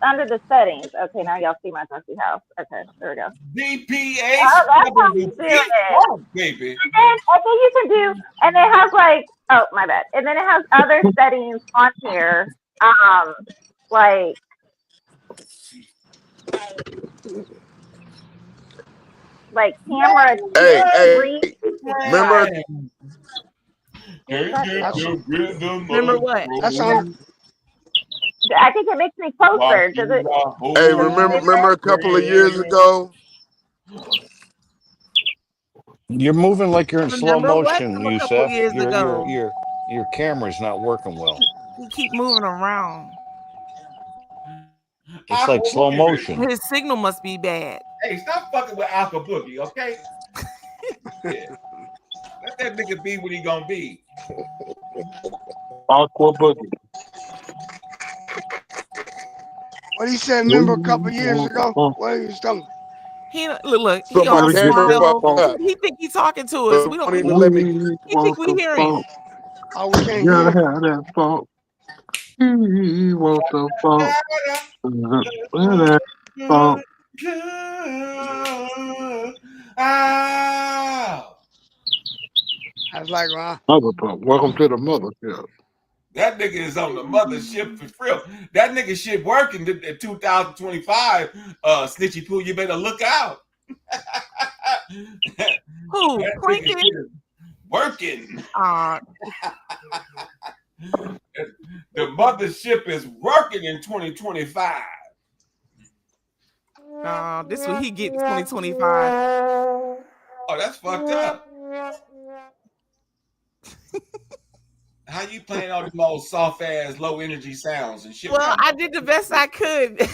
under the settings. Okay, now y'all see my Dusty house. Okay, there we go. DPA. Oh, that's how you do it. Baby. And then I think you can do, and it has oh my bad. And then it has other settings on here. Like camera. Hey, remember? Remember what? That's on. I think it makes me closer. Does it? Hey, remember a couple of years ago? You're moving like you're in slow Remember what? motion, From a couple Yusef. years ago. Your camera's not working well. You keep moving around. It's like slow motion. His signal must be bad. Hey, stop fucking with Alka Boogie, okay? Yeah. Let that nigga be what he gonna be. Aqua Boogie. What he said, remember a couple years ago? What he was talking about? He look. He all smile. He think he's talking to us. We don't. He think we hear him. Oh, we can't You hear. gotta have that funk. He wants the funk. That funk. I was like, wow. Mother pump. Welcome to the mothership. That nigga is on the mothership for real. That nigga shit working in 2025. Snitchy Poo, you better look out. Who? That nigga Clinking? shit is working. The mothership is working in 2025. This what he get in 2025. Oh, that's fucked up. How you playing all these old soft ass, low energy sounds and shit? Well, I did the best I could. All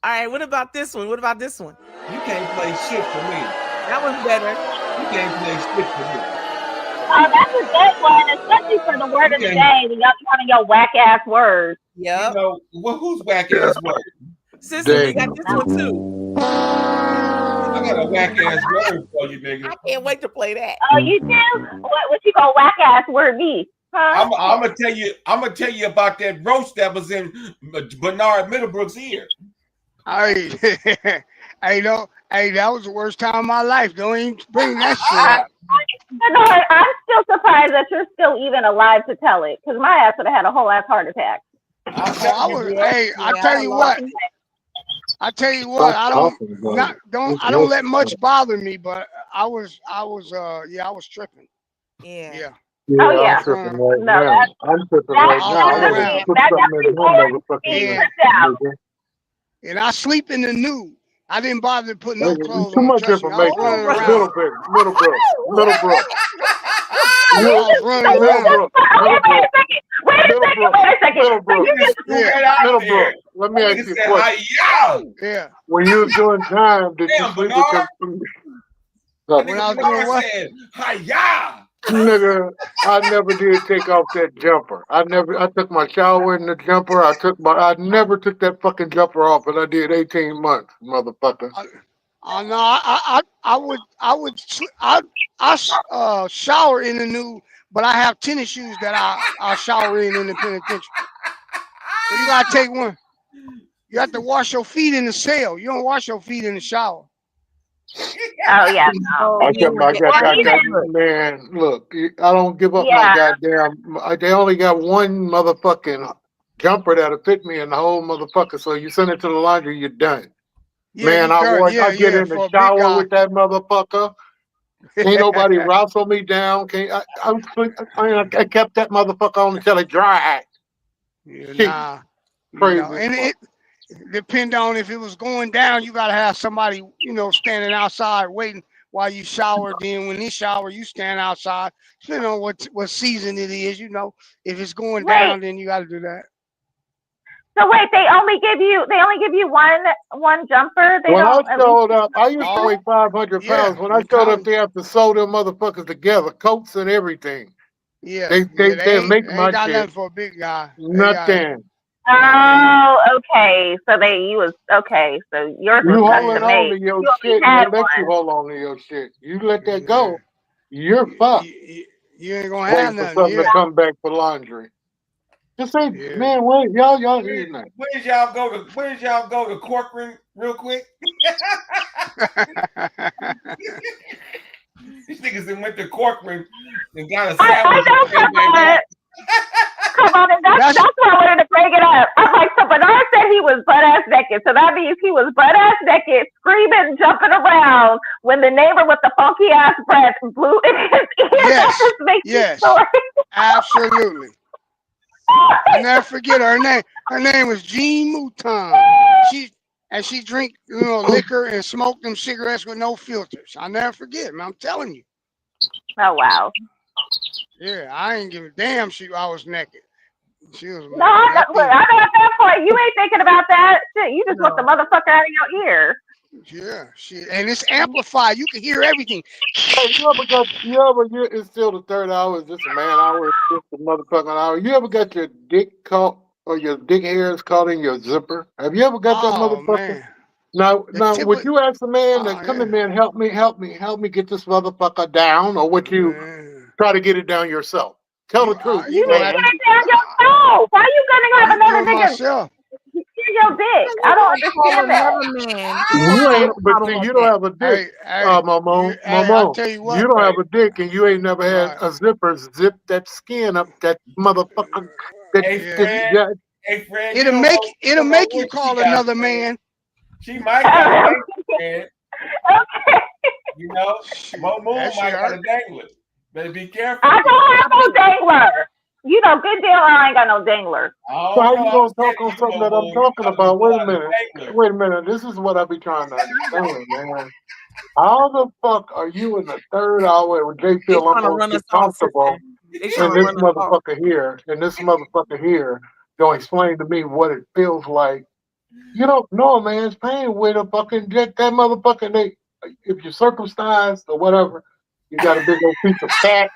right, what about this one? What about this one? You can't play shit for me. That was better. You can't play shit for me. Oh, that's a good one, especially for the word of the day. When y'all be having your whack ass words. Yep. You know, who's whack ass word? Sister, we got this one too. I got a whack ass word for you, nigga. I can't wait to play that. Oh, you do? What you call whack ass word be? Huh? I'm gonna tell you. I'm gonna tell you about that roach that was in Bernard Middlebrook's ear. Hey, that was the worst time of my life. Don't even bring that shit up. I'm still surprised that you're still even alive to tell it, because my ass would have had a whole ass heart attack. I tell you what. I don't let much bother me, but I was tripping. Yeah. Oh yeah. I'm tripping right now. I'm tripping right now. I want to put something in my motherfucking. And I sleep in the nude. I didn't bother to put no clothes Too on. much Trust me, I was information. running around. Middlebrook. I was running around. Middlebrook. Let me ask you a question. Yeah. When you was doing time, did you sleep with your... When I was doing what? Hi-ya! Nigga, I never did take off that jumper. I took my shower in the jumper. I never took that fucking jumper off, and I did 18 months, motherfucker. No, I shower in the nude, but I have tennis shoes that I shower in the penitentiary. So you gotta take one. You have to wash your feet in the cell. You don't wash your feet in the shower. Oh yeah. No. Man, look, I don't give up my goddamn. They only got one motherfucking jumper that'll fit me in the whole motherfucker. So you send it to the laundry, you're done. Yeah, man, I get in the shower with that motherfucker. Ain't nobody wrestle me down. I kept that motherfucker on until it dried. Yeah, Crazy. And it depend on if it was going down. You gotta have somebody, standing outside waiting while you shower. Then when they shower, you stand outside. Depending on what season it is, if it's going down, then you gotta do that. So wait, they only give you one jumper. When I showed up, I used to weigh 500 pounds. When I showed up, they have to sew them motherfuckers together, coats and everything. Yeah, they make my got shit. nothing for a big guy. Nothing. Oh, okay. So So yours You was holding custom on made. to your You shit. had You let you one. hold on to your shit. You let that go, you're fucked. You ain't gonna have Waiting for nothing. something to come back for laundry. Just say, man, wait, y'all hear that? Where did y'all go to Corcoran real quick? These niggas that went to Corcoran and got a sandwich. Come on, and that's why I wanted to bring it up. I'm like, so Bernard said he was butt ass naked, so that means he was butt ass naked, screaming, jumping around when the neighbor with the funky ass breath blew in his ear. Yes, absolutely. I never forget her name. Her name was Jean Mouton. She drink liquor and smoke them cigarettes with no filters. I'll never forget, man. I'm telling you. Oh wow. Yeah, I ain't give a damn. I was naked. She was. No, I'm not at that point. You ain't thinking about that shit. You just want the motherfucker out of your ear. Yeah, shit, and it's amplified. You can hear everything. It's still the third hour. It's just a man hour. It's just a motherfucking hour. You ever got your dick caught or your dick hairs caught in your zipper? Have you ever got that motherfucker? Man. Now, would you ask a man to come in there and help me get this motherfucker down, or would you try to get it down yourself? Tell the truth. You need to get it down yourself. Why are you gonna have another nigga? Your dick. I don't understand that. You ain't, but see, you don't have a dick, Momo. I'll tell you what, you don't have a dick, and you ain't never had a zipper zip that skin up that motherfucker. Hey, Fred, it'll make you call another man. She might got a dangler. Okay. Momo might got a dangler. Better be careful. I don't have no dangler. Good deal. I ain't got no dangler. So how you gonna talk on something that I'm talking about? Wait a minute. This is what I be trying to understand, man. How the fuck are you in the third hour when they feel uncomfortable and this motherfucker here don't explain to me what it feels like? You don't know a man's pain with a fucking that motherfucker. If you're circumcised or whatever, you got a big old piece of fat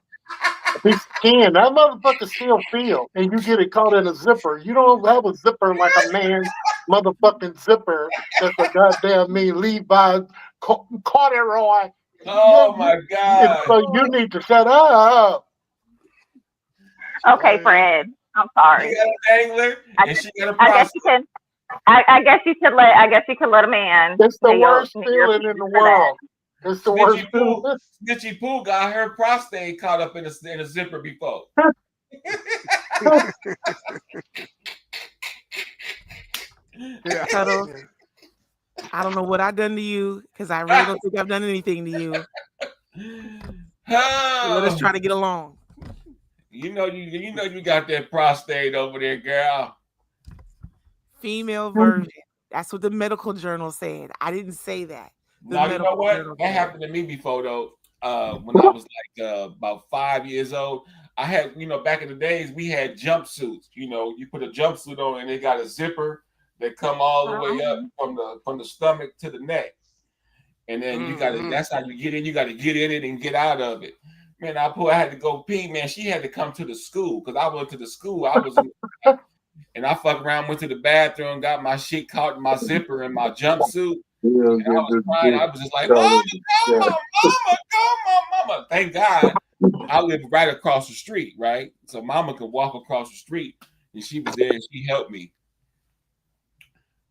It's skin. That motherfucker still feel, and you get it caught in a zipper. You don't have a zipper like a man's motherfucking zipper. That's a goddamn Levi corduroy. Oh my God. So you need to shut up. Okay, Fred. I'm sorry. She got a dangler and she got a I guess you can. I guess you could let. I guess you could let a man. It's the know your- worst know your feeling in the feelings for that. world. It's the worst feeling. Snitchy Pooh got her prostate caught up in a zipper before. Cuddles, I don't know what I've done to you because I really don't think I've done anything to you. Let us try to get along. You know you got that prostate over there, girl. Female version. That's what the medical journal said. I didn't say that. The Now you know medical what? journal That said. happened to me before though. When I was like about 5 years old, I had back in the days we had jumpsuits. You put a jumpsuit on and it got a zipper that come all the way up from the stomach to the neck, and then you got to. That's how you get in. You got to get in it and get out of it. Man, I had to go pee. Man, she had to come to the school because I went to the school. I was and I fucked around, went to the bathroom, got my shit caught in my zipper and my jumpsuit. And I was crying. I was just like, "Mama, come on, mama." Thank God I lived right across the street, right? So mama could walk across the street and she was there and she helped me.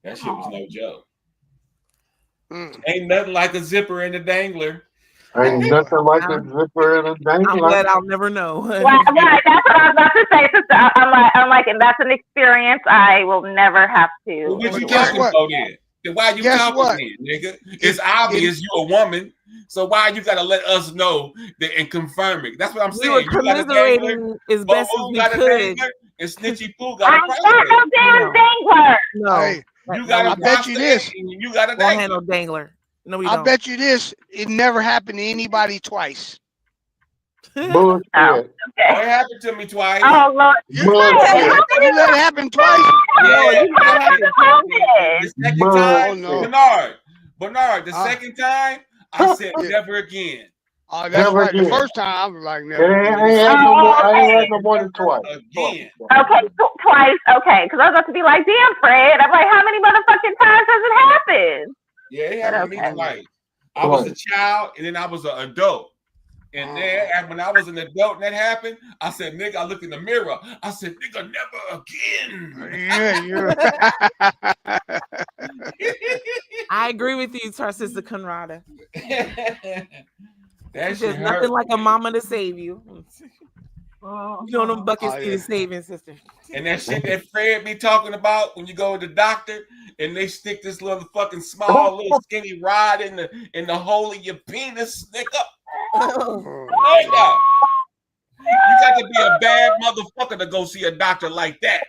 That shit was no joke. Ain't nothing like a zipper and a dangler. Ain't nothing like a zipper and a dangler. I'm glad I'll never know. Right, that's what I was about to say, sister. I'm like, and that's an experience I will never have to. What you talking about then? Then why you talking then, nigga? It's obvious you a woman, so why you gotta let us know that and confirm it? That's what I'm saying. We were You got a commiserating dangler, as best as Bo-Boo we got a could. dangler, and Snitchy Pooh got a I prostate. got no damn dangler. No, Hey, You got a I bet you this. prostate and you got a Don't have dangler. no dangler. No, we I don't. bet you this. It never happened to anybody twice. Bullshit. Oh, it happened to me twice. Oh Lord. You let it happen twice? Yeah, you gotta have to hold it. the second time, Oh, no. Bernard, the second time, I said never again. Oh, that's Never right. again. The first time I was like, It never. ain't had no more. I ain't had no more than twice. Again. Okay, twice. Okay, because I was about to be like, damn, Fred. I'm like, how many motherfucking times has it happened? Yeah, it happened to me twice. I was a child and then I was an adult. And then and when I was an adult and that happened, I said, nigga, I looked in the mirror. I said, nigga, never again. I agree with you, our sister Conrada. That There's shit nothing hurt. like a mama to save you. You know them buckets need saving, sister. And that shit that Fred be talking about when you go to the doctor and they stick this little fucking small little skinny rod in the hole of your penis, nigga. Nigga. You got to be a bad motherfucker to go see a doctor like that.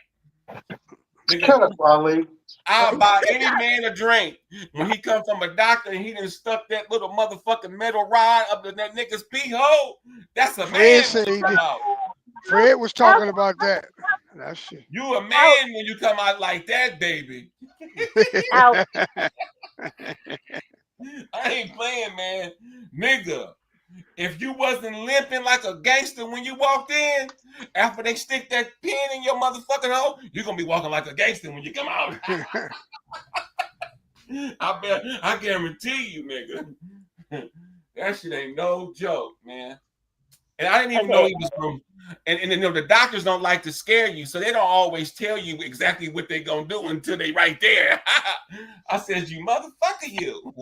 Shut up, Ali. I'll buy any man a drink when he comes from a doctor and he done stuck that little motherfucking metal rod up in that nigga's pee hole. That's a man. Fred said he did. Fred was talking about that. That shit. You a man when you come out like that, baby. I ain't playing, man. Nigga, if you wasn't limping like a gangster when you walked in, after they stick that pin in your motherfucking hole, you're gonna be walking like a gangster when you come out. I guarantee you, nigga. That shit ain't no joke, man. And I didn't even know he was from. And the doctors don't like to scare you, so they don't always tell you exactly what they're gonna do until they right there. I said, "You motherfucker, you."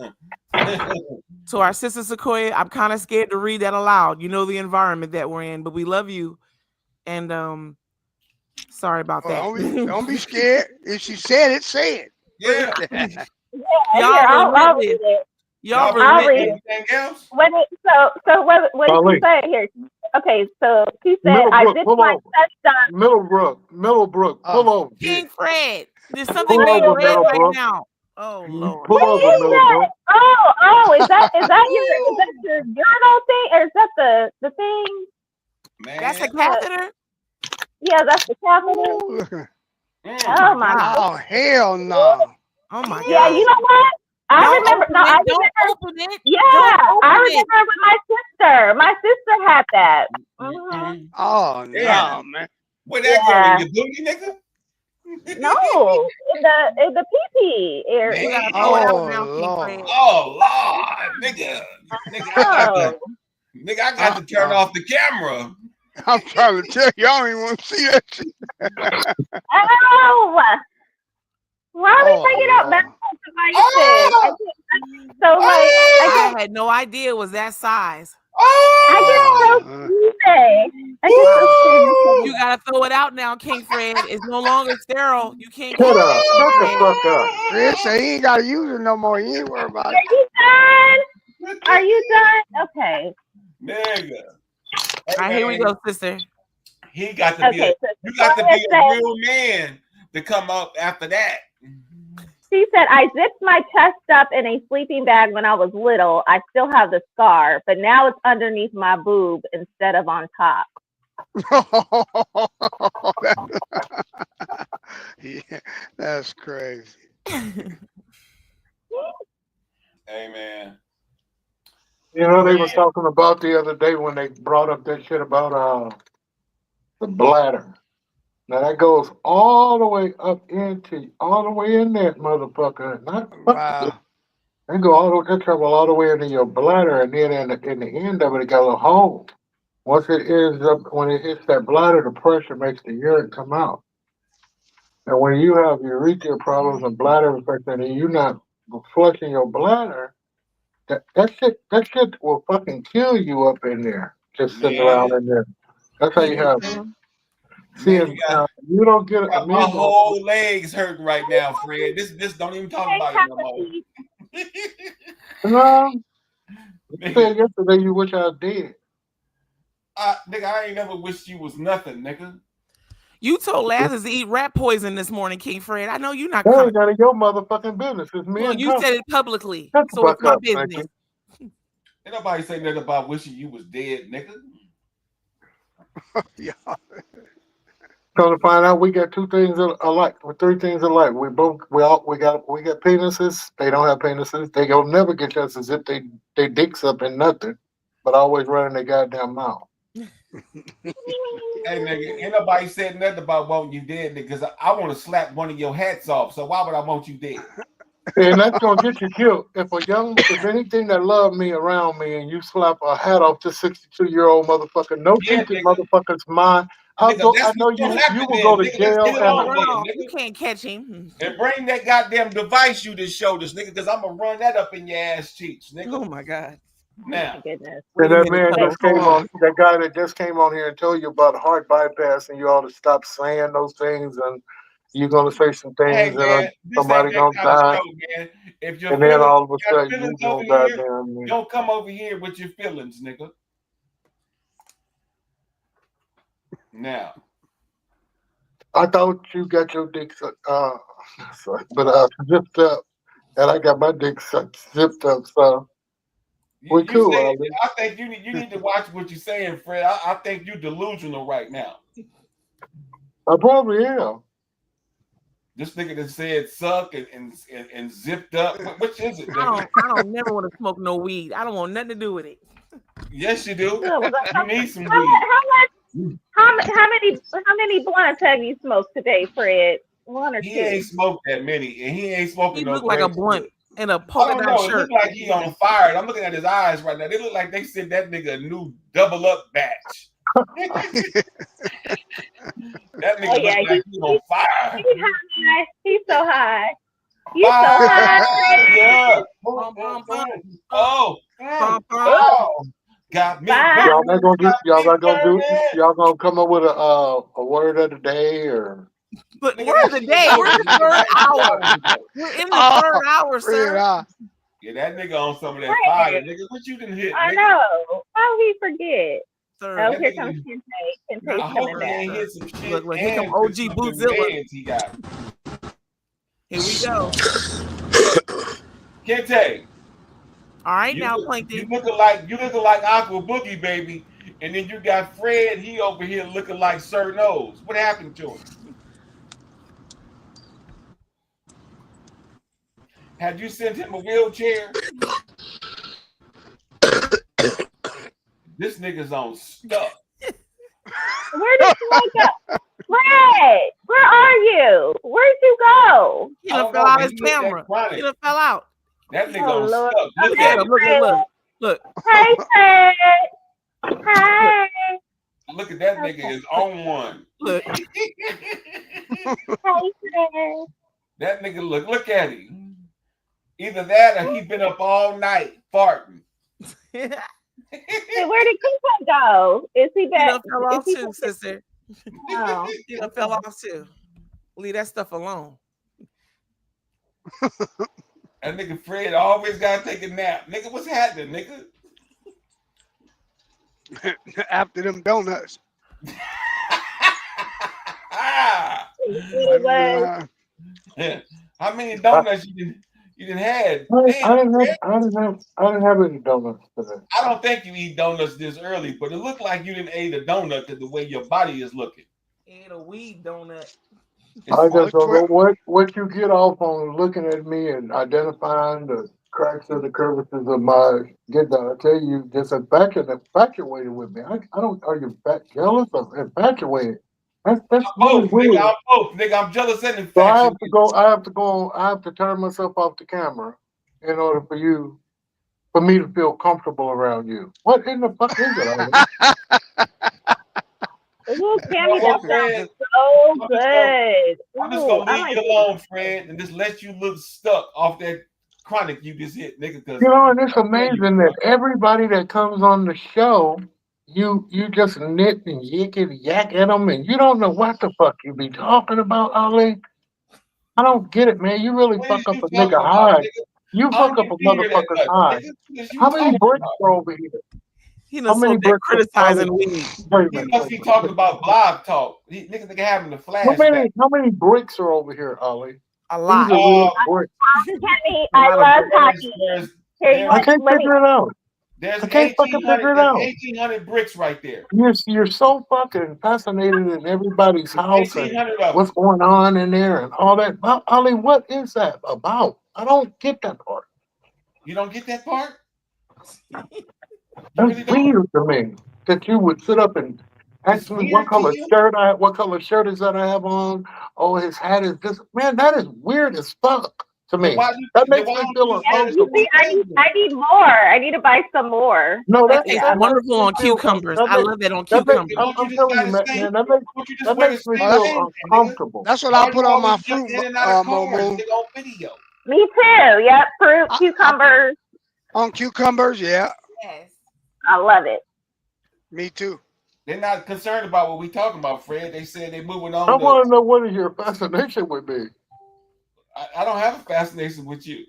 So our sister Sequoia, I'm kind of scared to read that aloud. You know the environment that we're in, but we love you. And sorry about that. Don't be scared. If she said it, say it. Yeah. I'll read it. Y'all I'll read it. Anything else? So what did she say here? Okay, so she said, I Middlebrook, did pull my over. touchdown. Middlebrook, pull over. King Fred, there's something Pull being over, read right Middlebrook. now. Oh Lord. Pull over, Middlebrook. Oh, is that your urinal thing, or is that the thing? Man. That's a catheter? Yeah, that's the catheter. Oh my Oh, hell no. Oh my God. Yeah, you know what? I Don't remember. open No, I it. Don't remember. open it. Yeah, Don't open I it. remember with my sister. My sister had that. Mm-hmm. Oh Damn. no, man. Where that go in Yeah. your booty, nigga? No, in the pee area. You gotta Man. throw it out Oh now, King Fred. Lord. Oh Lord, nigga. Oh. I got to turn off the camera. I'm trying to tell you, I don't even want to see that shit. Oh. Why are we Oh, bringing up Lord. medical devices? So like, I had no idea it was that size. I get so stupid. I get so stupid. You gotta throw it out now, King Fred. It's no longer sterile. You can't Shut keep it. up. Shut the fuck up. Fred say he ain't got to use it no more. He ain't worried about Are it. you done? Are you done? Okay. Nigga. All right, here we go, sister. He got to be Okay, so you got to be a say- real man to come up after that. She said, I zipped my chest up in a sleeping bag when I was little. I still have the scar, but now it's underneath my boob instead of on top. Yeah, that's crazy. Hey man. You know, they was talking about the other day when they brought up that shit about the bladder. Now that goes all the way up into, all the way in that motherfucker. Not Wow. they go all the way, they travel all the way into your bladder, and then in the end of it, it got a little hole. Once it ends up, when it hits that bladder, the pressure makes the urine come out. And when you have urethral problems and bladder infection, and you're not flushing your bladder, that shit will fucking kill you up in there, just sitting around in there. That's how you have. See, Man, you don't get it. my whole legs hurting right now, Fred. This don't even talk about it no more. No, you said yesterday you wish I was dead. Nigga, I ain't never wished you was nothing, nigga. You told Lazarus to eat rat poison this morning, King Fred. I know you're not That coming. ain't none of your motherfucking business. It's me Well, and you Tom. said it publicly, Shut the so it's fuck my up, business. Frankie. Ain't nobody say nothing about wishing you was dead, nigga. Yeah. Come to find out, we got two things alike, or three things alike. We got penises. They don't have penises. They will never get us as if they dicks up in nothing, but always running their goddamn mouth. Hey nigga, ain't nobody said nothing about wanting you dead, nigga, because I want to slap one of your hats off. So why would I want you dead? And that's gonna get you killed. If anything that love me around me, and you slap a hat off this 62-year-old motherfucker, no thinking motherfucker's mine. I know you will go to jail. You can't catch him. And bring that goddamn device you just showed us, nigga, because I'm gonna run that up in your ass cheeks, nigga. Oh my god. Now, goodness. And that man just came on. That guy that just came on here and told you about heart bypass, and you ought to stop saying those things, and you're gonna say some things, hey and man, somebody gonna die, man. If you're and then all of a got sudden you feelings gonna over here, goddamn. don't come over here with your feelings, nigga. Now, I thought you got your dick zipped up, and I got my dick zipped up. So we cool. say, Albert. I think you need to watch what you're saying, Fred. I think you're delusional right now. I probably am. This nigga that said suck and zipped up. Which is it? I don't never want to smoke no weed. I don't want nothing to do with it. Yes, you do. You need some weed. How many blunts have you smoked today, Fred? One or two? He ain't smoked that many, and he ain't smoking. He no look like a grapes. blunt in a I polka don't dot know. It shirt. look like he on fire. I'm looking at his eyes right now. They look like they sent that nigga a new double up batch. That nigga look like he's on fire. He's so high. You so high. Yeah. Oh. Got me. Y'all not gonna come up with a word of the day or. But word of the day. We're in the third hour. We're in the third hour, sir. Yeah, that nigga on some of that fire, nigga. What you done hit? I nigga? know. How he forget? Third. Oh, That here nigga comes done- Kente. I hope he ain't hit some shit. Look, here come and OG some Bootzilla. meds he got. Here we go. Kente. All right, You now, look- Plankton. You looking like Aqua Boogie, baby. And then you got Fred, he over here looking like Sir Nose. What happened to him? Had you sent him a wheelchair? This nigga's on stuff. Where did you wake up? Fred, where are you? Where'd you go? He done fell out his camera. He done fell out. That nigga Oh, on Lord. stuff. Look Okay, at him. Fred. Look. Hey, Fred. Hey. Look at that nigga is on one. Look. Hey, Fred. That nigga look at him. Either that or he been up all night farting. Hey, where did Kiko go? Is he He back? done fell off Is he too, sister. Oh. He done fell off too. Leave that stuff alone. That nigga Fred always gotta take a nap. Nigga, what's happening, nigga? After them donuts. How many donuts you didn't had? I didn't have any donuts today. I don't think you eat donuts this early, but it looked like you didn't eat a donut because the way your body is looking. Ate a weed donut. I just don't know what you get off on looking at me and identifying the cracks and the crevices of my get down. I tell you, just infatuated with me. I don't. Are you jealous or infatuated? That's really both, weird. nigga. I'm both, nigga. I'm jealous and So I infatuated. I have to turn myself off the camera in order for me to feel comfortable around you. What in the fuck is it? Ooh, Tammy, that sounds so good. I'm just Ooh, gonna leave you alone, Fred, and just let you look stuck off that chronic you just hit, nigga. Cause You know, and it's amazing that everybody that comes on the show, you just nit and yick and yak at them, and you don't know what the fuck you be talking about, Ali. I don't get it, man. You really fuck up a nigga high. You fuck up a motherfucker's high. How many bricks are over here? He How done many so bad bricks? criticizing weed. He must be talking about blog talk. Niggas having the How flashback. many bricks are over here, Ali? A lot. Bricks. Tammy, I love hockey. Here, you I want, can't let me, figure it out. There's I can't fucking figure it out. 1,800 bricks right there. You're so fucking fascinated in everybody's house and 1,800 of what's going on in there and all that. Ali, what is that about? I don't get that part. You don't get that part? That's weird to me that you would sit up and ask me what color shirt is that I have on. Oh, his hat is this. Man, that is weird as fuck to me. That makes me feel uncomfortable. I need more. I need to buy some more. No, That that tastes that wonderful makes on me feel cucumbers. I love it on that makes- cucumbers. I'm telling you, man, that makes me feel uncomfortable. That's what I put on my fruit, Momo. Me too. Yep, fruit, cucumbers. On cucumbers, yeah. Yes. I love it. Me too. They're not concerned about what we talking about, Fred. They said they're moving on. I want to know what is your fascination with me. I don't have a fascination with you.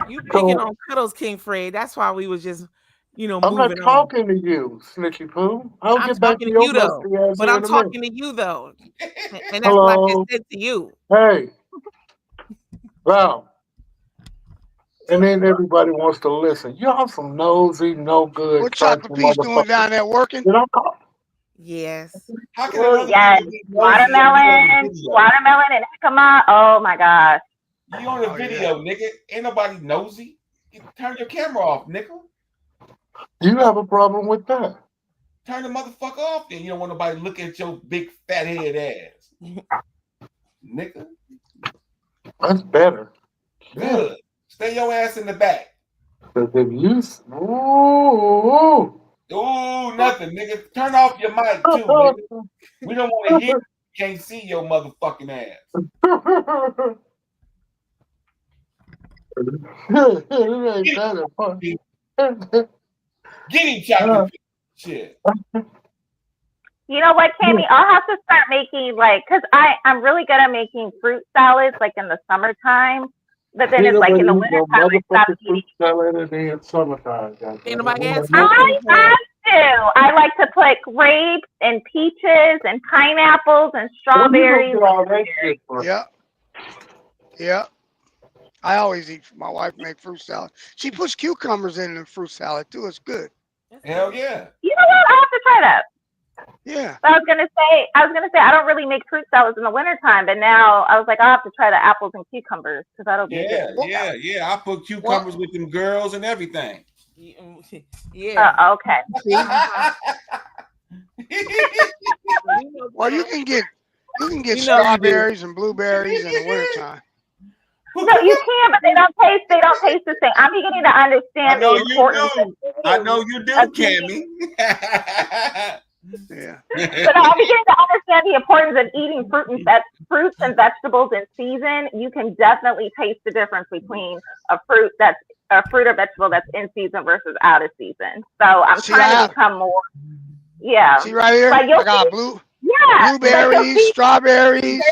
You picking on Cuddles King Fred. That's why we was just, I'm moving not on. talking to you, Snitchy Poo. I'll I'm get back to talking to your you though. musty ass But here I'm in a talking minute. to you though. And that's what I Hello. just said to you. Hey. Wow. And then everybody wants to listen. Y'all some nosy, no good. What Chocolate Peach doing down there working? Did I call? Yes. How can Ooh, yes. Watermelon and jicama. Oh my gosh. You on the video, nigga. Ain't nobody nosy. Turn your camera off, nigga. You have a problem with that? Turn the motherfucker off then. You don't want nobody to look at your big fat head ass. Nigga. That's better. Good. Stay your ass in the back. Because if you... Ooh. Ooh, nothing, nigga. Turn off your mic too, nigga. We don't want to hear you. Can't see your motherfucking ass. Get him, Chocolate. Shit. You know what, Tammy? I'll have to start making because I'm really good at making fruit salads like in the summertime. But then it's like in the winter time I stop eating. Salad in the summertime. Ain't nobody asked I have to. I like to put grapes and peaches and pineapples and strawberries. Yeah. Yeah. I always eat. My wife make fruit salad. She puts cucumbers in the fruit salad too. It's good. Hell yeah. You know what? I'll have to try that. Yeah. I was gonna say I don't really make fruit salads in the wintertime, but now I was like, I'll have to try the apples and cucumbers because that'll be a good fruit salad. Yeah. I put cucumbers with them girls and everything. Yeah. Okay. Well, you can get strawberries and blueberries in the wintertime. No, you can, but they don't taste the same. I'm beginning to understand the importance. I know you do, Cammy. Yeah. But I'm beginning to understand the importance of eating fruits and vegetables in season. You can definitely taste the difference between a fruit or vegetable that's in season versus out of season. So I'm trying to become more. Yeah. See right here? Like I got blueberries, strawberries.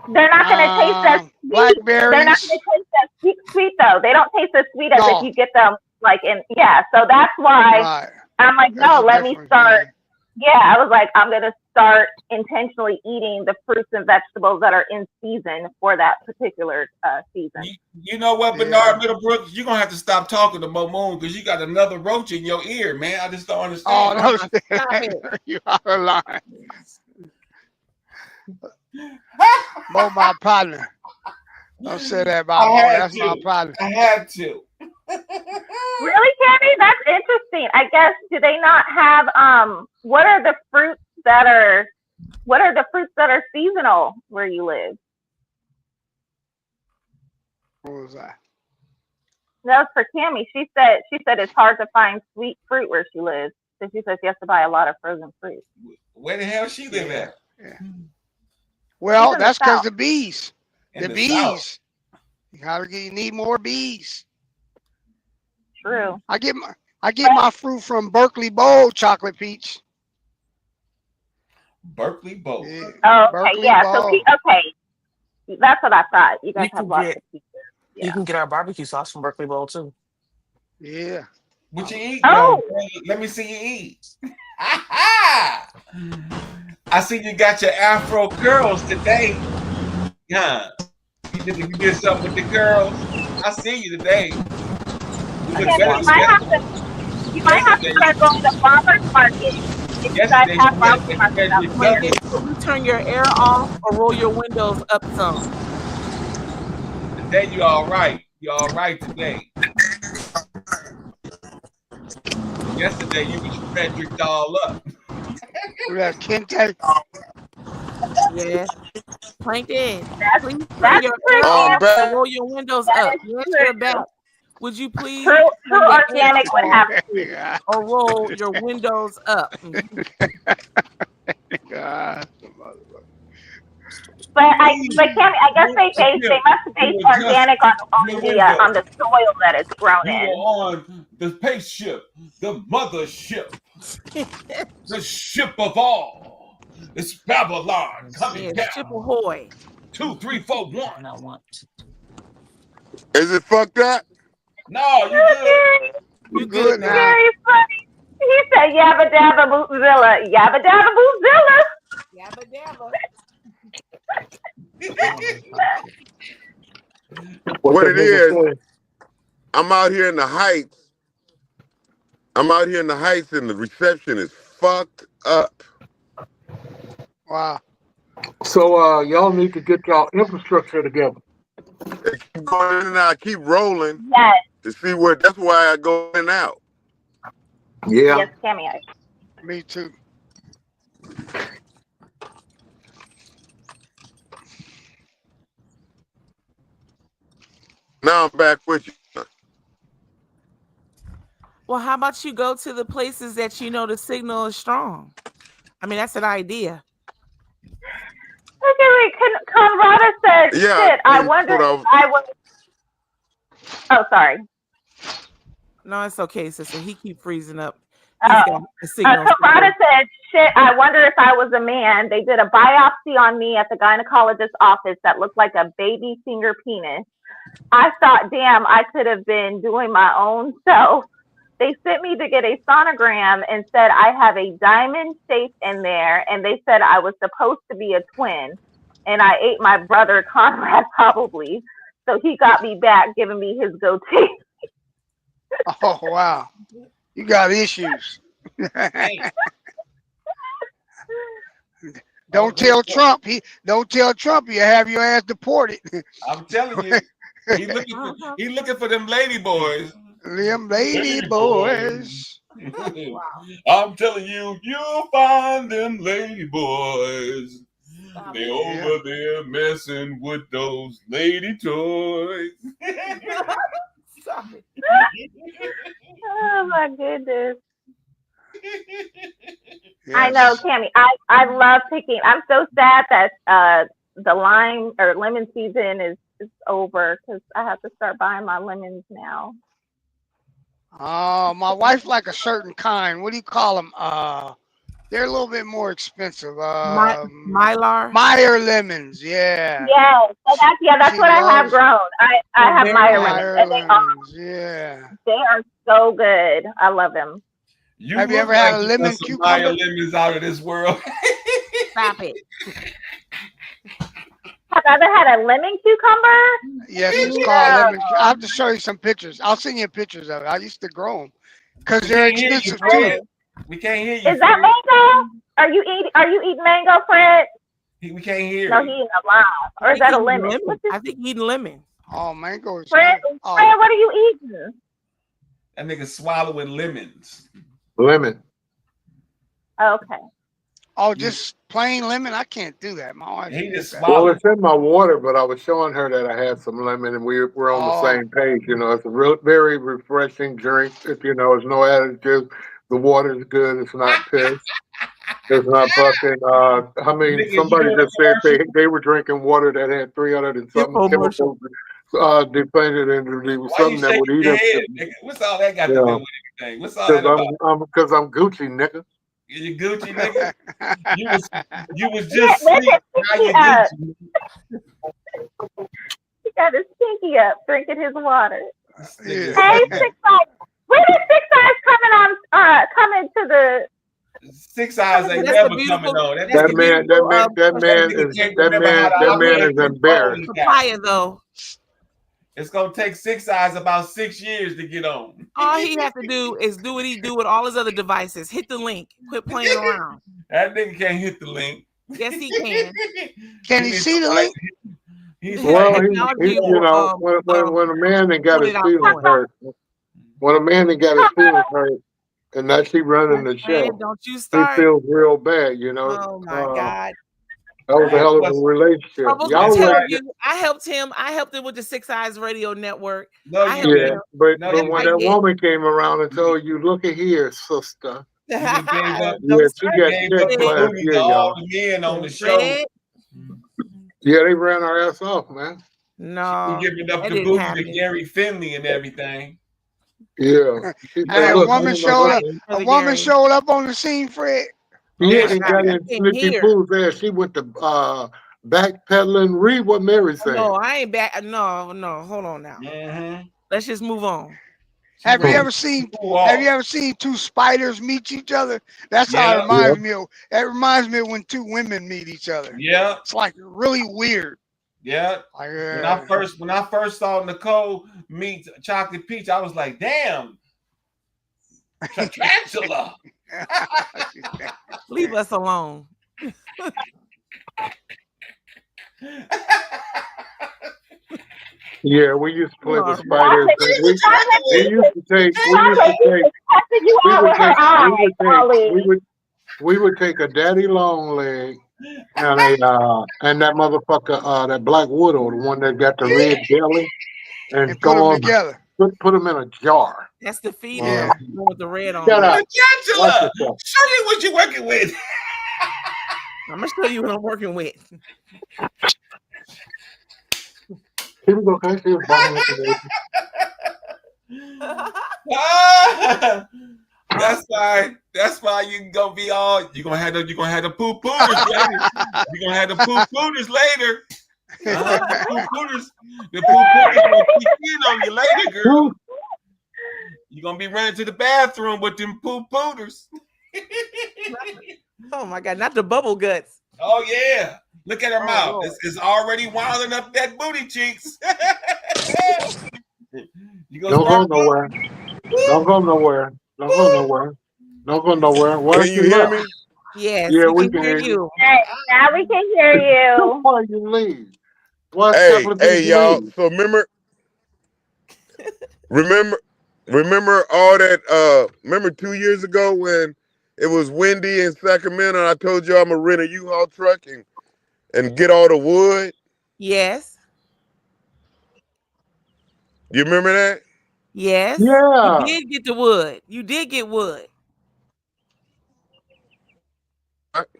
They're not going to taste as sweet. Blackberries. They're not going to taste as sweet though. They don't taste as sweet as if you get them like in. Yeah. So that's why I'm like, no, let me start. Yeah, I was like, I'm going to start intentionally eating the fruits and vegetables that are in season for that particular season. You know what, Bernard Middlebrooks? You're going to have to stop talking to Mo Moon because you got another roach in your ear, man. I just don't understand. Oh, no. You are a lie. Mo, my partner. Don't say that about me. That's my partner. I had to. Really, Kenny? That's interesting. I guess, do they not have what are the fruits that are seasonal where you live? What was that? That was for Cammy. She said it's hard to find sweet fruit where she lives. So she says she has to buy a lot of frozen fruit. Where the hell she live at? Yeah. Well, that's because the bees. The bees. You need more bees. True. I get my fruit from Berkeley Bowl, Chocolate Peach. Berkeley Bowl. Yeah. Oh, okay, Berkeley yeah. Bowl. So okay, that's what I thought. You guys have lots of pieces. You can get our barbecue sauce from Berkeley Bowl too. Yeah. What you eat? Oh. Let me see you eat. I see you got your Afro curls today. Yeah. You did something with the curls. I see you today. You might have to start going to farmers market. If you guys have farmers market out there. You turn your air off or roll your windows up some. Today you all right. You all right today. Yesterday you was Frederick all up. That Kente. Yeah. Plankton, please turn your air off or roll your windows up. Yes, your back. Would you please True organic would have to or roll your windows up? God. But Cammy, I guess they must taste organic on the soil that it's grown in. On the spaceship, the mothership, the ship of all. It's Babylon coming down. Ship ahoy. 2, 3, 4, 1. Is it fucked up? No, you good. You good now. Very funny. He said yabba dabba boozilla. Yabba dabba boozilla. Yabba dabba. What it is, I'm out here in the Heights. And the reception is fucked up. Wow. So y'all need to get y'all infrastructure together. Keep going in and out, keep rolling. Yes. To see where. That's why I go in and out. Yeah. Yes, Cammy. Me too. Now I'm back with you. Well, how about you go to the places that you know the signal is strong? I mean, that's an idea. Okay, wait. Conrada said, Yeah, shit, I wonder if I was... Oh, sorry. No, it's okay, sister. He keep freezing up. Conrada said, shit, I wonder if I was a man. They did a biopsy on me at the gynecologist's office that looked like a baby finger penis. I thought, damn, I could have been doing my own self. They sent me to get a sonogram and said I have a diamond shape in there, and they said I was supposed to be a twin, and I ate my brother Conrad probably, so he got me back, giving me his goatee. Oh wow, you got issues. Don't tell Trump. Don't tell Trump you have your ass deported. I'm telling you, he looking for them lady boys. Them lady boys. I'm telling you, you'll find them lady boys. They over there messing with those lady toys. Stop it. Oh my goodness. I know, Tammy. I love picking. I'm so sad that the lime or lemon season is over because I have to start buying my lemons now. My wife like a certain kind. What do you call them? They're a little bit more expensive. Mylar? Meyer lemons, yeah. Yes, so that's She what I have loves grown. I have Meyer lemons, and lemons, yeah. they are so good. I love them. Have you ever had a lemon cucumber? Lemons out of this world. Stop it. Have you ever had a lemon cucumber? Yes, it's called lemon. I'll have to show you some pictures. I'll send you pictures of it. I used to grow them because they're expensive too. We can't hear you. Is that mango? Are you eating mango, Fred? We can't hear No, you. he eating a lime. Or is that a lemon? I think he eating lemon. Oh, mango is Fred, oh. Fred, what are you eating? That nigga swallowing lemons. Lemon. Okay. Oh, just plain lemon? I can't do that. My wife. He just Well, it's in my water, but I was showing her that I had some lemon, and we're on the same page. You know, it's a very refreshing drink. If you know, it's no additives. The water is good. It's not piss. It's not fucking. I mean, somebody just said they were drinking water that had 300 and something chemicals depleted into something that would eat it. What's all that got to do with anything? What's all that about? Because I'm Gucci, nigga. You Gucci, nigga. You was just sleep. Now you Gucci. He got his pinky up drinking his water. Yeah. Hey, 6 Eyes. When is 6 Eyes coming to the 6 Eyes ain't That's never the beautiful- coming on. That man is embarrassed. Papaya, though. It's gonna take 6 Eyes about 6 years to get on. All he has to do is do what he do with all his other devices. Hit the link. Quit playing around. That nigga can't hit the link. Yes, he can. Can he see the link? Well, he, you know, when a man ain't got his feelings hurt, when a man ain't got his feelings hurt, and that's he running the show, Don't you he start. feels real bad, you know. Oh my God. That was a hell of a relationship. I was Y'all gonna tell were, you, I helped him with the 6 Eyes Radio Network. No, I helped yeah, him. but Yes, when I that did. woman came around and told you, "Look at here, sister," yeah, she got checked last year, y'all. The men on the show. Fred? Yeah, they ran our ass off, man. No, She giving up that the didn't booty to happen. Gary Finley and everything. Yeah, she Hey, said, a "Look, woman I'm showed up. gonna A Brother woman Gary. showed up on the scene, Fred. Yeah, my and God, got I in can't Slippy hear. Pooh's there. She went to backpedaling. Read what Mary said. No, I ain't back. No, hold on now. Mm-hmm. Let's just move on. Have you ever seen two spiders meet each other? That's how it Yeah. reminds me of. It reminds me of when two women meet each other. Yeah. It's like really weird. Yeah. Like, When I first saw Nicole meet Chocolate Peach, I was like, damn. Tarantula. Leave us alone. Yeah, we used to play with I spiders. think We used to take. We would take a daddy long leg and that motherfucker, that black widow, the one that got the red belly, and put them throw 'em- together. Put them in a jar. That's the female. Yeah. The one with the red on. Shut it. up. Watch Tarantula. yourself. Show me what you're working with. I'm gonna show you what I'm working with. Here we go. Can I see his bottom of the That's why you gonna be all. You're gonna have the poo pooters later. You're gonna have the poo pooters later. The poo pooters gonna kick in on you later, girl. You're gonna be running to the bathroom with them poo pooters. Oh my God, not the bubble guts. Oh yeah. Look at her mouth. Lord. It's already wilding up that booty cheeks. You gonna Don't go start nowhere. Don't go nowhere. Don't go nowhere. Don't go nowhere. Why Can you hear me? Yes, Yeah, we we can hear can. you. Hey, now we can hear you. Why you leave? Why a Hey, couple of hey, people y'all. leave? So remember all that. Remember 2 years ago when it was windy in Sacramento, and I told you I'm gonna rent a U-Haul truck and get all the wood. Yes. You remember that? Yes. Yeah. You did get the wood. You did get wood.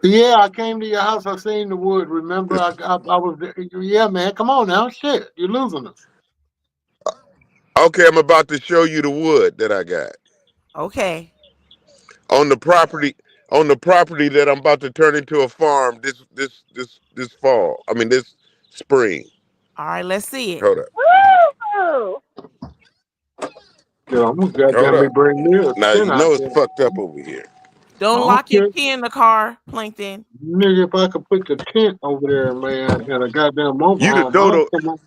Yeah, I came to your house. I seen the wood. Remember, I was there. Yeah, man. Come on now. Shit, you're losing us. Okay, I'm about to show you the wood that I got Okay. on the property. On the property that I'm about to turn into a farm this fall. I mean this spring. All right, let's see it. Hold up. Woo! Yeah, I'm gonna Hold goddamn me up. bring me a Now tin you out know it's there. fucked up over here. Don't lock your Okay, key in the car, Plankton. nigga, if I could put the tent over there, man, and a goddamn mobile You the home, I'll dodo. come on.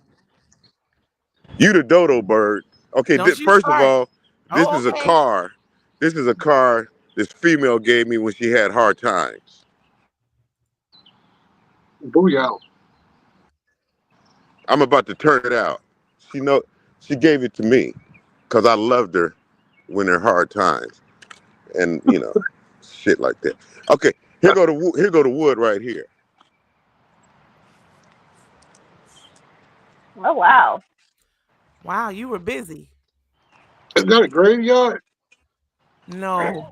You the dodo bird. Okay, Don't you first of start. all, this Oh, is a okay. car. This is a car this female gave me when she had hard times. Booyah. I'm about to turn it out. She gave it to me because I loved her when her hard times and shit like that. Okay, here go the wood right here. Oh wow. Wow, you were busy. Is that a graveyard? No.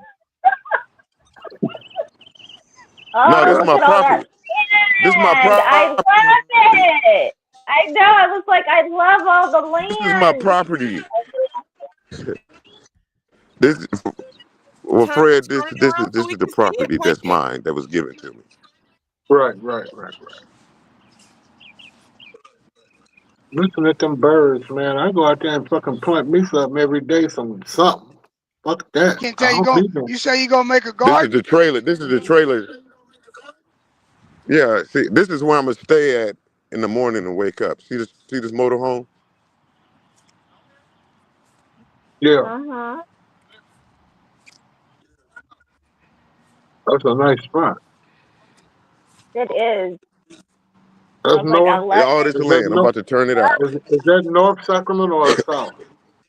No, Oh, this is look my at all that property. This is my land. I property. love it. I know. I was like, I love all the This is my land. property. This well, Fred, Turn it around so this we is the can see it, property that's Plankton. mine that was given to me. Right. Listen at them birds, man. I go out there and fucking plant me something every day, something. Fuck that. Can't I tell you don't go. need no. You say you gonna make a This is garden? the trailer. This is the trailer. Yeah, see, this is where I'm gonna stay at in the morning and wake up. See this motorhome? Yeah, Uh-huh. that's a nice spot. It is. I That's was like, I north. Yeah, love all it. this Is that land. I'm north? about to turn it out. Is that North Sacramento or South?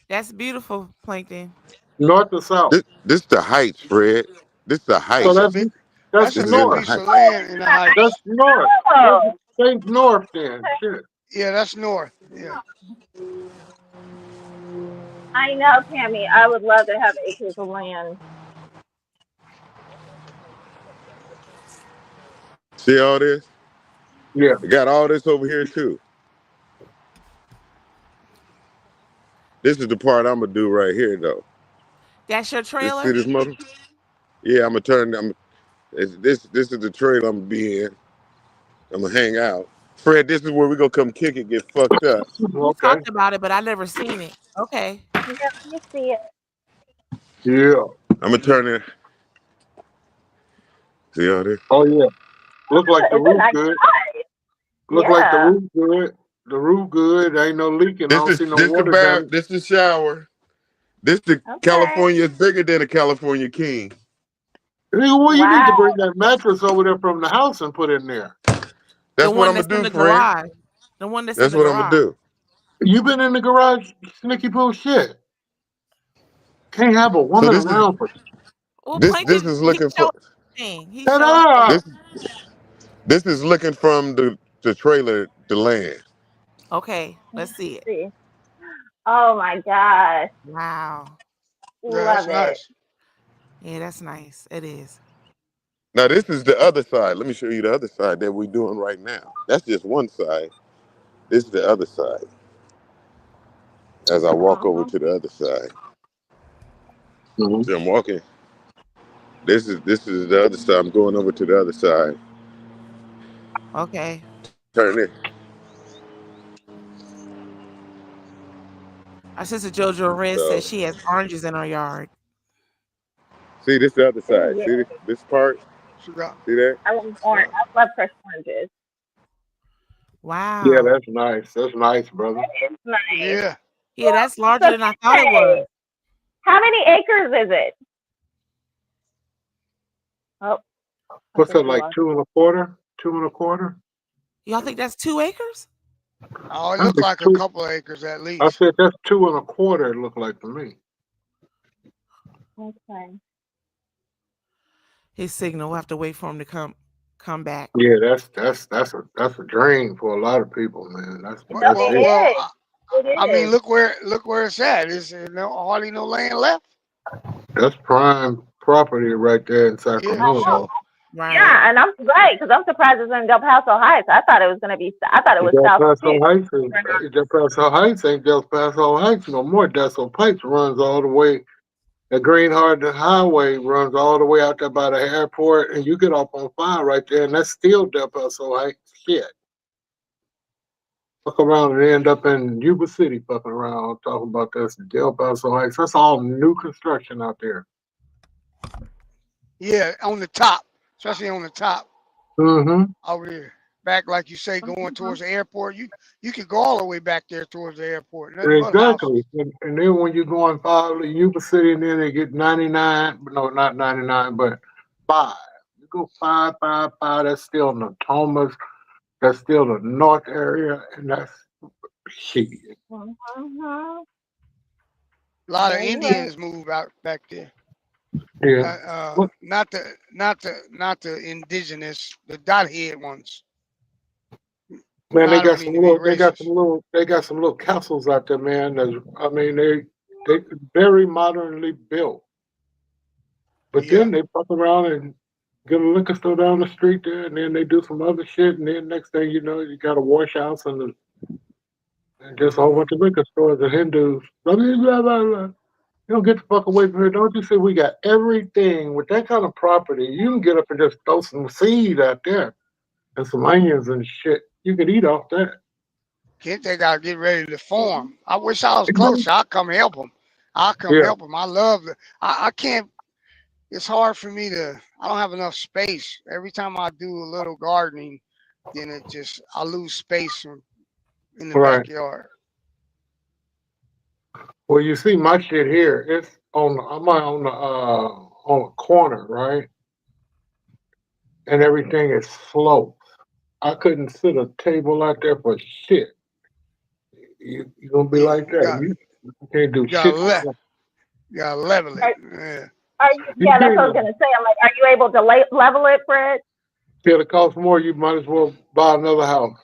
That's beautiful, Plankton. North or South? This the heights, Fred. This the So That's a heights. big. that's That's a This is big in the north. piece of heights. land in the That's heights. north. Oh, Say north then. Shit. Yeah, that's north. Yeah. I know, Tammy. I would love to have acres of land. See all this? Yeah. We got all this over here too. This is the part I'm gonna do right here though. That's your See trailer? this motor? Yeah, I'm gonna turn. This is the trailer I'm gonna be in. I'm gonna hang out. Fred, this is where we gonna come kick it, get fucked up. You Okay. talked about it, but I never seen it. Okay. Yeah, let me see it. Yeah. I'm gonna turn it. See all this? Oh yeah. Look like the It's a roof nice good. size. Look like the Yeah. roof good. The roof good. Ain't no leaking. I This don't is see no this the water bath. damage. This the shower. This the Okay. California is bigger than a California King. Nigga, well, you need to Wow. bring that mattress over there from the house and put in there. The That's what one I'm that's gonna in do, the Fred. garage. The one that's in That's the what I'm gonna garage. do. You been in the garage, Snicky Poo? Shit. Can't have a So woman around for. Well, this Plankton, is he looking for showed everything. He Shut showed up. everything. this is looking from the trailer, the land. Okay, let's see it. See. Oh my gosh. Wow. Yeah, that's Love it. nice. Yeah, that's nice. It is. Now this is the other side. Let me show you the other side that we're doing right now. That's just one side. This is the other side. As I walk over Uh-huh. to the other side. Mhm. See, I'm walking. This is the other side. I'm going over to the other side. Okay. Turn it. Our sister JoJo Red So says she has oranges in her yard. see, this the other side. Yeah. See this part? She got. See that? I love orange. I love fresh oranges. Yeah, Wow. that's nice. That's nice, brother. It's nice. Yeah. Yeah, that's larger So than I thought it was. how many acres is it? Oh, What's that, like 2.25? 2.25? Y'all think that's 2 acres? Oh, it I looked think like a two. couple acres at I least. said that's 2.25. It looked like to me. Okay. His signal. We'll have to wait for him to come back. Yeah, that's a dream for a lot of people, man. That's Well, it. well, It I mean, is. look where it's at. Is hardly no land left. That's prime property right there in Sacramento. Yeah, and I'm right because I'm surprised it's in Del Paso Heights. I thought it was gonna be. I thought it was Del South Paso Street. Heights Del Paso Heights ain't Del Paso Heights no more. Del Paso Heights runs all the way. The Greenheart Highway runs all the way out there by the airport, and you get off on 5 right there, and that's still Del Paso Heights. Shit. Fuck around and end up in Yuba City fucking around talking about this Del Paso Heights. That's all new construction out there. Yeah, on the top, especially on the top Mm-hmm. over there. Back, like you say, going towards the airport. You could go all the way back there towards the airport. Nothing but houses. Exactly. And then when you go on 5, Yuba City, and then they get 99, no, not 99, but 5. You go 5, that's still Natomas. That's still the north area, and that's shit. A lot of Yeah, you're Indians move out back there. Yeah. Not the indigenous, the dot head ones. Man, I don't mean to be racist. they got some little castles out there, man. I mean, they very modernly built. But then they fuck around and get a liquor store down the street there, and then they do some other shit, and then next thing you know, you got a wash house and just a whole bunch of liquor stores and Hindus. Blah, blah, blah, blah, blah. You don't get the fuck away from here. Don't you see we got everything with that kind of property? You can get up and just throw some seed out there and some onions and shit. You could eat off that. Kid, they gotta get ready to form. I wish I was closer. I'll come help them. I'll come help them. I love it. I can't. It's hard for me to. I don't have enough space. Every time I do a little gardening, then I lose space in the backyard. Well, you see my shit here. It's I'm on a corner, right? And everything is sloped. I couldn't sit a table out there for shit. You're gonna be like that. You can't do shit. You gotta level it. Yeah. Yeah, that's what I was gonna say. I'm like, are you able to level it, Fred? If it costs more, you might as well buy another house.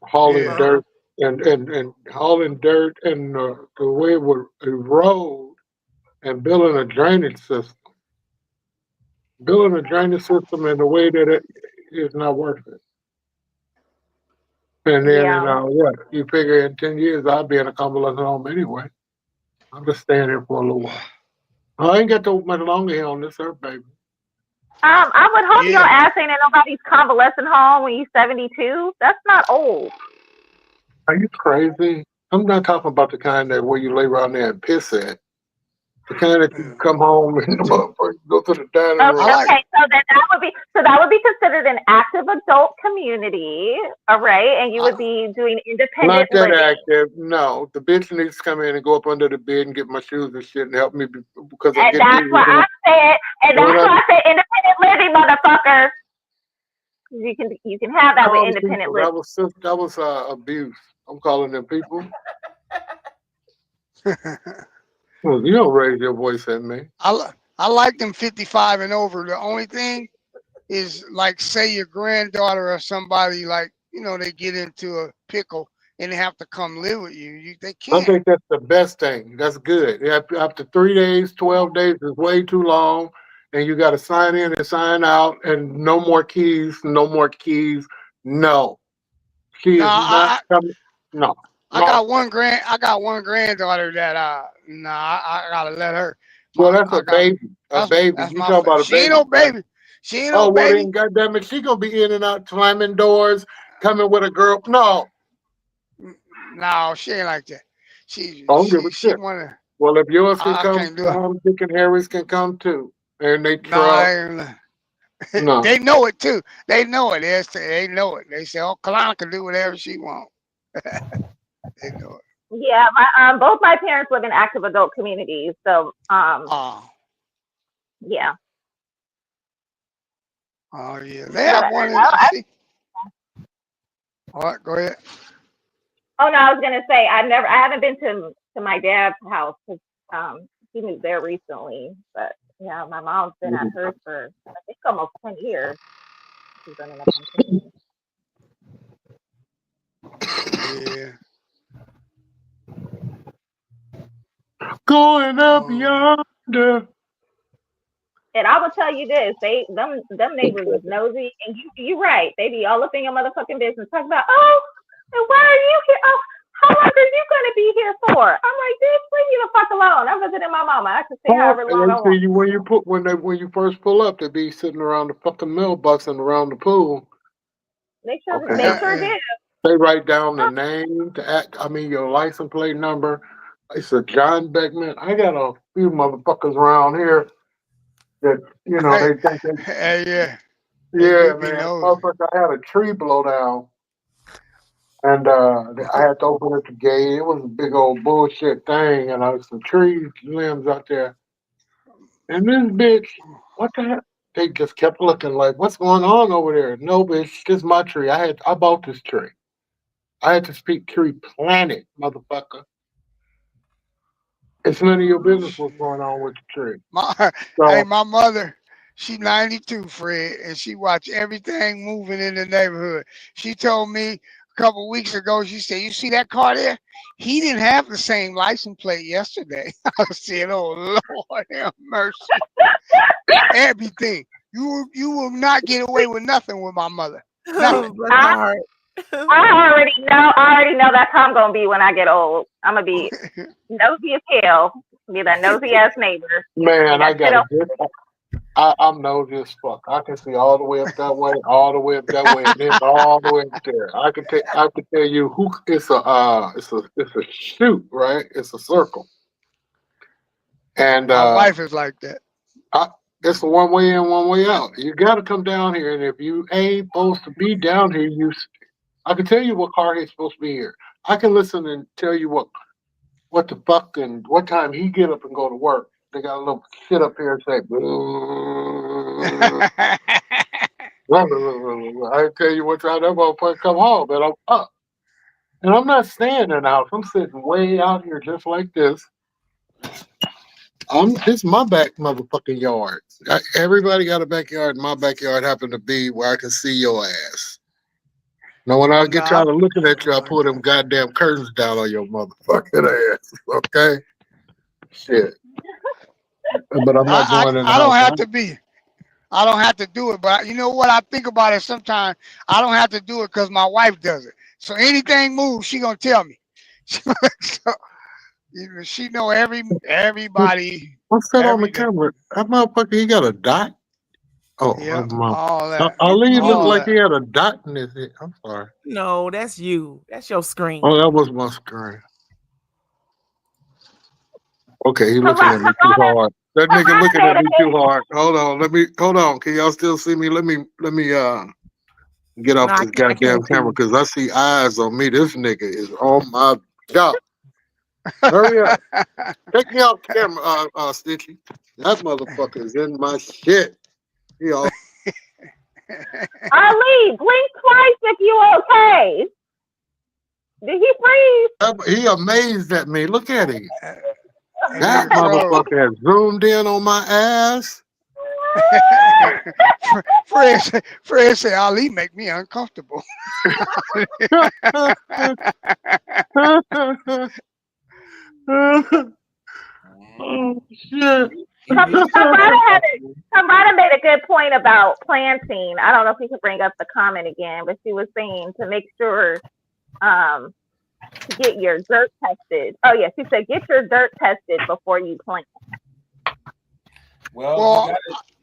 Hauling dirt and hauling dirt and the way it would erode and building a drainage system. Building a drainage system in the way that it is not worth it. And then you figure in 10 years I'll be in a convalescent home anyway. I'm just staying here for a little while. I ain't got too much longer here on this earth, baby. I would hope your ass ain't in nobody's convalescent home when you're 72. That's not old. Are you crazy? I'm not talking about the kind that where you lay around there and piss at. The kind that you come home and go to the dining room. Okay, so that would be considered an active adult community, all right? And you would be doing independent Not that living. active. No, the bitch needs to come in and go up under the bed and get my shoes and shit and help me because I And get that's what I said. And that's why I said independent living, motherfucker. You can have that with independent living. That was abuse. I'm calling them people. Well, you don't raise your voice at me. I like them 55 and over. The only thing is, like, say your granddaughter or somebody, like, they get into a pickle and they have to come live with you. They can't. I think that's the best thing. That's good. After 3 days, 12 days is way too long, and you got to sign in and sign out, and no more keys, no more keys. No, she is not coming. No. I got one granddaughter that I gotta let her. Well, that's a baby. A baby. That's You my talk about a she baby. ain't no baby. She ain't no baby. Then goddamn it, she gonna be in and out, slamming doors, coming with a girl. No, she ain't like that. She wanna. Well, if yours can I come, can't do it. Dick and Harry's can come too, and they try. No. They know it too. They know it. They know it. They say, "Oh, Kalana can do whatever she wants." They know it. Yeah, both my parents live in active adult communities, so yeah. Oh yeah, they have one in. See? All right, go ahead. Oh no, I was gonna say I haven't been to my dad's house because he moved there recently. But yeah, my mom's been at hers for I think almost 10 years. She's been in a pension. Yeah. Going up yonder. And I will tell you this: them neighbors is nosy, and you're right. They be all up in your motherfucking business, talking about, oh, and why are you here? Oh, how long are you gonna be here for? I'm like, bitch, leave me the fuck alone. I'm visiting my mama. I can stay however long I And they see want. you when you first pull up, they be sitting around the fucking mailbox and around the pool. They sure Okay. did. They write down the name, your license plate number. It's a John Beckman. I got a few motherfuckers around here that they think they. Yeah. Yeah, man. Motherfucker, I had a tree blow down, and I had to open up the gate. It was a big old bullshit thing, and there was some tree limbs out there. And this bitch, what the hell? They just kept looking like, what's going on over there? No, bitch, this is my tree. I bought this tree. I had to speak tree planet, motherfucker. It's none of your business what's going on with the tree. Hey, my mother, she's 92, Fred, and she watched everything moving in the neighborhood. She told me a couple weeks ago, she said, you see that car there? He didn't have the same license plate yesterday. I said, oh, Lord have mercy. Everything. You will not get away with nothing with my mother. Nothing. I already know that's how I'm gonna be when I get old. I'm gonna be nosy as hell. Be that nosy ass neighbor. Man, I'm nosy as fuck. I can see all the way up that way, all the way up that way, and then all the way up there. I can tell you who it's a shoot, right? It's a circle. And my wife is like that. It's a one way in, one way out. You got to come down here, and if you ain't supposed to be down here, I can tell you what car he's supposed to be here. I can listen and tell you what the fuck and what time he get up and go to work. They got a little shit up here and say, I tell you what time that motherfucker come home, and I'm up. And I'm not staying in the house. I'm sitting way out here just like this. This is my back motherfucking yard. Everybody got a backyard. My backyard happened to be where I can see your ass. Now, when I get tired of looking at you, I pull them goddamn curtains down on your motherfucking ass. Okay? Shit. But I'm not going in the I don't house. have to be. I don't have to do it. But you know what? I think about it sometimes. I don't have to do it because my wife does it. So anything moves, she going to tell me. So, she know everybody. What's that on the camera? That motherfucker, he got a dot? Oh, yeah, all that. Ali looked like he had a dot in his head. I'm sorry. No, that's you. That's your screen. Oh, that was my screen. Okay, he looking at me too hard. That nigga looking at me too hard. Hold on. Can y'all still see me? Let me get off this goddamn camera because I see eyes on me. This nigga is on my job. Hurry up. Take me off the camera, Stitchy. That motherfucker is in my shit. Ali, blink twice if you okay. Did he freeze? He amazed at me. Look at him. That motherfucker has zoomed in on my ass. Fred said, Ali make me uncomfortable. Oh, shit. Somebody made a good point about planting. I don't know if you can bring up the comment again, but she was saying to make sure to get your dirt tested. Oh yeah, she said get your dirt tested before you plant. Well,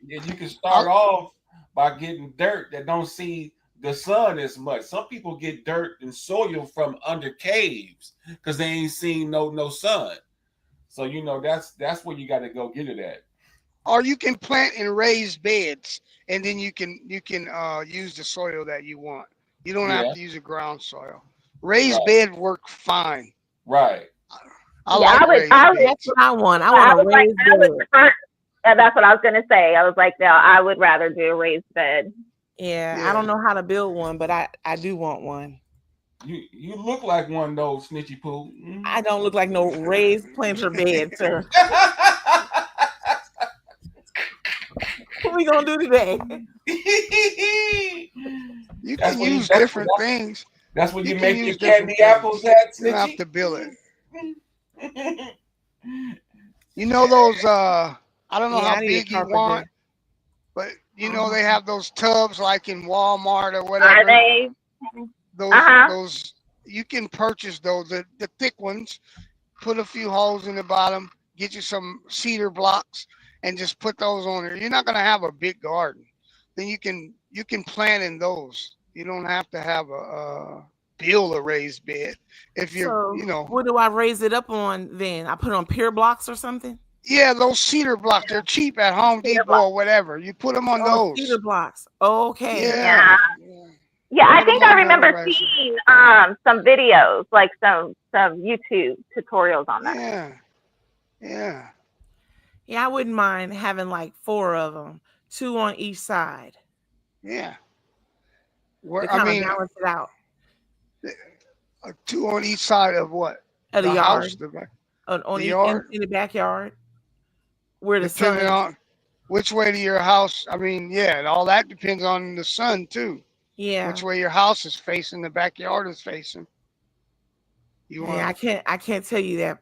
you can start off by getting dirt that don't see the sun as much. Some people get dirt and soil from under caves because they ain't seen no sun. So that's where you got to go get it at. Or you can plant in raised beds, and then you can use the soil that you want. You don't have to use a ground soil. Raised bed work fine. Right. I like raised beds. That's what I want. I want a raised bed. that's what I was gonna say. I was like, no, I would rather do a raised bed. Yeah, I don't know how to build one, but I do want one. You look like one of those snitchy poo. I don't look like no raised planter bed, sir. What we gonna do today? You can use different things. That's what you make your use different candy apples at, You don't have snitchy. to build it. You know those I don't know Yeah, how I need a big you carpenter. want, but you know they have those tubs like in Walmart or whatever. Are they? Those you can purchase those, the thick ones, put a few holes in the bottom, get you some cedar blocks and just put those on there. You're not gonna have a big garden. Then you can plant in those. You don't have to have build a raised bed. If you're So, what do I raise it up on then? I put it on pier blocks or something? Yeah, those cedar blocks, they're cheap at Home Depot or whatever. You put them on those. Cedar blocks. Okay. Yeah. Yeah, I Put 'em think I on remember there, right? seeing some videos, like some YouTube tutorials on that. Yeah. Yeah, I wouldn't mind having like 4 of them, 2 on each side. Yeah. To Where, kind I of mean, balance it out. 2 on each side of what? Of the house, yard. the back. On The each, yard. in the backyard. Where the sun Depending is. on which way to your house. I mean, yeah, and all that depends on the sun too. Yeah. Which way your house is facing, the backyard is facing. You Yeah, want? I can't tell you that,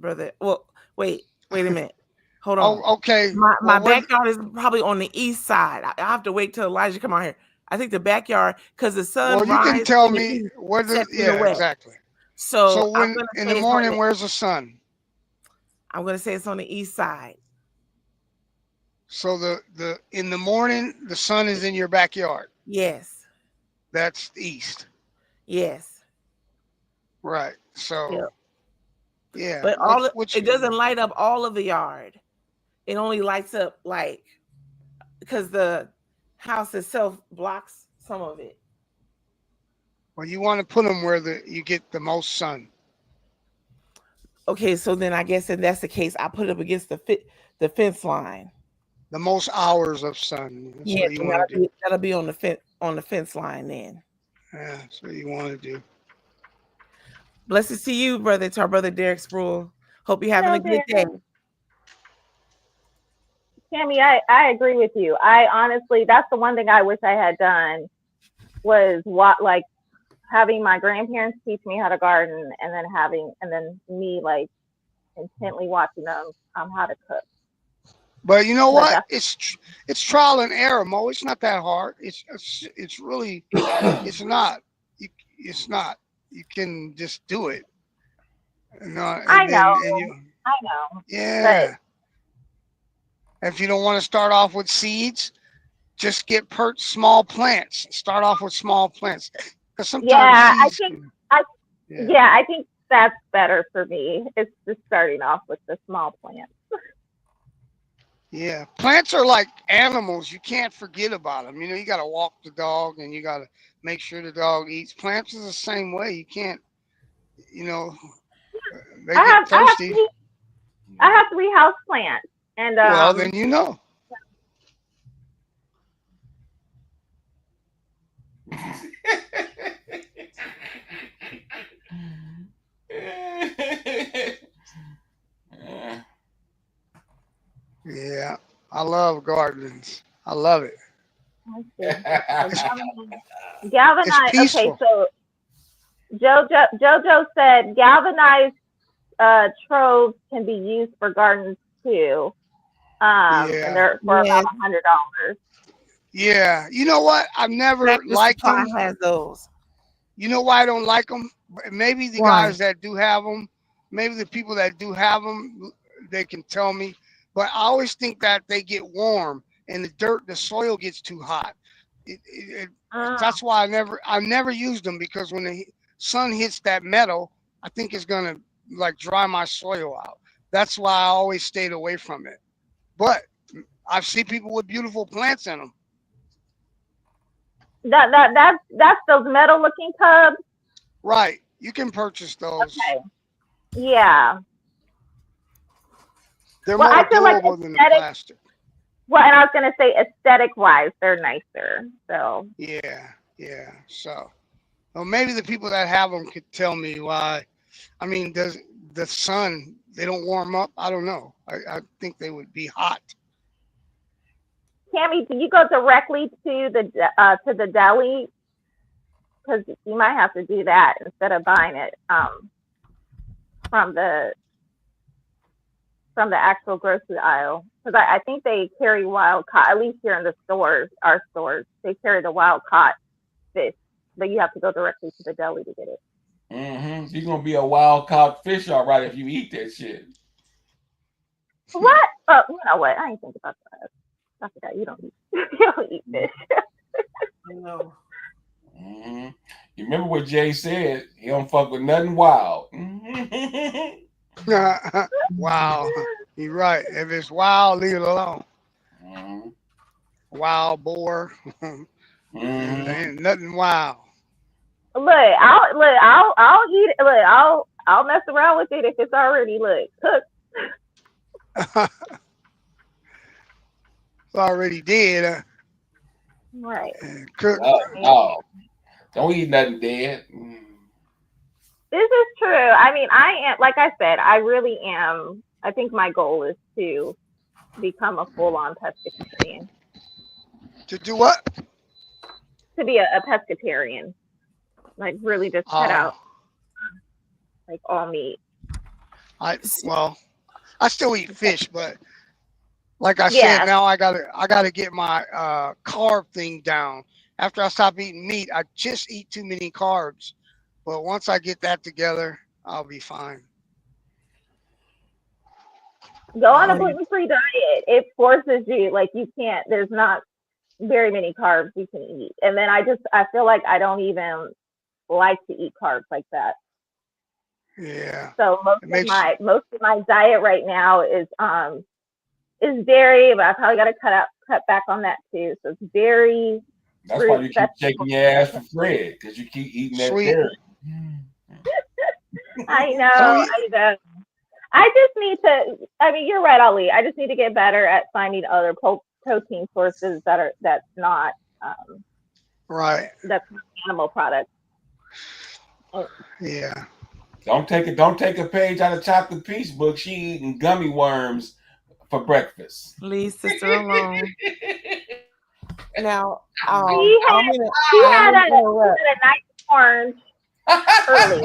brother. Well, wait a minute. Hold on. Oh, okay. My Well, what? backyard is probably on the east side. I have to wait till Elijah come out here. I think the backyard, because the sun Well, you can rises tell in the me east, where the sets in the west. exactly. So So I'm when gonna in say the it's on morning, the, where's the sun? I'm gonna say it's on the east side. So the in the morning, the sun is in your backyard. Yes. That's east. Yes. Right. So Yep. yeah. But Which it doesn't light up all of the yard. It only lights up like because the house itself blocks some of it. well, you want to put them where you get the most sun. Okay, so then I guess if that's the case, I put it up against the fence line. The most hours of sun. That's Yeah, what you want to do. that'll be on the fence line then. Yeah, that's what you want to do. Blessings to you, brother, to our brother Derek Sproul. Hope you're having a good day. Tammy, I agree with you. I honestly, that's the one thing I wish I had done was having my grandparents teach me how to garden, and then me like intently watching them how to cook. But you know But what? It's trial and error, Mo. It's not that hard. It's really it's not. It's not. You can just do it. I know. Yeah. If you don't want to start off with seeds, just get small plants. Start off with small plants. Because sometimes I seeds think I think that's better for me. It's just starting off with the small plants. Yeah, plants are like animals. You can't forget about them. You know, you got to walk the dog and you got to make sure the dog eats. Plants is the same way. You can't, they get thirsty. I have 3 house plants, and Well, then you know. Yeah, I love gardens. I love it. galvanized. Okay, peaceful. so JoJo said galvanized troves can be used for gardens too, and they're for about $100. Yeah, you know what? I've never liked them. Has those. You know why I don't like them? Maybe the guys that do have them, maybe the people that do have them, they can tell me. But I always think that they get warm and the soil gets too hot. That's why I never used them, because when the sun hits that metal, I think it's gonna like dry my soil out. That's why I always stayed away from it. But I've seen people with beautiful plants in them. That's those metal looking tubs. Right. You can purchase those. Okay. Yeah. They're Well, more I feel like durable than the aesthetic. plastic. Well, and I was gonna say aesthetic wise, they're nicer. So Yeah. So, well, maybe the people that have them could tell me why. I mean, does the sun, they don't warm up? I don't know. I think they would be hot. Tammy, do you go directly to the deli? Because you might have to do that instead of buying it from the actual grocery aisle. Because I think they carry wild caught, at least here in the stores, our stores, they carry the wild caught fish, but you have to go directly to the deli to get it. You're gonna be a wild caught fish, all right, if you eat that shit. What? Oh, you know what? I ain't think about that. I forgot you don't eat fish. No. You remember what Jay said? He don't fuck with nothing wild. Wow, you're right. If it's wild, leave it alone. Wild boar. Ain't nothing wild. I'll eat it. I'll mess around with it if it's already cooked. It's already dead. Right. Cooked. Oh, don't eat nothing dead. This is true. I mean, I am, like I said, I really am. I think my goal is to become a full-on pescatarian. To do what? To be a pescatarian. Like really just cut out like all meat. I still eat fish, but like I said, now I gotta get my carb thing down. After I stop eating meat, I just eat too many carbs. But once I get that together, I'll be fine. Go on a gluten-free diet. It forces you, like you can't, there's not very many carbs you can eat. And then I feel like I don't even like to eat carbs like that. Yeah. So most of my diet right now is dairy, but I probably got to cut back on that too. So it's dairy. That's why you keep shaking your ass for Fred, because you keep eating that dairy. I know. I just need to. I mean, you're right, Ali. I just need to get better at finding other protein sources that's not right. That's not animal products. Yeah. Don't take a page out of Chocolate Peach book. She eating gummy worms for breakfast. Leave sister alone. Now, she had a nice orange early.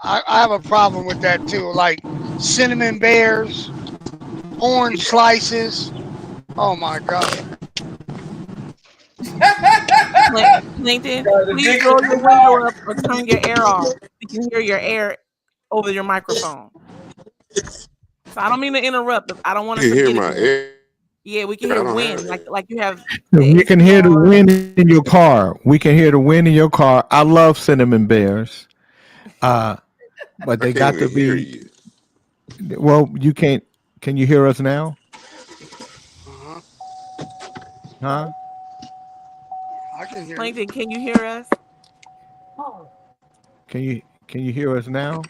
I have a problem with that too. Like cinnamon bears, orange slices. Oh my God. LinkedIn, please roll your window up or turn your air off. You can hear your air over your microphone. So I don't mean to interrupt, but I don't want to You hear forget my it. air? Yeah, we can hear wind, like you have. We can hear the wind in your car. We can hear the wind in your car. I love cinnamon bears, but they got to be. Well, you can't. Can you hear us now? Huh? I can hear Plankton, can you hear us? Can you hear us now?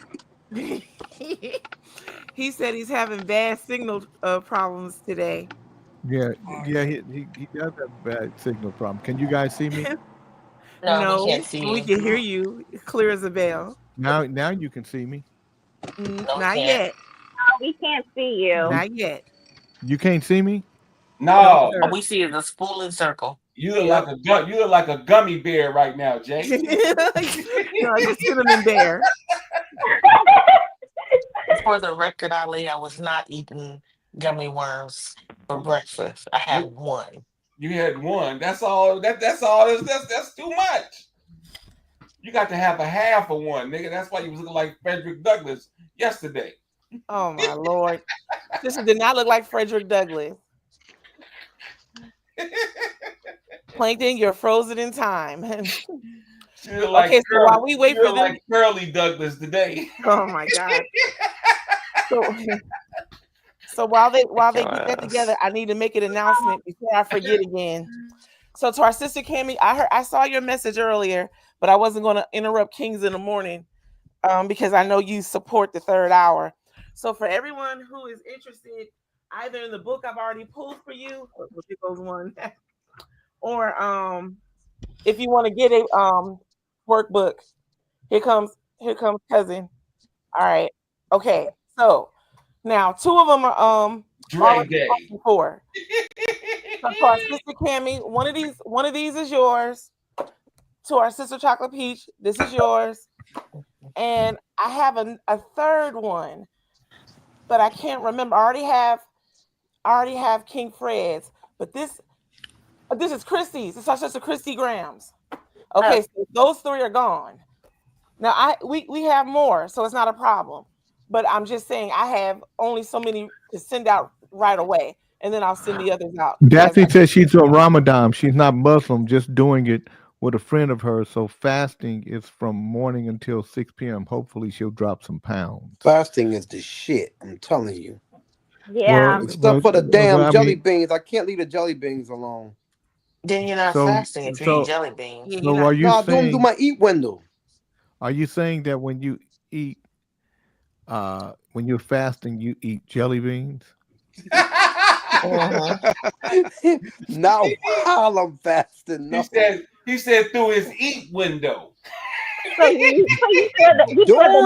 He said he's having bad signal problems today. Yeah, he does have a bad signal problem. Can you guys see me? No, we can't see we you. can hear you clear as a bell. Now you can see me. Not yet. No, we can't see you. Not yet. You can't see me? No. All we see is a spooling circle. You look like a gummy bear right now, Jay. No, it's a cinnamon bear. For the record, Ali, I was not eating gummy worms for breakfast. I had one. You had one. That's all. That's all. That's too much. You got to have a half of one, nigga. That's why you was looking like Frederick Douglass yesterday. Oh my Lord. This did not look like Frederick Douglass. Plankton, you're frozen in time. Okay, so while we wait for them, like Curly Douglas today. Oh my God. So while they get that together, I need to make an announcement before I forget again. So to our sister Cammie, I saw your message earlier, but I wasn't going to interrupt Kings in the Morning. because I know you support the third hour. So for everyone who is interested, either in the book I've already pulled for you, or if you want to get a workbook, here comes cousin. All right, okay. So now 2 of them are Dre Day. For. So to our sister Cammy, one of these is yours. To our sister Chocolate Peach, this is yours. And I have a third one, but I can't remember. I already have King Fred's, but this is Christy's. It's our sister Christy Graham's. Okay, so those 3 are gone. Now we have more, so it's not a problem. But I'm just saying I have only so many to send out right away, and then I'll send the others out. Daphne says she's a Ramadan. She's not Muslim, just doing it with a friend of hers. So fasting is from morning until 6 p.m. Hopefully she'll drop some pounds. Fasting is the shit. I'm telling you. Yeah. Except for the damn jelly beans. I can't leave the jelly beans alone. Then you're not fasting if you eat jelly beans. So are you I saying? don't do my eat window. Are you saying that when you eat, when you're fasting, you eat jelly beans? Not while I'm fasting. No. He said through his eat window. So you said that during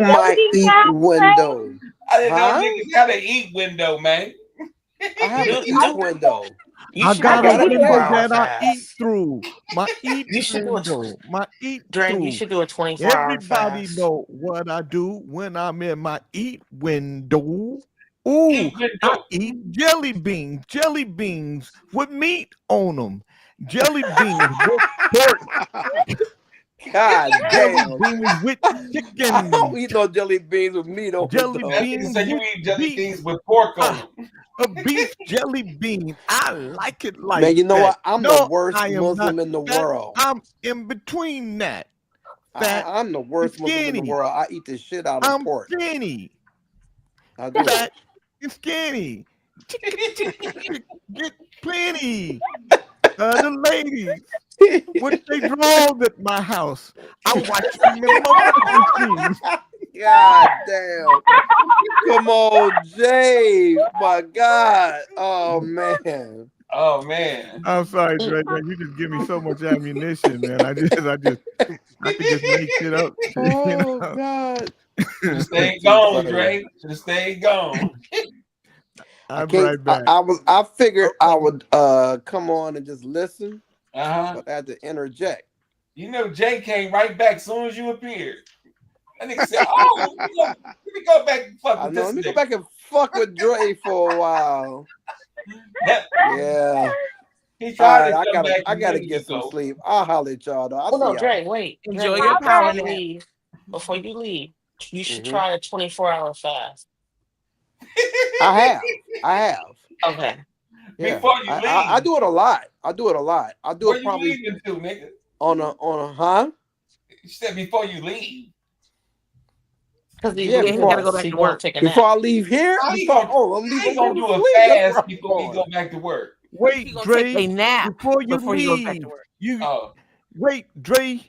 my eat window. I didn't know niggas had an eat window, man. I have an eat window. I got a window that I fast. eat through. My eat You should do window. My eat Drake, through. you should do a 24-hour Everybody fast. know what I do when I'm in my eat window. Ooh, I eat jelly beans with meat on them. Jelly beans with pork. God damn. Beans with chicken. I don't eat no jelly beans with meat on Jelly them. beans. So you eat jelly beans with pork on them. A beef jelly bean. I like it like Man, you know that. what? I'm No, the worst I am Muslim not in the fat. world. I'm in between that. Fat I'm the worst and Muslim in skinny. the world. I eat the shit out of I'm pork. skinny. I do. Fat and skinny. Get plenty. The ladies, what they draw at my house. I watch them in my machines. God damn. Come on, Jay. My God. Oh, man. Oh, man. I'm sorry, Drake. Man, you just give me so much ammunition, man. I could just make shit up. Oh, God. Should have stayed gone, Drake. Should have stayed gone. I'm right back. I figured I would come on and just listen, Uh-huh. but I had to interject. You know, Jay came right back as soon as you appeared. That nigga said, "Oh, let me go back and fuck I with know. this Let me go nigga." back and fuck with Dre for a while. Yeah. He All tried right, to come back I a gotta minute get some ago. sleep. I'll holler at y'all though. I'll Oh no, see y'all. Dre, wait. Enjoy Dre, your power before you nap. leave, you should Mhm. try a 24-hour fast. I have. Okay. Yeah. Before you I leave. do it a lot. I do Where it you probably leaving to, nigga? on a huh? You said before you leave. Because he's Yeah, leaving, before, gotta go back he to won't work. take a before nap. I leave here. How he Before, gonna, I'm how leaving. he gonna I'm do going a to sleep. That's where fast I'm before he going. go back to work? Wait, He gonna Dre. take a nap Before you before he goes back leave, to work. Oh, wait, Dre.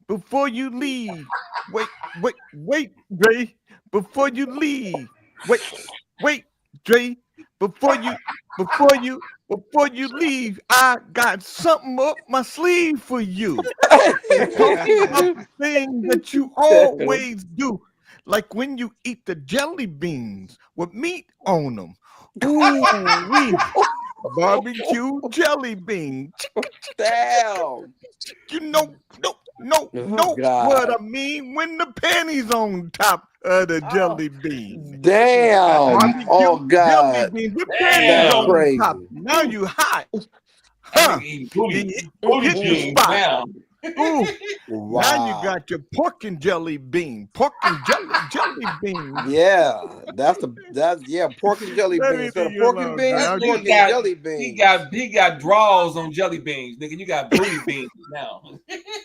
Before you leave, wait, Dre. Before you leave, wait, Dre. Before you leave, I got something up my sleeve for you. Talking about the thing that you always do, like when you eat the jelly beans with meat on them. Ooh, wee. Barbecue jelly bean. Damn. You know Oh, what God. I mean when the panties on top of the jelly bean. Damn. Barbecue Oh, jelly God. beans with panties That's on crazy. top. Now you hot. that Huh. nigga eat You booty hit the beans spot. now. Ooh. Now you Wow. got your pork and jelly bean. Pork and jelly bean. Yeah, that's pork and jelly Let beans. me Instead of leave you pork and alone, beans, dog. pork He and jelly beans. he got draws on jelly beans, nigga. You got booty beans now.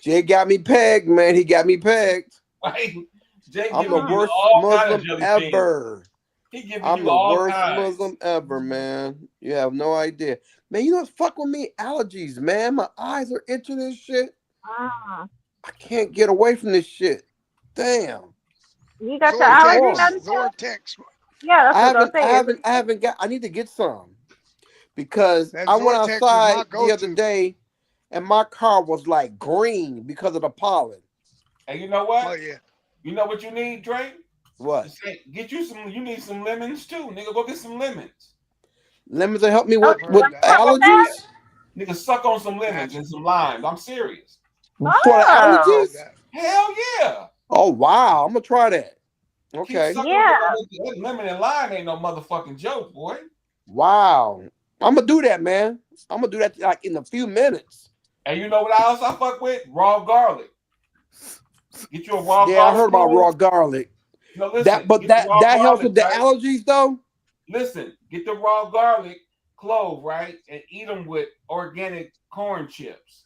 Jay got me pegged, man. He got me pegged. Right? Jay I'm giving the you worst all kind of Muslim jelly beans. ever. He giving I'm you the all worst kinds. Muslim ever, man. You have no idea. Man, you know what's fuck with me? Allergies, man. My eyes are itching and shit. I can't get away from this shit. Damn. You got your allergy medicine? Zortex. Yeah, that's what I'm saying. I haven't got. I need to get some because That I went Zortex is outside my the other go-to. day, and my car was like green because of the pollen. And you know what? Oh yeah. You know what you need, Drake? What? Get you some. You need some lemons too, nigga. Go get some lemons. Lemons to help me with allergies. Nigga, suck on some lemons and some limes. I'm serious. For the allergies? Hell yeah. Oh wow, I'm gonna try that. Okay. That lemon and lime ain't no motherfucking joke, boy. Wow. I'm gonna do that, man. I'm gonna do that like in a few minutes. And you know what else I fuck with? Raw garlic. Get you a raw garlic. Yeah, I heard about clove. raw garlic. No, listen, That helps with the allergies though. Listen, get the raw garlic clove, right? And eat them with organic corn chips.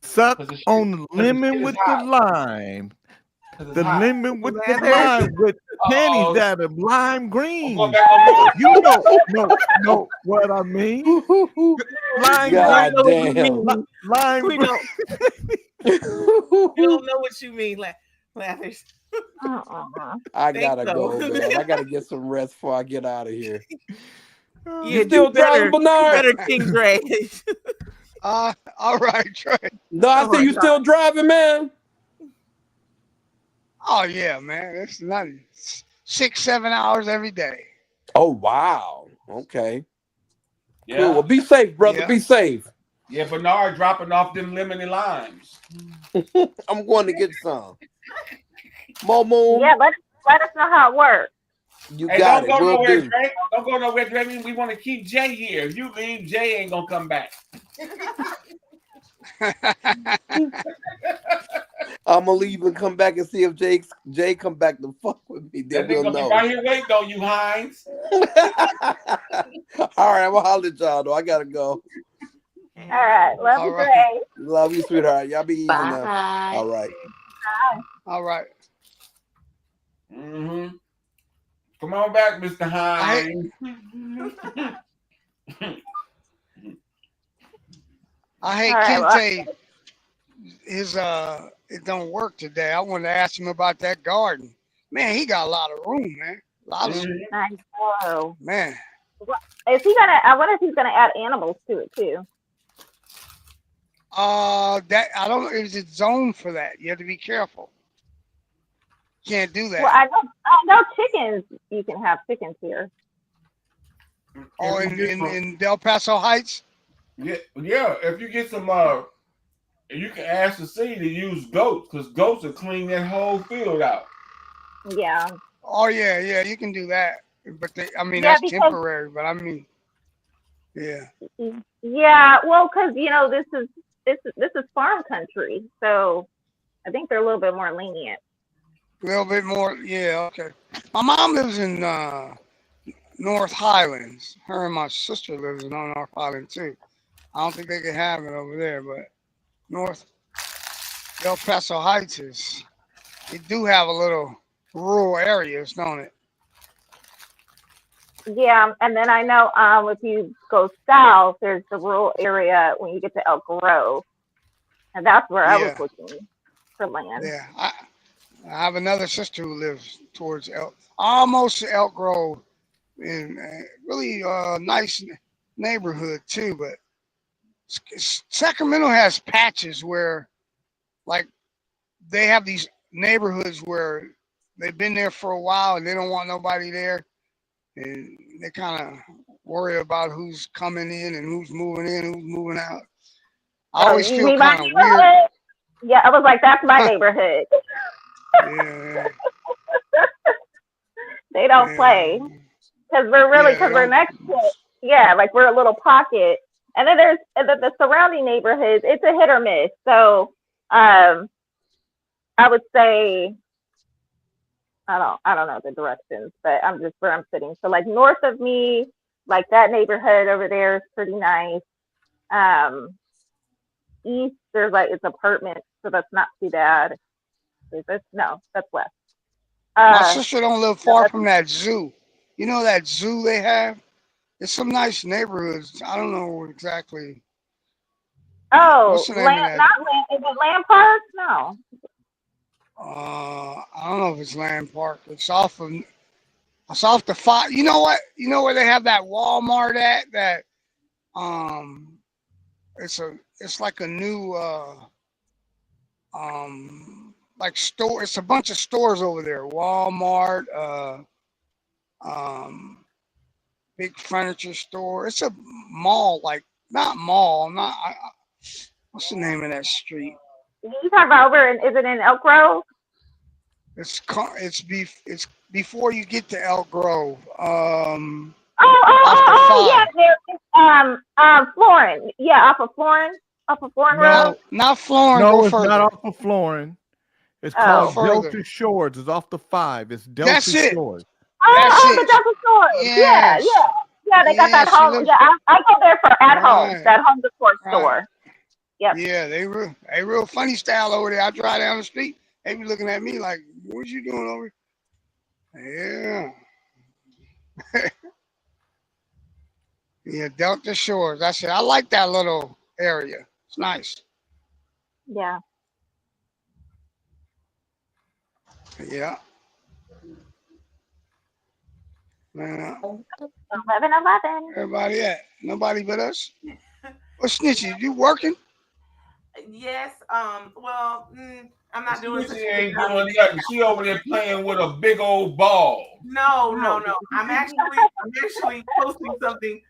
Suck on the lemon with the lime. The lemon with the lime with pennies that are lime green. You know what I mean. Lime God green. damn. Lime We green. don't know what you mean, Lathers. I gotta go, man. I gotta get some rest before I get out of here. Yeah, You still driving, Bernard? Better King Gray. All right, Trey. No, I said you still driving, man. Oh yeah, man. It's not 6-7 hours every day. Oh wow. Okay. Yeah. Cool. Well, be safe, brother. Yeah. Be safe. Yeah, Bernard dropping off them lemon and limes. I'm going to get some. Momo. Yeah, let us know how it works. You Hey, got don't it. go We'll nowhere, do. Drake. Don't go nowhere, Drake. We want to keep Jay here. If you leave, Jay ain't gonna come back. I'm gonna leave and come back and see if Jay come back to fuck with me. Then That we'll nigga gonna know. be right here waiting on you, Hines. All right, I'm gonna holler at y'all though. I gotta go. All right. Love you, right. Gray. Love you, sweetheart. Y'all be easy now. Bye. All right. All right. Mm-hmm. Come on back, Mr. Hines. I hate All right, Kente. His it don't work today. I wanted to ask him about that garden. Man, he got a lot of room, man. A lot of I know. man. Is he gonna? I wonder if he's gonna add animals to it too. That I don't know if it's zoned for that. You have to be careful. Can't do that. Well, I know chickens. You can have chickens here. Oh, in Del Paso Heights. Yeah. If you get some, you can ask the city to use goats because goats will clean that whole field out. Yeah. Oh yeah, you can do that. But Yeah, that's because- temporary. But I mean, yeah. Yeah. Well, because this is farm country, so I think they're a little bit more lenient. A little bit more, yeah, okay. My mom lives in North Highlands. Her and my sister lives in North Highlands too. I don't think they can have it over there, but North El Paso Heights they do have a little rural areas, don't it? Yeah, and then I know if you go south, there's the rural area when you get to Elk Grove, and that's where I was Yeah. looking for land. Yeah, I have another sister who lives towards almost Elk Grove, in a really nice neighborhood too. But Sacramento has patches where, like, they have these neighborhoods where they've been there for a while and they don't want nobody there, and they kind of worry about who's coming in and who's moving in, who's moving out. I always You feel mean my kind of weird. neighborhood? Yeah, I was like, that's my neighborhood. Yeah. They don't play because we're next to it. Yeah, like we're a little pocket, and then there's the surrounding neighborhoods. It's a hit or miss. So, I would say I don't know the directions, but I'm just where I'm sitting. So like north of me, like that neighborhood over there is pretty nice. East, there's like it's apartments, so that's not too bad. That's west. My sister don't live far from that zoo. You know that zoo they have? It's some nice neighborhoods. I don't know exactly. Oh, What's the name of that? Not Land. Is it Land Park? No. I don't know if it's Land Park. It's off the 5. You know what? You know where they have that Walmart at? That it's like a new like store. It's a bunch of stores over there. Walmart, big furniture store. It's a mall, like not mall, not what's the name of that street? You talking about is it in Elk Grove? It's before you get to Elk Grove. Oh, Off the 5. yeah, Florin. Yeah, off of Florin Road. Not Florin. No, Go it's further. not off of Florin. It's Oh. called Further. Delta Shores. It's off the 5. It's Delta That's it. Shores. The Delta Shores. Yes. Yeah. They got that Yes, home. she Yeah, I go there for at home. Right. That home decor Right. store. Yep. Yeah, they real funny style over there. I drive down the street, they be looking at me like, "What you doing over here?" Yeah. Yeah, Delta Shores. That's it. I like that little area. It's nice. Yeah. Yeah. Man, 11:11. everybody at? Nobody but us? What's Snitchy? You working? Yes. Well, I'm not doing. She ain't doing nothing. She over there playing with a big old ball. No. I'm actually posting something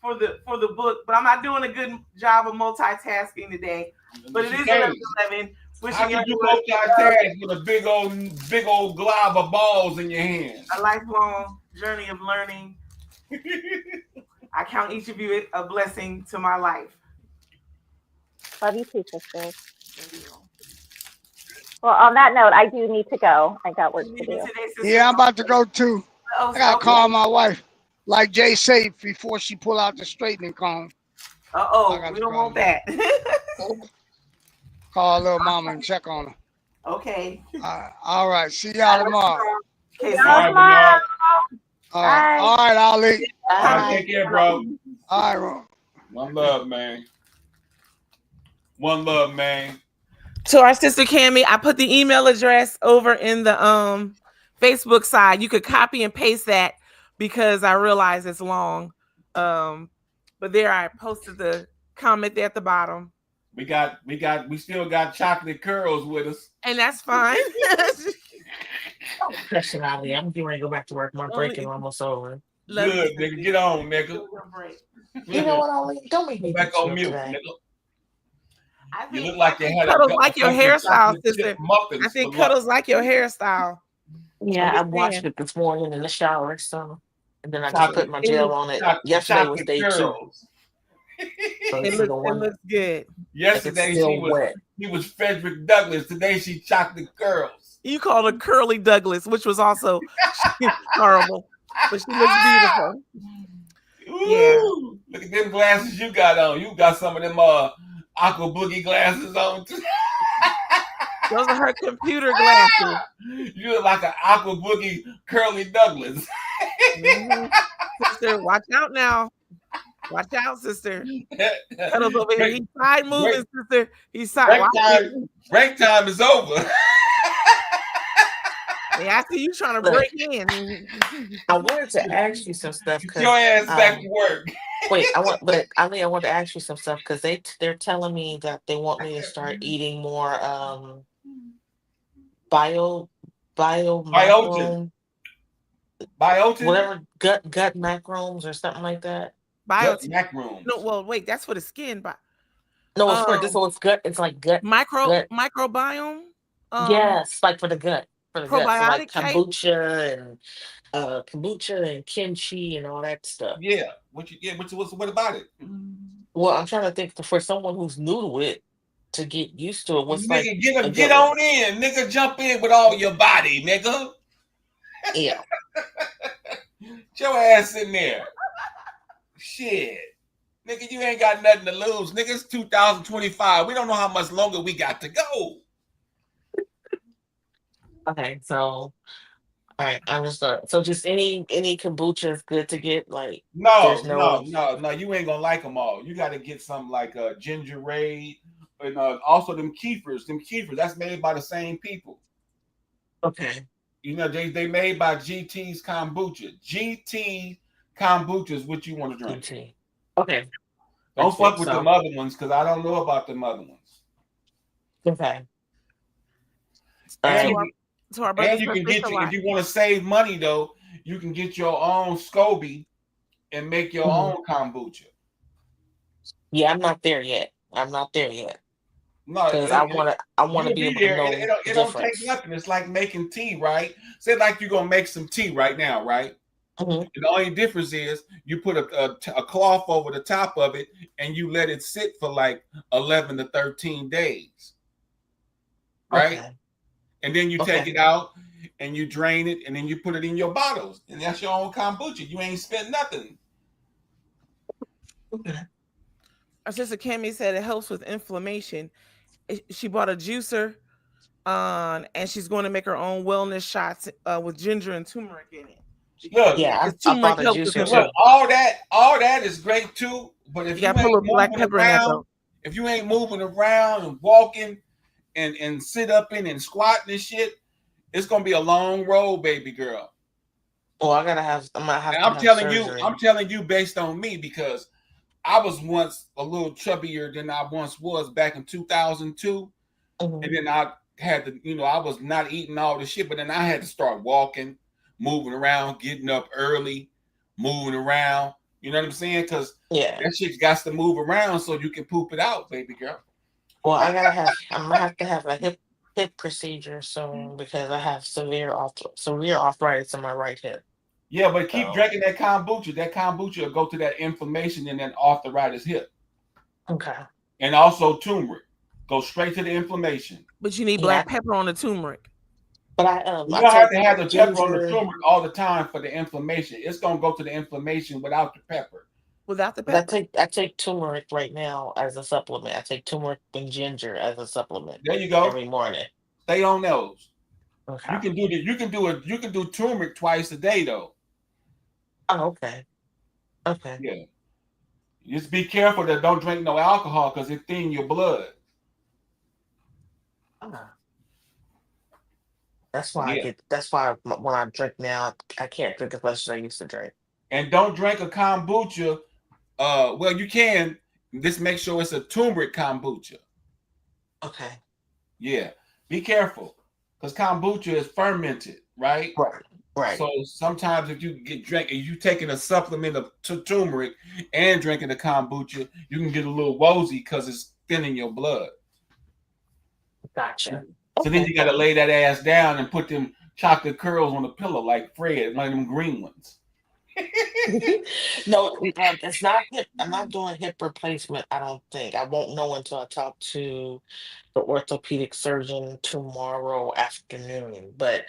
for the book, but I'm not doing a good job of multitasking today. But it is 11:11. How can you multitask with a big old glob of balls in your hand? A lifelong journey of learning. I count each of you a blessing to my life. Love you too, sister. Well, on that note, I do need to go. I got work to do. Yeah, I'm about to go too. I gotta call my wife, like Jay said, before she pull out the straightening comb. We don't want that. Call little mama and check on her. Okay. All right. See y'all tomorrow. Okay. All right. All right, Ali. All right, take care, bro. All right, bro. One love, man. One love, man. To our sister Cammie, I put the email address over in the Facebook side. You could copy and paste that because I realize it's long. But there I posted the comment there at the bottom. We still got chocolate curls with us. And that's fine. Question, Ali. I'm getting ready to go back to work. My break is almost over. Good, nigga. Get on, nigga. You know what, Ali? Don't make me back on mute, today. nigga. You look like you had Cuddles like your hairstyle, sister. Muffins I think for lunch. Cuddles like your hairstyle. Yeah, I I'm just watched saying. it this morning in the shower, so and then I just Chocolate- put my gel on it. Yesterday was day 2. curls. So this is the one. looks good. Yesterday It's still wet. he was Frederick Douglass. Today she chocolate curls. You called her Curly Douglas, which was also horrible. But she looks beautiful. Ooh, look at them glasses you got on. You got some of them aqua boogie glasses on too. Those are her computer glasses. You look like an aqua boogie Curly Douglas. Sister, watch out now. Watch out, sister. Cuddles over here. He's side moving, sister. He's side. Break time is over. Yeah, I see you trying to break in. I wanted to ask you some stuff. Get your ass back to work. Wait, I want to ask you some stuff because they're telling me that they want me to start eating more biotin, whatever gut macrons or something like that. Biotin. Macrons. No, well, wait, that's for the skin. No, it's for this. So it's gut. It's like gut microbiome. Yes, like for the gut. For the gut. So like Probiotic type? kombucha and kimchi and all that stuff. Yeah. What about it? Well, I'm trying to think for someone who's new to it to get used to it. What's Nigga, like get on in, nigga. Jump in with all your body, nigga. Yeah. Get your ass in there. Shit. Nigga, you ain't got nothing to lose. Nigga, it's 2025. We don't know how much longer we got to go. Okay, so All right, I'm just so just any kombucha is good to get. Like No, there's no you ain't gonna like them all. You got to get something like ginger ale, and also them kefirs. Them kefirs, that's made by the same people. Okay. You know, they made by GT's kombucha. GT kombucha is what you want to drink. GT. Okay. Don't fuck with them other ones because I don't know about them other ones. Okay. And, and you can get if you want to save money though, you can get your own SCOBY and make your own kombucha. Yeah, I'm not there yet. No, because I want to be able to know. It don't take nothing. It's like making tea, right? Say like you're gonna make some tea right now, right? Mm-hmm. And the only difference is you put a cloth over the top of it and you let it sit for like 11 to 13 days, right? Okay. And then you take it out and you drain it and then you put it in your bottles and that's your own kombucha. You ain't spent nothing. Okay. Our sister Cammy said it helps with inflammation. She bought a juicer, and she's going to make her own wellness shots with ginger and turmeric in it. Look, I bought a juicer. Look, all that is great too. But if you got to put a black pepper in that though. If you ain't moving around and walking and sit up in and squatting and shit, it's gonna be a long road, baby girl. Oh, I'm gonna have I'm telling you based on me because I was once a little chubbier than I once was back in 2002. Mm-hmm. And then I had to, I was not eating all the shit, but then I had to start walking, moving around, getting up early, moving around. You know what I'm saying? Because that shit's got to move around so you can poop it out, baby girl. Well, I'm gonna have to have a hip procedure soon because I have severe arthritis in my right hip. Yeah, but keep drinking that kombucha. That kombucha will go to that inflammation in that arthritis hip. Okay. And also turmeric. Go straight to the inflammation. But you need black pepper on the turmeric. But you don't have to have the pepper on the turmeric all the time for the inflammation. It's gonna go to the inflammation without the pepper. Without the pepper. I take turmeric right now as a supplement. I take turmeric and ginger as a supplement. There you go. Every morning. Stay on those. Okay. You can do turmeric twice a day though. Oh, okay. Okay. Yeah. Just be careful that don't drink no alcohol because it thin your blood. That's why that's why when I drink now, I can't drink as much as I used to drink. And don't drink a kombucha. Well, you can. Just make sure it's a turmeric kombucha. Okay. Yeah. Be careful. Because kombucha is fermented, right? Right. So sometimes if you you taking a supplement of turmeric and drinking the kombucha, you can get a little woozy because it's thinning your blood. Gotcha. So then you got to lay that ass down and put them chocolate curls on the pillow like Fred, one of them green ones. No, it's not hip. I'm not doing hip replacement. I don't think I won't know until I talk to the orthopedic surgeon tomorrow afternoon. But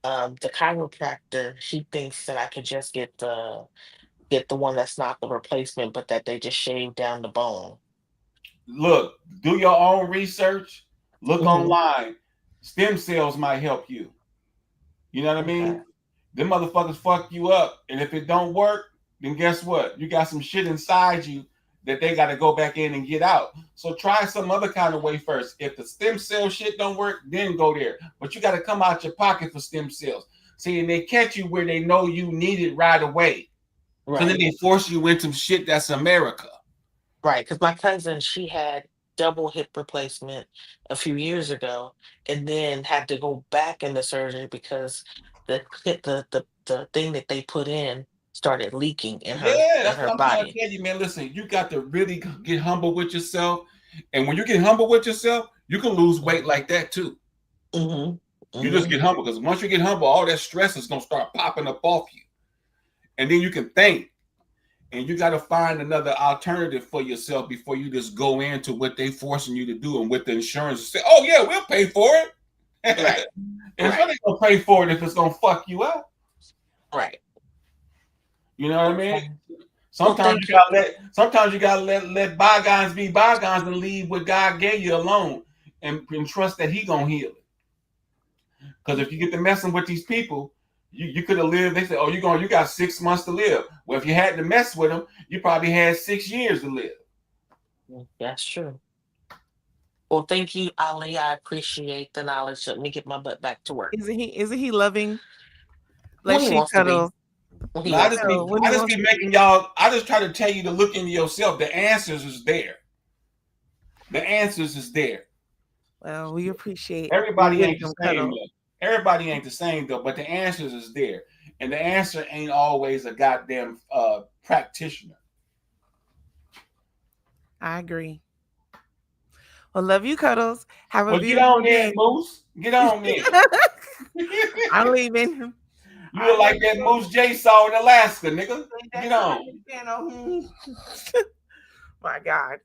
the chiropractor, she thinks that I could just get the one that's not the replacement, but that they just shave down the bone. Look, do your own research. Look online. Stem cells might help you. You know what I mean? Them motherfuckers fuck you up. And if it don't work, then guess what? You got some shit inside you that they got to go back in and get out. So try some other kind of way first. If the stem cell shit don't work, then go there. But you got to come out your pocket for stem cells. See, and they catch you where they know you need it right away. Right. So then they force you into some shit that's America. Right, because my cousin, she had double hip replacement a few years ago and then had to go back into surgery because the thing that they put in started leaking in her, that's in her what I'm body. trying to tell you, man. Listen, you got to really get humble with yourself. And when you get humble with yourself, you can lose weight like that too. You just get humble because once you get humble, all that stress is going to start popping up off you. And then you can think. And you got to find another alternative for yourself before you just go into what they forcing you to do. And with the insurance, say, oh, yeah, we'll pay for it. Right. And so they going to pay for it if it's going to fuck you up. Right. You know what I mean? Sometimes you gotta let bygones be bygones and leave what God gave you alone and trust that He gonna heal it. Because if you get to messing with these people, You could have lived. They said, "Oh, you got 6 months to live." Well, if you had to mess with him, you probably had 6 years to live. That's true. Well, thank you, Ali. I appreciate the knowledge. Let me get my butt back to work. Isn't he loving? When Like he she wants to be. cuddles. When he I wants just to be, be. I just be making y'all. I just try to tell you to look into yourself. The answers is there. The answers is there. Well, we appreciate Everybody ain't the wisdom same. cuddle. Though. Everybody ain't the same though, but the answers is there, and the answer ain't always a goddamn practitioner. I agree. Well, love you, Cuddles. Have a Well, get beautiful on day. there, Moose. Get on there. I'm leaving. You look like that Moose J saw in Alaska, nigga. Get on. My God.